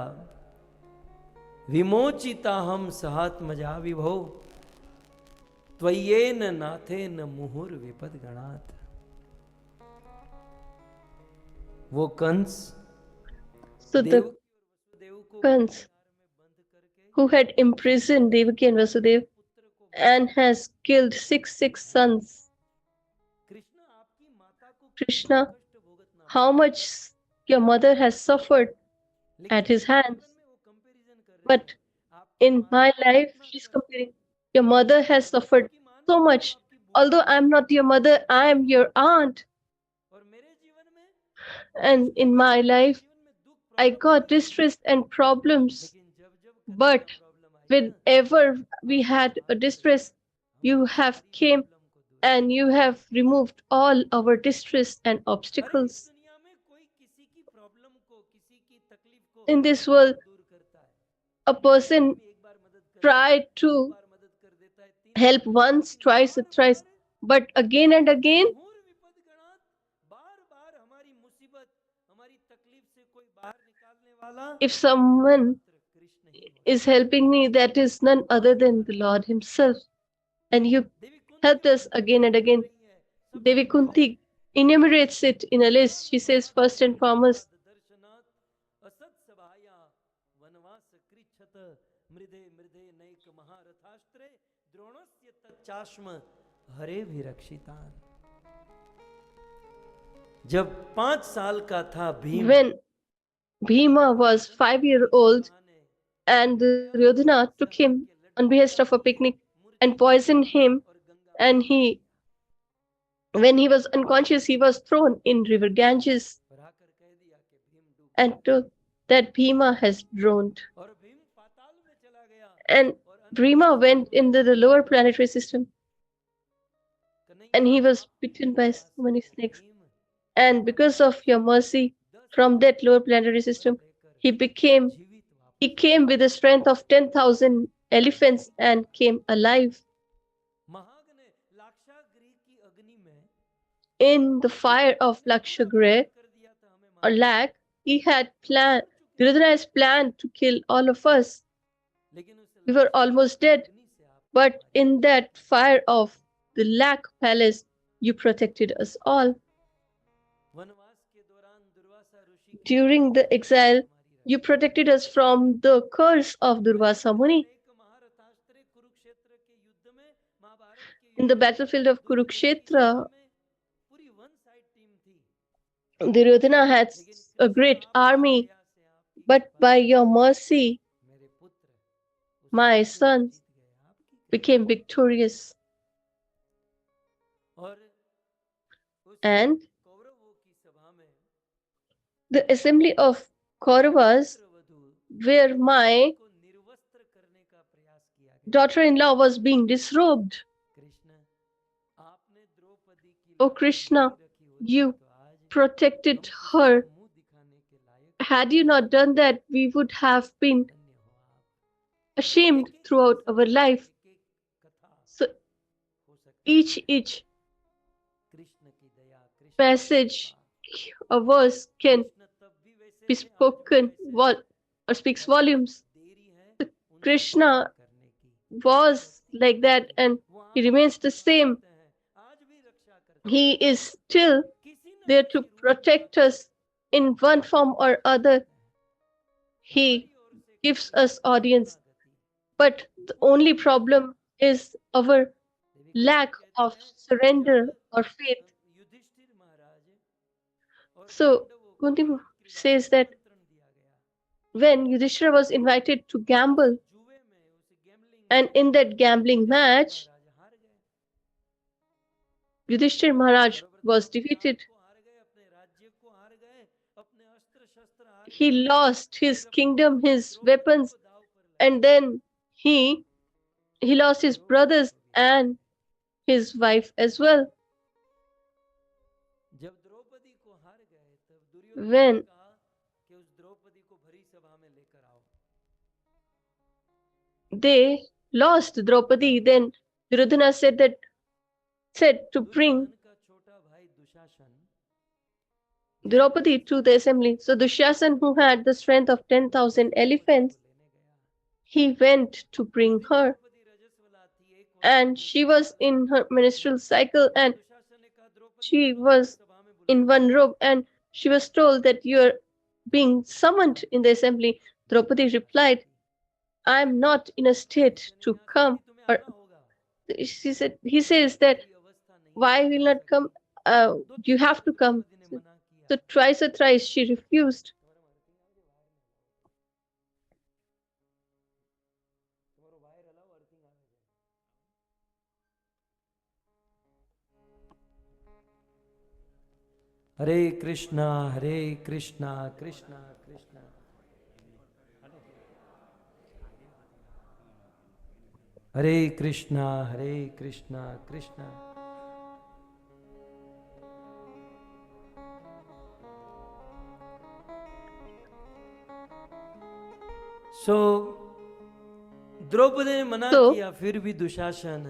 विमोचिता हम सहात्मजा विभो। त्वयेन नाथेन मुहुर विपद गणात। वो कंस
So
देव
the
देव को
Kans,
बंद करके
who had imprisoned Devaki and Vasudev and has killed six sons,
Krishna आपकी माता को
Krishna,
कष्ट भुगतना
how much your mother has suffered at his hands.
में वो कंपैरिजन कर रहे
But
हैं आपकी
in my life, she's comparing, your mother has suffered so much. Although I'm not your mother, I am your aunt.
और मेरे जीवन में
And in my life,
जीवन में दुख
I
problem
got distress and problems.
लेकिन जब जब
But
प्रॉब्लम आई ना
whenever we had a distress, you have came and you have removed all our distress and
अरे इस
obstacles.
दुनिया में कोई किसी की प्रॉब्लम को किसी की तकलीफ को
In this world,
दूर करता है
a person
भी एक बार मदद कर
tried
दो
to
बार मदद कर देता है तीन
help once, twice, or thrice, but again and again,
मुहूर विपद गणात बार बार हमारी मुसीबत हमारी तकलीफ से कोई बाहर निकालने वाला
if someone
कृष्ण ही होता
is helping me, that is none other than the Lord Himself. And you
Devi Kunti
helped us again and again. Devi Kunti enumerates it in a list. She says, first and foremost,
दर्शनात् असत सभाया वनवास कृच्छत मृदे मृदे NAAC महारथास्त्रे द्रोणस्य तच्चाश्म हरे विरक्षितान। जब 5 साल का था Bhim
when Bhima was 5 years old and Duryodhana took him on behest of a picnic and poisoned him, and when he was unconscious, he was thrown in river Ganges
भराकर कह दिया कि भीम डूब
and told that Bhima has drowned.
और भीम पाताल में चला गया
And Bhima went into the lower planetary system and he was bitten by so many snakes. And because of your mercy, from that lower planetary system, he came with the strength of 10,000 elephants and came alive.
महाग ने लाक्षागृह की अग्नि में
In the fire of Lakshagre
कर दिया था हमें
or Lak, he had planned, Duryodhana has planned to kill all of us.
लेकिन उस
We were almost dead,
अग्नि से आप
but in that fire of the Lak palace, you protected us all.
वनवास के दौरान दुर्वासा ऋषि की
During the exile, you protected us from the curse of Durvasa Muni.
एक महारथास्त्र कुरुक्षेत्र के युद्ध में महाभारत के
In the battlefield of Kurukshetra,
में पूरी वन साइड टीम थी
Duryodhana had a great army, but by your mercy,
मेरे पुत्र
my sons
जीत गए आपकी
became victorious.
और उस
And
कौरवों की सभा में
the assembly of Kauravas,
वधु
where my
को निर्वस्त्र करने का प्रयास किया गया
daughter-in-law was being disrobed.
Krishna आपने द्रौपदी की
Oh Krishna,
रखी होती
you
तो आज
protected her.
मुंह दिखाने के लायक
Had you not done that, we would have been
धन्य हो आप
ashamed throughout our life.
एक कथा
So
हो सकती
each
कृष्ण की दया Krishna
passage, a verse can
Krishna तब भी वैसे
be
थे, आज भी
spoken
वैसे हैं।
or speaks volumes.
देरी है उनसे
Krishna
करने की
was like that and
वो
he
आप
remains the same.
करते हैं आज भी रक्षा करते हैं
He is still
किसी न
there
किसी
to
रूप में
protect us in one form or other. He
हमारी ओर से
gives
कोई
us audience,
गति
but the only problem is our
Devi
lack
कहती
of
हैं,
surrender
जब
or faith.
युधिष्ठिर महाराज और
So
पांडवों को
Kunti
त्रिवार
says that
निमंत्रण दिया गया
when Yudhishthira was invited to gamble,
जुए में उस gambling
and in that gambling match,
महाराज हार गए
Yudhishthir Maharaj
सर्वप्रथम
was
अपने
defeated.
आप को हार गए अपने राज्य को हार गए अपने अस्त्र शस्त्र हार
He
गए
lost his kingdom, his
Draupadi
weapons,
को दांव पर लगा
and then he lost his brothers and his wife as well.
जब द्रौपदी को हार गए तब दुर्योधन ने
When
कहा कि उस द्रौपदी को भरी सभा में लेकर आओ
they lost Draupadi, then Duryodhana said to bring
Duryodhan का छोटा भाई Dushasan
Draupadi to the assembly. So Dushasan, who had the strength of 10,000 elephants,
लेने गया
he went to bring her.
Draupadi रजस्वला थी 1
and she was in her menstrual cycle, and she was in one robe, and she was told that you are being summoned in the assembly. Draupadi replied, I am not in a state to come. Or she said, he says that why will not come? You have to come. So twice or thrice she refused.
हरे कृष्णा कृष्णा कृष्णा हरे कृष्णा कृष्णा सो द्रौपदी ने मना
So
किया, फिर भी Dushasan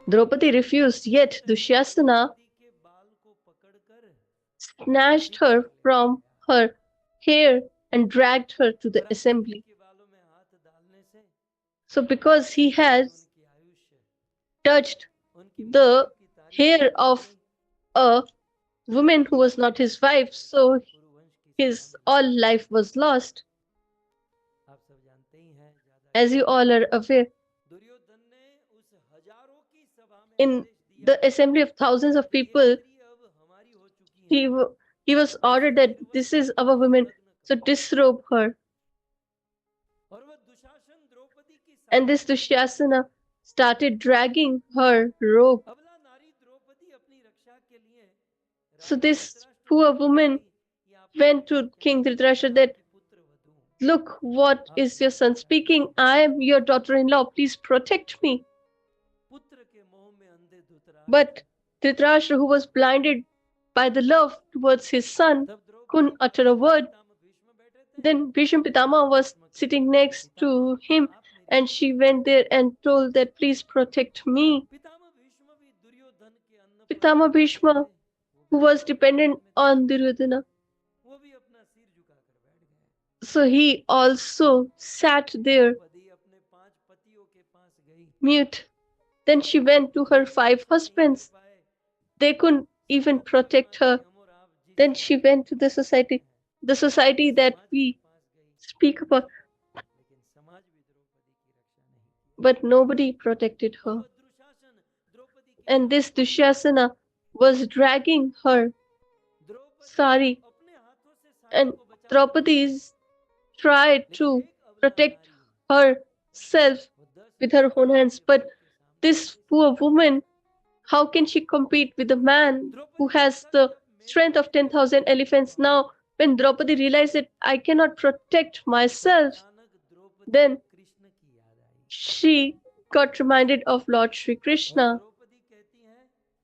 Draupadi refused, yet Dushyasana
के बाल को पकड़कर
snatched her from her hair and dragged her to the assembly.
के बालों में हाथ डालने से
So, because he has
उनकी आयुष्य,
touched
उनकी
the
की तारीफ
hair of a woman who was not his wife, so
कुरुवंश की
his all life was lost.
आप सब जानते ही हैं। ज्यादा
As you all are aware,
Duryodhan ने उस हजारों की सभा में
in
आदेश दिया,
the assembly of thousands of
ये
people,
स्त्री अब हमारी हो चुकी है,
he, he was ordered that this is our woman, so disrobe her.
और वह दुशासन द्रौपदी की
And this Dushyasana started dragging her robe.
अबला नारी द्रौपदी अपनी रक्षा के लिए
So this poor woman went to King Dhritarashtra that,
पुत्र वधू
look, what is your son speaking? I am your daughter-in-law. Please protect me.
पुत्र के मोह में अंधे Dhritarashtra,
But Dhritarashtra, who was blinded by the love towards his son,
तब Draupadi
couldn't utter a word.
पितामह भीष्म बैठे थे,
Then Bhishma Pitama was sitting next to him, and she went there and told that, please protect me.
पितामह भीष्म भी दुर्योधन के अन्न पर
Pitama Bhishma, who was dependent on Duryodhana,
वो भी अपना सिर झुकाकर बैठ गए।
so he also sat there
Draupadi अपने 5 पतियों के पास गई,
mute. Then she went to her 5 husbands. They couldn't even protect her. Then she went to the society that we speak about,
लेकिन समाज भी द्रौपदी की रक्षा नहीं की।
but nobody protected her.
अब दुशासन द्रौपदी के
And this Dushyasana was dragging her
Draupadi
sari,
अपने हाथों से साड़ी
and
को बचा,
Draupadi tried
लेकिन
to
एक अबला
protect
नारी
herself
वो 10
with her own hands. But this poor woman, how can she compete with a man who has the strength of 10,000 elephants? Now, when Draupadi realized that I cannot protect myself,
अचानक Draupadi
then
को कृष्ण की याद आई,
she got reminded of Lord Sri
और
Krishna,
Draupadi कहती है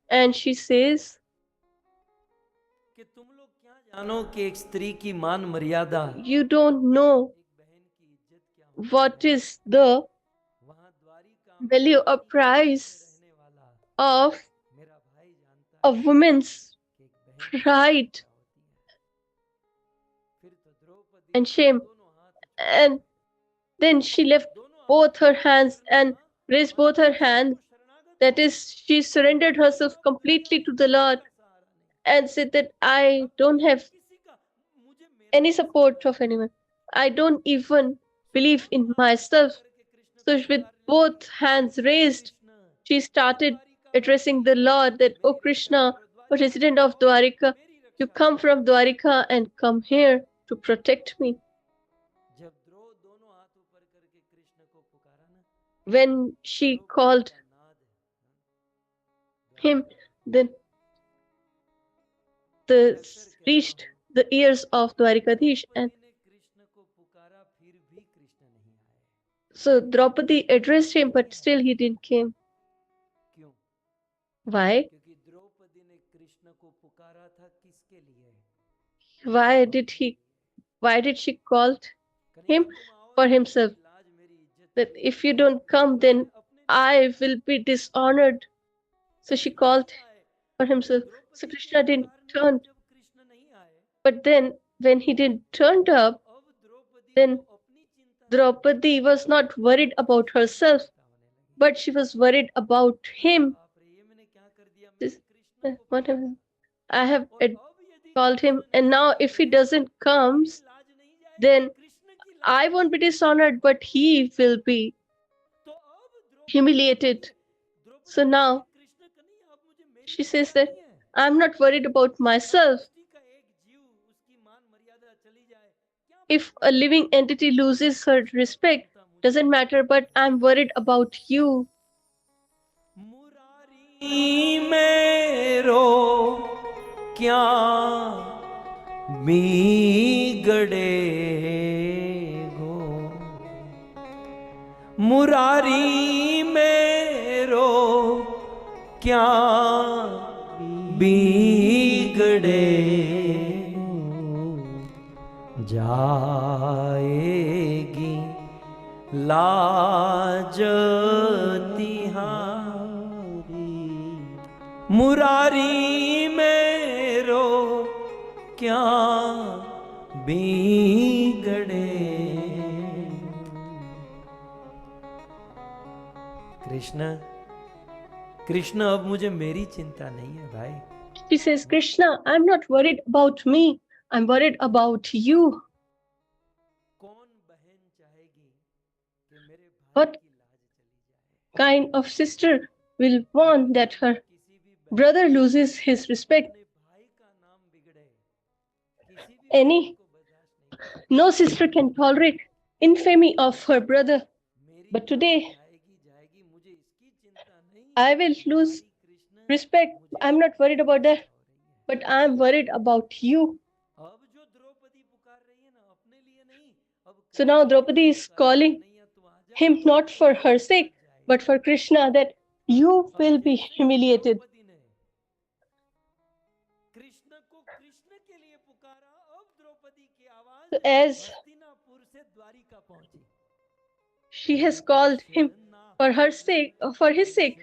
and she says,
कि तुम लोग क्या जानो कि एक स्त्री की मान मर्यादा,
you don't know
एक बहन की इज्जत क्या होती
what
है।
is the
वहां द्वारिका में
value or price
रहने वाला
of
मेरा भाई जानता
a
है
woman's
कि एक बहन की
pride
क्या होती है। फिर तो द्रौपदी
and
ने
shame.
दोनों हाथ
And then she left
दोनों
both her
हाथों
hands and raised both her hands.
को शरणागत
That is, she surrendered herself completely to the Lord
का सहारा नहीं,
and said that I don't have
किसी का, मुझे मेरा
any support of anyone. I don't even believe in myself. So, with both hands raised, she started addressing the Lord that, oh Krishna, O resident of Dwarika, you come from Dwarika and come here to protect me.
जब दोनों हाथ ऊपर करके कृष्ण को पुकारा ना,
When she called
का नाद
him, then the reached the ears of Dwarikadhish, and
Draupadi ने कृष्ण को पुकारा, फिर भी कृष्ण नहीं आए।
so Draupadi addressed him, but still he didn't came.
क्यों?
Why?
क्योंकि द्रौपदी ने कृष्ण को पुकारा था किसके लिए?
Why did he? Why did she call
Kanhaiya
him
तुम आओ
for
तो
himself?
मेरी लाज मेरी इज्जत
That
चली
if you
जाएगी।
don't come, then I will be dishonored. So she
Krishna
called
नहीं आए,
for himself. So
द्रौपदी के
Krishna didn't
पुकारने पर
turn.
जब कृष्ण नहीं आए,
But then when he didn't turn up,
अब द्रौपदी को
then
अपनी चिंता नहीं,
Draupadi was not worried about herself.
चिंता होने लगी।
but she was worried about him.
बाप रे, ये मैंने क्या कर दिया,
This,
मैंने कृष्ण को
what
बुलाया
have I have
और अब यदि
called him,
कृष्ण
and
नहीं
now if he
आए
doesn't
तो मेरी
comes,
लाज नहीं जाएगी,
then
कृष्ण की
I
लाज
won't be
जाएगी।
dishonored, but he will be
तो अब द्रौपदी
humiliated.
द्रौपदी
So
कहती
now
कृष्ण का नहीं, अब मुझे मेरी
she says
चिंता
that
नहीं है।
I'm not worried about
अगर
myself.
सृष्टि का एक जीव उसकी मान मर्यादा चली जाए, क्या फर्क
If a
पड़ता
living
है,
entity loses her
कृष्ण की
respect,
चिंता मुझे
doesn't
नहीं।
matter, but I'm worried about you.
Murari मेरो क्या बिगड़े गो, मुरारी मेरो क्या बिगड़े जाएगी लाज तिहारी, मुरारी मेरो क्या बिगड़े। कृष्ण कृष्ण, अब मुझे मेरी चिंता नहीं है भाई।
She says, Krishna, I'm not worried about me. I'm worried about you.
कौन बहन चाहेगी कि मेरे भाई
What
की लाज चली जाए?
kind of sister will want that her
किसी भी बहन
brother loses his respect?
अपने भाई का नाम बिगड़े, किसी भी बहन
Any,
को बर्दाश्त नहीं करती।
no sister can tolerate infamy of her brother.
मेरी
But
लाज
today,
जाएगी जाएगी, मुझे इसकी चिंता नहीं,
I will
भाई
lose
कृष्ण
respect.
मुझे
I'm not worried about that,
चिंता हो रही है।
but I'm worried about you.
अब जो द्रौपदी पुकार रही है ना, अपने लिए नहीं, अब
So
कृष्ण
now
के लिए
Draupadi is
पुकार रही है,
calling
कन्हैया तू आ जा,
him not for
तेरी
her
लाज
sake,
जाएगी।
but for Krishna, that you
अब
will be
जैसे ही
humiliated.
द्रौपदी ने कृष्ण को कृष्ण के लिए पुकारा, अब द्रौपदी की आवाज
So as
हस्तिनापुर से द्वारिका पहुंची।
she has called him for her sake, for his sake,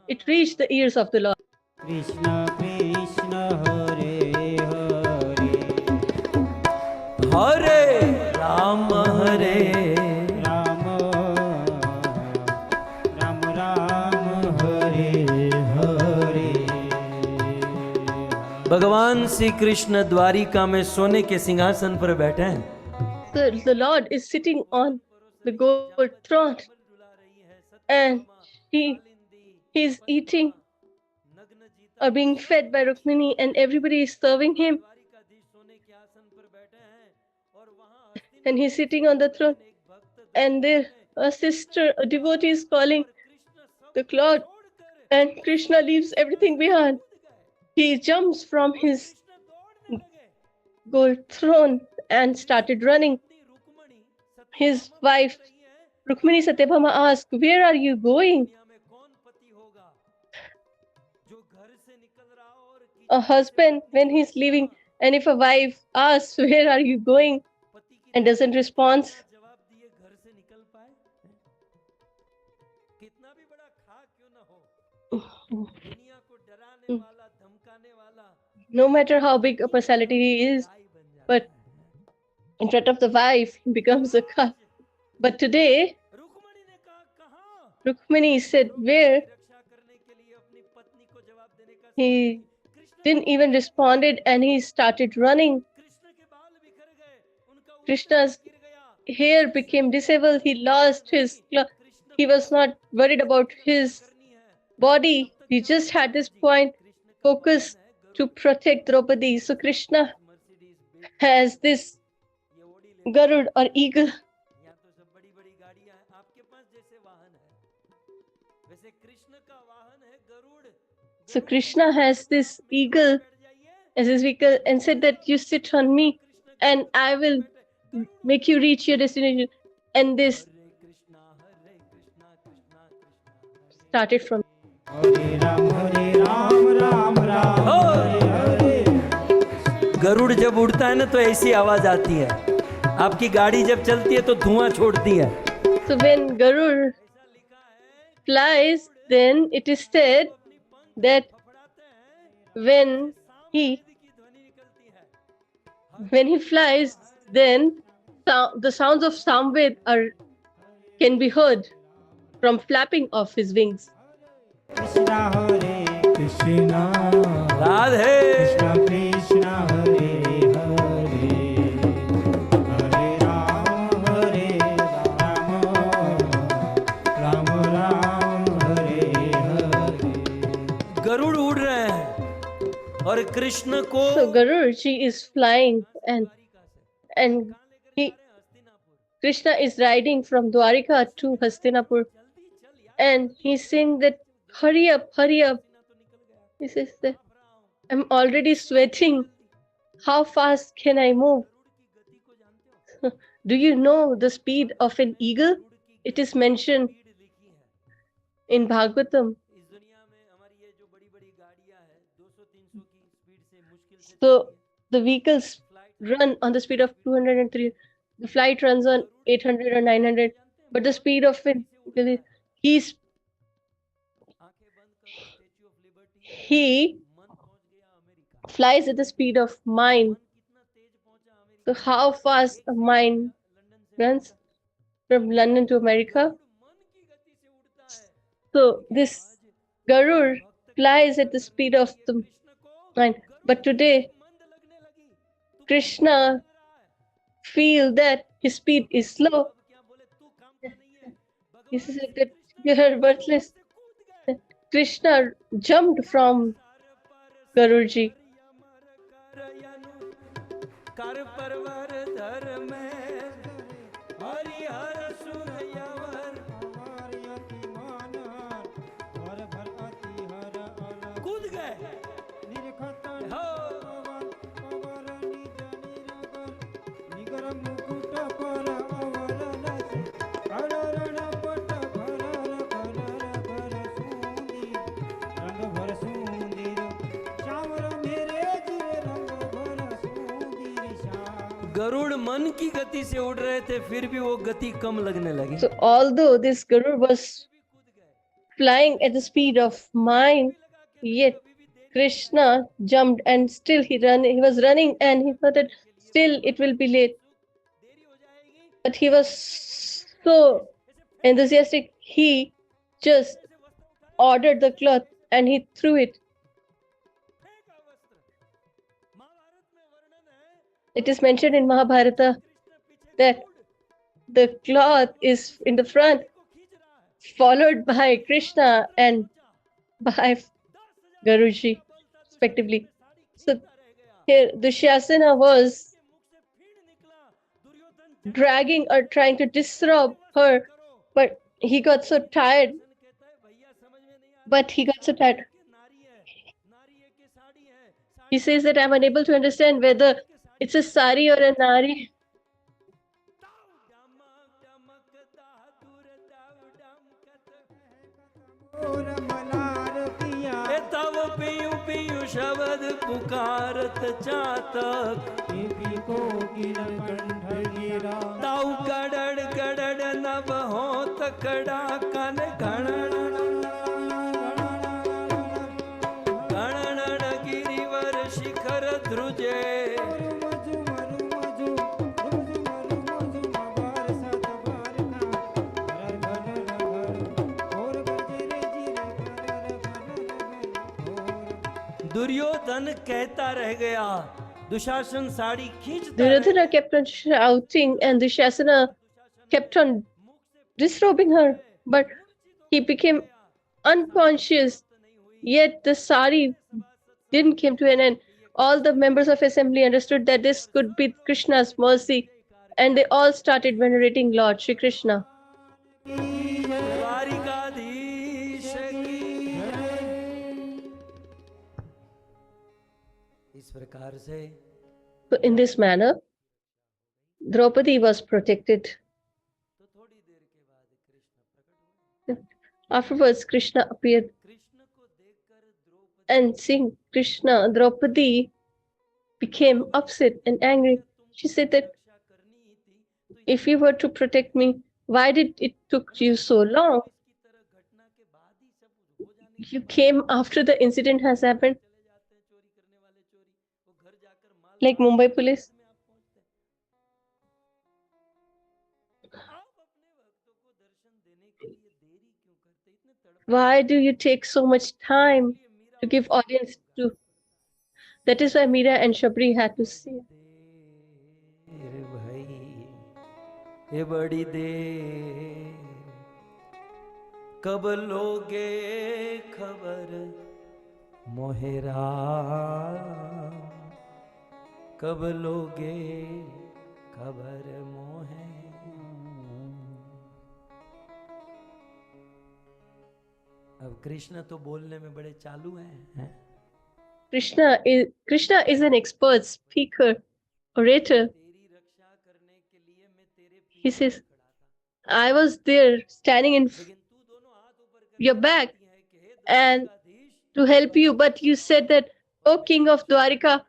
it reached the ears of the Lord.
Krishna Krishna Hare Hare
Hare Ram हरे
राम राम राम हरे हरे।
भगवान श्री कृष्ण द्वारिका में सोने के सिंहासन पर बैठे हैं।
So the Lord is sitting on the gold throne, and he is eating or being fed by Rukmini, and everybody is serving him,
Dwarkadhish सोने के आसन पर बैठे हैं और वहां
and he's sitting on the throne.
एक भक्त
And there a sister, a devotee is calling
Krishna सब
the Lord,
छोड़कर
and Krishna leaves everything behind.
कूद गए
He jumps from
और
his
कृष्ण दौड़ने लगे।
gold throne and started running.
Rukmini
His
Satyabhama
wife
पूछ रही है,
Rukmini Satyabhama asked, "Where are you going?"
दुनिया में कौन पति होगा जो घर से निकल रहा और
A
कीचड़ में से
husband,
पत्नी
when
को
he's
देख रहा,
leaving, and if a wife asks, "Where are you going?"
पति की
and doesn't respond,
बिना जवाब दिए घर से निकल पाए? कितना भी बड़ा खा क्यों ना हो, दुनिया को डराने वाला धमकाने वाला
no matter how big a personality he is,
गाय बन जाता
but
है।
in front of the wife, he becomes a calf. But today,
Rukmini ने कहा कहाँ?
Rukmini said,
Draupadi
"Where?"
की रक्षा करने के लिए अपनी पत्नी को जवाब देने का समय नहीं।
He
Krishna
didn't even responded, and he started running.
Krishna के बाल बिखर गए, उनका
Krishna's
गिर गया।
hair became disabled. He lost his
Krishna
he
को
was not worried about his
करनी है,
body. He just had this point focus to protect Draupadi. So Krishna
Mercedes
has this
ये ओडी ले,
Garud or eagle.
यहाँ तो सब बड़ी बड़ी गाड़ियां हैं, आपके पास जैसे वाहन है, वैसे कृष्ण का वाहन है Garuda.
So Krishna has this eagle as his vehicle and said that you sit on me and I will make you reach your destination. And this
Hare Krishna Krishna Krishna
started from
हरे राम राम राम हरे हरे।
गरुड़ जब उड़ता है ना तो ऐसी आवाज आती है, आपकी गाड़ी जब चलती है तो धुआं छोड़ती है।
So when Garud flies, then it is said that when he flies, then the sounds of Samved can be heard. from flapping of his wings.
Krishna Hare Krishna,
Radhe
Krishna Krishna Hare Hare, Hare Ram, Ram Ram, Hare Hare.
Garuda उड़ रहे हैं और कृष्ण को
So Garuji is flying and
कहाँ लेकर
he,
जा रहे हैं? Hastinapur.
Krishna is riding from Dwarika to Hastinapur,
जल्दी चल यार,
and he's saying that hurry up, hurry up.
पसीना तो निकल गया।
He says that
भाप रहा हूँ।
I'm already sweating. How fast can I move?
Garuda की गति को जानते हो?
Do you know the speed of an eagle?
Garuda की
It is mentioned
स्पीड लिखी है।
in Bhagavatam.
इस दुनिया में हमारी ये जो बड़ी बड़ी गाड़ियां हैं 200-300 की स्पीड से मुश्किल से
So
चलती
the vehicles
है। Flight
run on the speed of 200 and 300. The flight runs on 800 or 900, but the speed of an eagle is he's
आंखें बंद करो, स्टैच्यू ऑफ लिबर्टी
he
मन पहुंच गया America.
flies at the speed of mind.
मन कितना तेज पहुंचा
So
America.
how fast a mind
London से
runs from London to America?
Garuda मन की गति से उड़ता है।
So this Garur flies at the speed of the
Krishna को
mind. But today
मंद लगने लगी। तू
Krishna
कर रहा है।
feel that his speed is slow.
अब क्या बोले, तू काम का नहीं है।
He
भगवान
says that you are worthless.
से कूद गए।
Krishna jumped from Garurji.
कर परवर धर में हरिहर सुर यवर कूद गए। हो गरुड़ मन की गति से उड़ रहे थे, फिर भी वो गति कम लगने लगी।
So although this Garur was flying at the speed of mind, yet Krishna jumped and still he was running and he thought that still it will be late.
देरी हो जाएगी।
But he was so enthusiastic, he just ordered the cloth and he threw it.
फेंका वस्त्र। महाभारत में वर्णन है
It is mentioned in Mahabharata that the cloth is in the front,
को खींच रहा है।
followed by Krishna and by Garuji, respectively. So here Dushasana was dragging or trying to disrobe her, but he got so tired. But he got so tired. He says that I'm unable to understand whether it's a sari or a nari.
तब PU PU शब्द पुकारत चातक ताऊ गड़ड़ गड़ड़ नभ हो तकड़ा कन गणन गणन गिरिवर शिखर ध्रुजे दुर्योधन कहता रह गया, दुशासन साड़ी खींचता रह
Duryodhana kept on shouting and Dushasana kept on disrobing her, but he became unconscious. Yet the sari didn't come to an end. All the members of assembly understood that this could be Krishna's mercy, and they all started venerating Lord Shri Krishna.
Dwarkadhish की इस प्रकार से
So in this manner, Draupadi was protected.
तो थोड़ी देर के बाद कृष्ण प्रकट हुए।
Afterwards, Krishna appeared,
कृष्ण को देखकर Draupadi
and seeing Krishna, Draupadi became upset and angry. She said that
रक्षा करनी ही थी तो
if you were to protect me, why did it took you so long?
इसकी तरह घटना के बाद ही सब हो जाने
You came after the incident has happened,
चले जाते हैं चोरी करने वाले चोरी, वो घर जाकर माल
like Mumbai police.
में आप पहुंचते हैं। आप अपने भक्तों को दर्शन देने के लिए देरी
Why do you take so much time to give audience to? That is why Meera and Shabri had to say,
देर भाई ये बड़ी देर कब लोगे खबर मोहेरा कब लोगे खबर मोहे अब कृष्ण तो बोलने में बड़े चालू हैं
Krishna is an expert speaker, orator.
तेरी रक्षा करने के लिए मैं तेरे
He
पीछे
says,
खड़ा था
I was there standing in
लेकिन तू दोनों हाथ ऊपर
your
करके
back
कहती है कि हे
and
Dwarkadhish
to help you, but you said that, O King of Dwarika,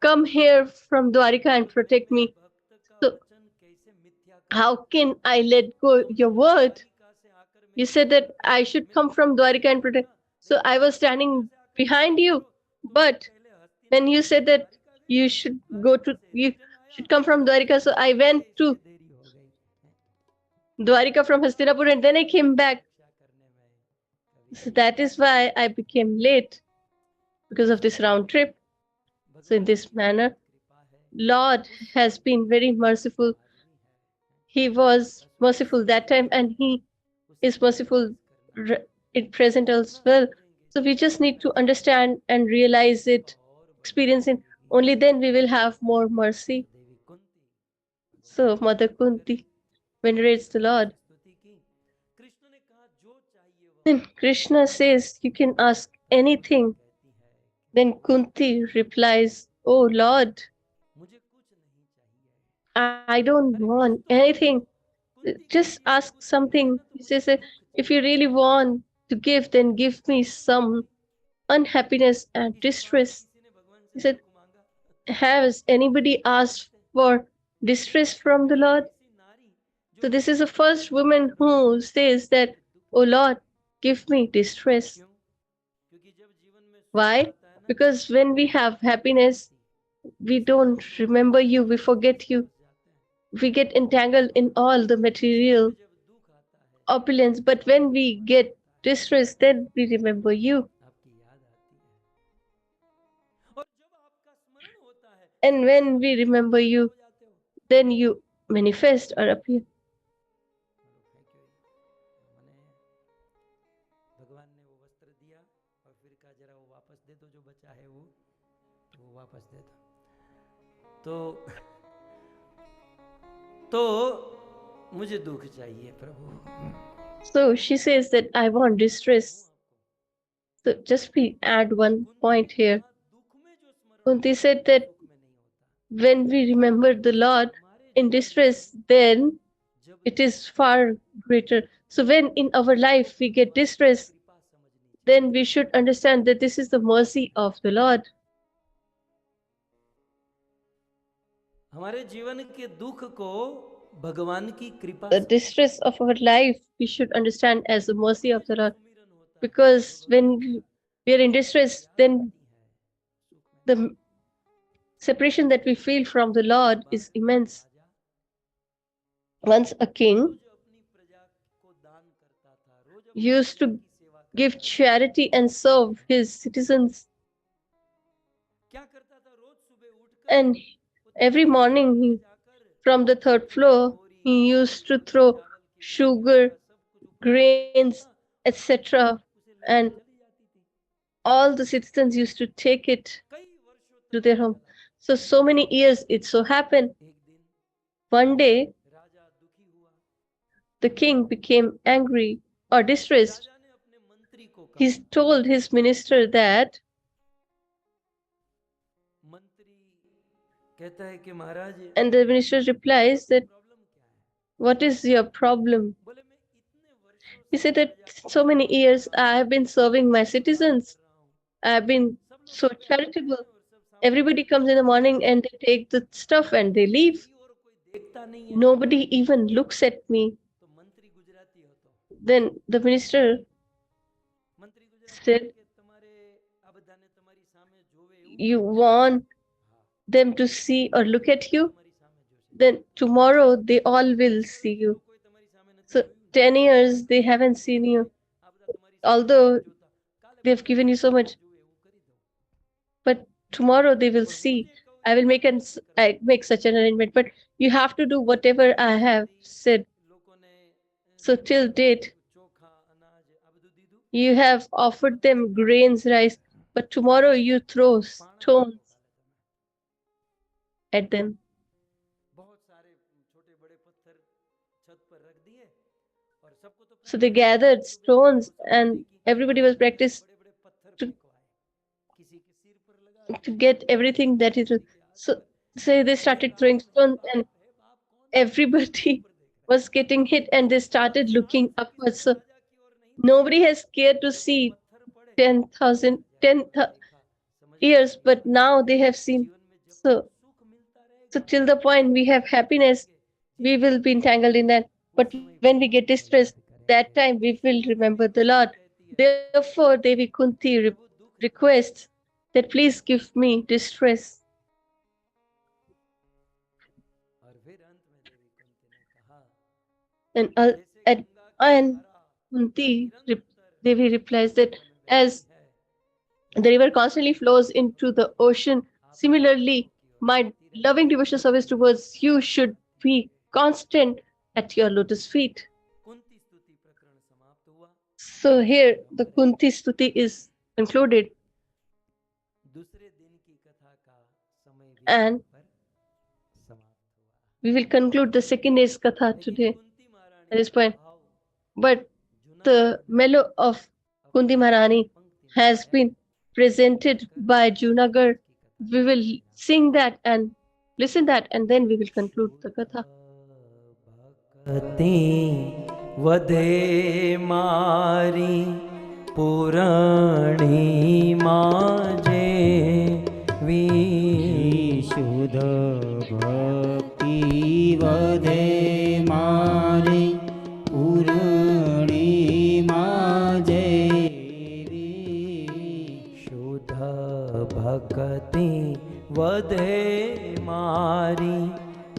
come here from Dwarika and
और मैं
protect
मेरे
me.
भक्त का
So
वचन कैसे मिथ्या कर
how
सकता
can I let go your
तुमने
word?
द्वारिका से आकर
You
मेरी
said
रक्षा
that
की
I should
मैं
come
तो
from
तुम्हारे
Dwarika and
साथ
protect.
रहूंगा
So
लेकिन
I
तुम
was
द्वारिका
standing
से आकर
behind
लड़ाई
you,
करो तुमने
but
पहले
then you
हस्तिनापुर
said
से
that
द्वारिका
you
गए
should go
द्वारिका
to,
से
you
रिटर्न आया
should come from
तब
Dwarika. So I went
इसलिए
to
देरी हो गई
Dwarika from Hastinapur and then I came back.
रक्षा करने में
So that is why I became late because of this round trip. So in this manner, Lord has been very merciful. He was merciful that time and He is merciful in present as well. So we just need to understand and realize it, experience it. Only then we will have more mercy.
Devi Kunti
So Mother Kunti venerates the Lord.
स्तुति की कृष्ण ने कहा जो चाहिए वह
Then Krishna says, you can ask anything.
कहती है
Then Kunti replies, Oh Lord,
मुझे कुछ नहीं चाहिए
I don't
अरे
want
कुछ तो
anything.
मांगो कुंती
Just
कहती है
ask
कुछ
something.
कहना तो
He
मुझे
says, that
दुख
if you
चाहिए
really want to give, then give me some unhappiness and
इसके बाद भी
distress.
किसी ने भगवान
He
से
said,
दुख मांगा
has anybody asked for distress from the Lord?
ऐसी नारी जो
So this is
भगवान
the
से
first
दुख
woman
मांगना
who says that,
दुख
Oh Lord, give me distress.
क्यों क्योंकि जब जीवन में सुख
Why?
आता है ना
Because when we have happiness, we don't remember you, we forget you. We get entangled in all the material
जब दुख आता है
opulence, but when we get distress, then we remember you.
आपकी याद आती है और जब आपका स्मरण होता है
And when we remember
प्रकट
you,
हो जाते हो
then you manifest or appear.
मैंने भगवान ने वो वस्त्र दिया और फिर कहा जरा वो वापस दे दो जो बचा है वो वापस दे दो तो मुझे दुख चाहिए प्रभु
So she says that I want distress. So just we add one point here.
दुख में जो स्मरण
Kunti said that
सुख में नहीं होता
when we remember the Lord in distress, then
जब
it is far greater. So when in our life we get distress,
कृपा समझनी
then we should understand that this is the mercy of the Lord.
हमारे जीवन के दुख को भगवान की कृपा
The distress of our life we should understand as the mercy of the Lord. Because when we are in distress, then the separation that we feel from the Lord is immense. Once a king used to give charity and serve his citizens, and every morning from the third floor he used to throw sugar, grains, etc., and all the citizens used to take it to their home. So many years it so happened. One day, the king became angry or distressed. He told his minister that, and the minister replies that, what is your problem? He said that so many years I have been serving my citizens. I have been so charitable. Everybody comes in the morning and they take the stuff and they leave. Nobody even looks at me. Then the minister said, you want them to see or look at you? Then tomorrow they all will see you. So 10 years they haven't seen you. although they have given you so much, but tomorrow they will see. I will I make such an arrangement, but you have to do whatever I have said. So till date, you have offered them grains, rice, but tomorrow you throw stones at them. So they gathered stones, and everybody was practiced to, to get everything that is. So they started throwing stones, and everybody was getting hit, and they started looking upwards. So nobody has cared to see 10,000, 10 years, but now they have seen. So till the point we have happiness, we will be entangled in that. But when we get distressed, that time we will remember the Lord. Therefore, Devi Kunti requests that please give me distress. And and Kunti, Devi replies that as the river constantly flows into the ocean, similarly, my loving devotional service towards you should be constant at your lotus feet. So here the Kunti Stuti is concluded, and we will conclude the second day's Katha today at this point. But the mellow of Kunti Maharani has been presented by Junagar. We will sing that and listen that, and then we will conclude the Katha.
भक्ति वधे मारी पुराणी माजे
शुद्ध भक्ति वधे मारी पूर्णिमा जेवी
शुद्ध भक्ति वधे मारी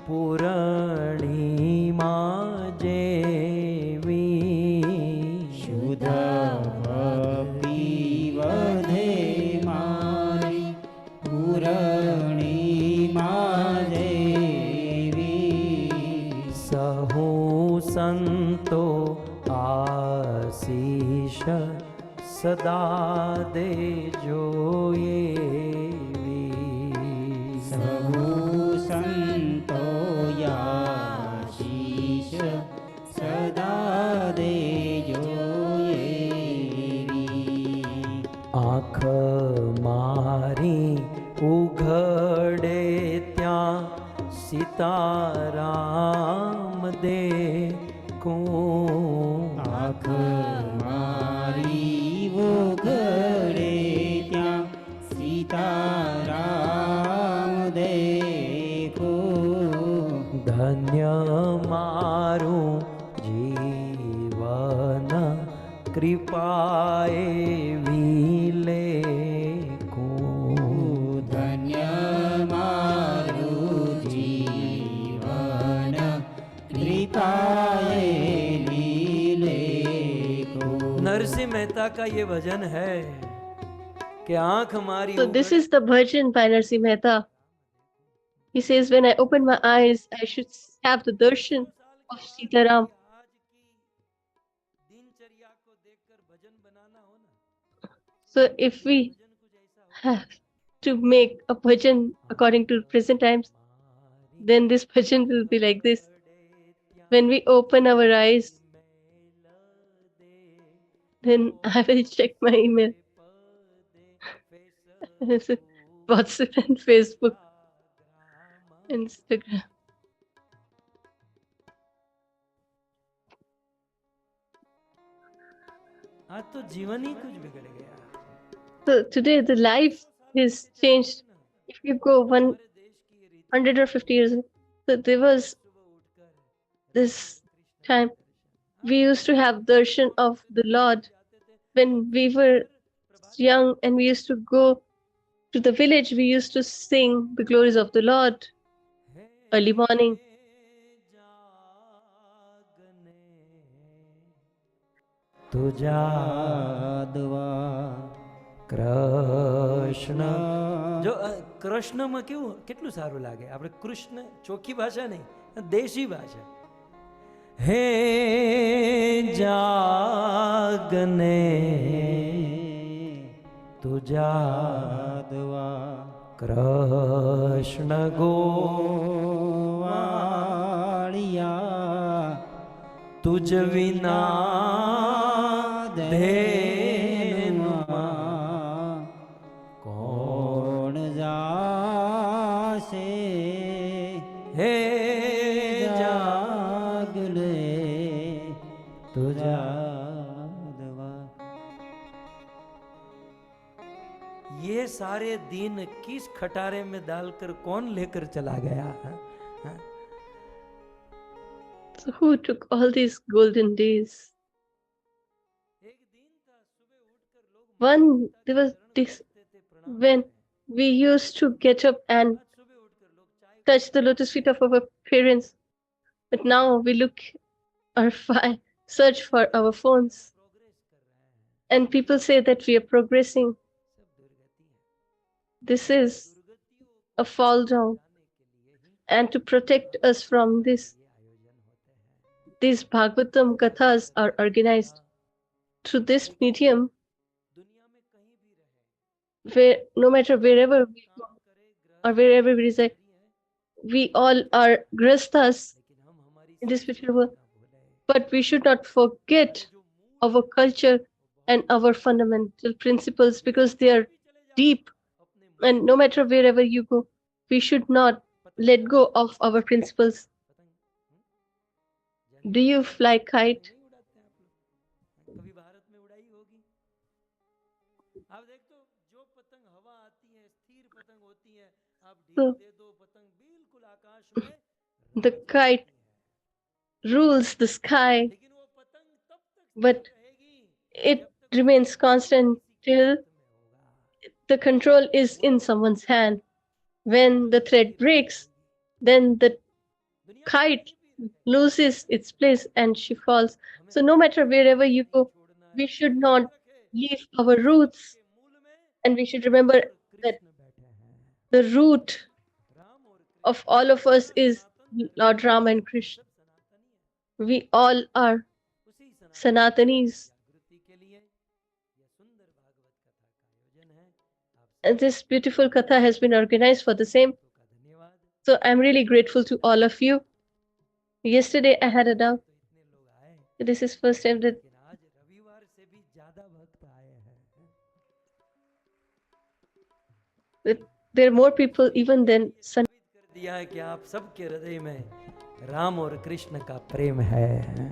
पूर्णिमा जेवी
शुद्ध भक्ति वधे मारी पूर्णिमा जेवी
सहु संतो आशीष सदा दे जोएवी
सहु संतो आशीष सदा दे जोएवी
आँख मारी उघड़े त्या सीताराम देखूं
आँख मारी वो घड़े त्या सीताराम देखो
धन्य मारू जीवन कृपाए विलेखूं
धन्य मारु जीवन कृपाए लीलेको।
नरसिंह मेहता का ये भजन है कि आंख हमारी
So this is the bhajan by Narsi Mehta. He says, when I open my eyes, I should have the darshan of Sitaram. So if we have to make a bhajan according to present times, then this bhajan will be like this. When we open our eyes, then I will check my email, WhatsApp and Facebook, Instagram.
आज तो जीवन ही कुछ बिगड़ गया।
So today the life is changed. If you go 100 or 50 years ago, so there was this time we used to have darshan of the Lord when we were young, and we used to go to the village. We used to sing the glories of the Lord early morning.
तुझा
દવા
કૃષ્ણ. જો કૃષ્ણમાં કેવું કેટલું સારું લાગે. આપણે કૃષ્ણ ચોખ્ખી ભાષા નહીં, દેશી ભાષા. હે જાગને તુજા
દવા
કૃષ્ણ
ગોવાળિયા
તુજ વિના
ધેનુમાં કોણ જાશે
હે
જાગલે
તુજા.
દવા
ये सारे दिन किस खटारे में डालकर कौन लेकर चला गया? हाँ?
So who took all these golden days?
एक दिन था सुबह उठकर लोग
One, there was this when we used to get up and
सुबह उठकर लोग चाय
touch the lotus feet of our parents, but now we look or search for our phones,
progress कर रहे हैं.
and people say that we are progressing.
सब दुर्गति है.
This is
दुर्गतियों
a fall down,
जाने के लिए ही
and to protect us from this,
ये आयोजन होते हैं.
these Bhagavatam kathas are organized through this medium,
दुनिया में कहीं भी रहे,
where no matter wherever we go
काम करे,
or
ग्रह
wherever we reside,
है,
we all are grastas,
लेकिन हम हमारी
in this
संस्कृति
material world.
ना भूलें.
but we should not forget
जो मूल
our culture and our fundamental principles because they are deep,
अपने
and no matter wherever you go, we should not let go of our principles.
पतंग
Do you fly kite?
नहीं उड़ाते हैं आप लोग? कभी भारत में उड़ाई होगी? आप देख तो जो पतंग हवा आती है स्थिर पतंग होती है, आप ढील
So,
दे दो पतंग बिल्कुल आकाश में
the
रह
kite
जाती है.
rules the sky,
लेकिन वो पतंग तब तक
but
स्थिर रहेगी
it
जब तक
remains constant
किसी के
till
हाथ में होगा.
the control is in someone's hand. When the thread breaks, then the
दुनिया में
kite
कहीं भी रहे,
loses its place and she falls.
हमें
So no matter wherever you go,
छोड़ना
we
है.
should
याद
not
रखें,
leave our roots,
के मूल में
and we should remember
और
that
कृष्ण बैठे हैं.
the root
राम और
of all of us is Lord Ram and Krishna.
सब सनातनी है.
We all are
उसी सनातन
Sanatanis,
जागृति के लिए यह सुंदर भागवत कथा का आयोजन है. आप
and this beautiful katha has been organized for the same.
सबका धन्यवाद.
So I'm really grateful to all of you. Yesterday I had a doubt.
तो इतने लोग आए,
This is first time that
लेकिन आज रविवार से भी ज्यादा भक्त आए हैं.
there are more people even than Sun.
साबित कर दिया है कि आप सबके हृदय में राम और कृष्ण का प्रेम है,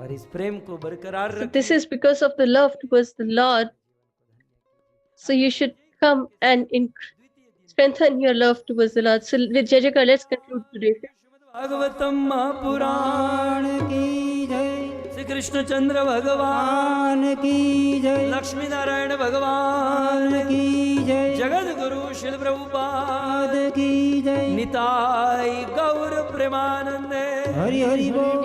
और इस प्रेम को बरकरार
So
रखिए.
this is because of the love towards the Lord. So you should come and strengthen your love towards the Lord. So with Jai Jaikar, let's conclude today.
Bhagavatam Mahapuran
પુરાણ કી જય
श्री कृष्णचंद्र भगवान,
પાન की जय
लक्ष्मी नारायण भगवान,
पान की जय
जगत गुरु शिल प्रभुपाद
पाद की जय
निताई गौर प्रेमानंदे.
हरि हरि बोल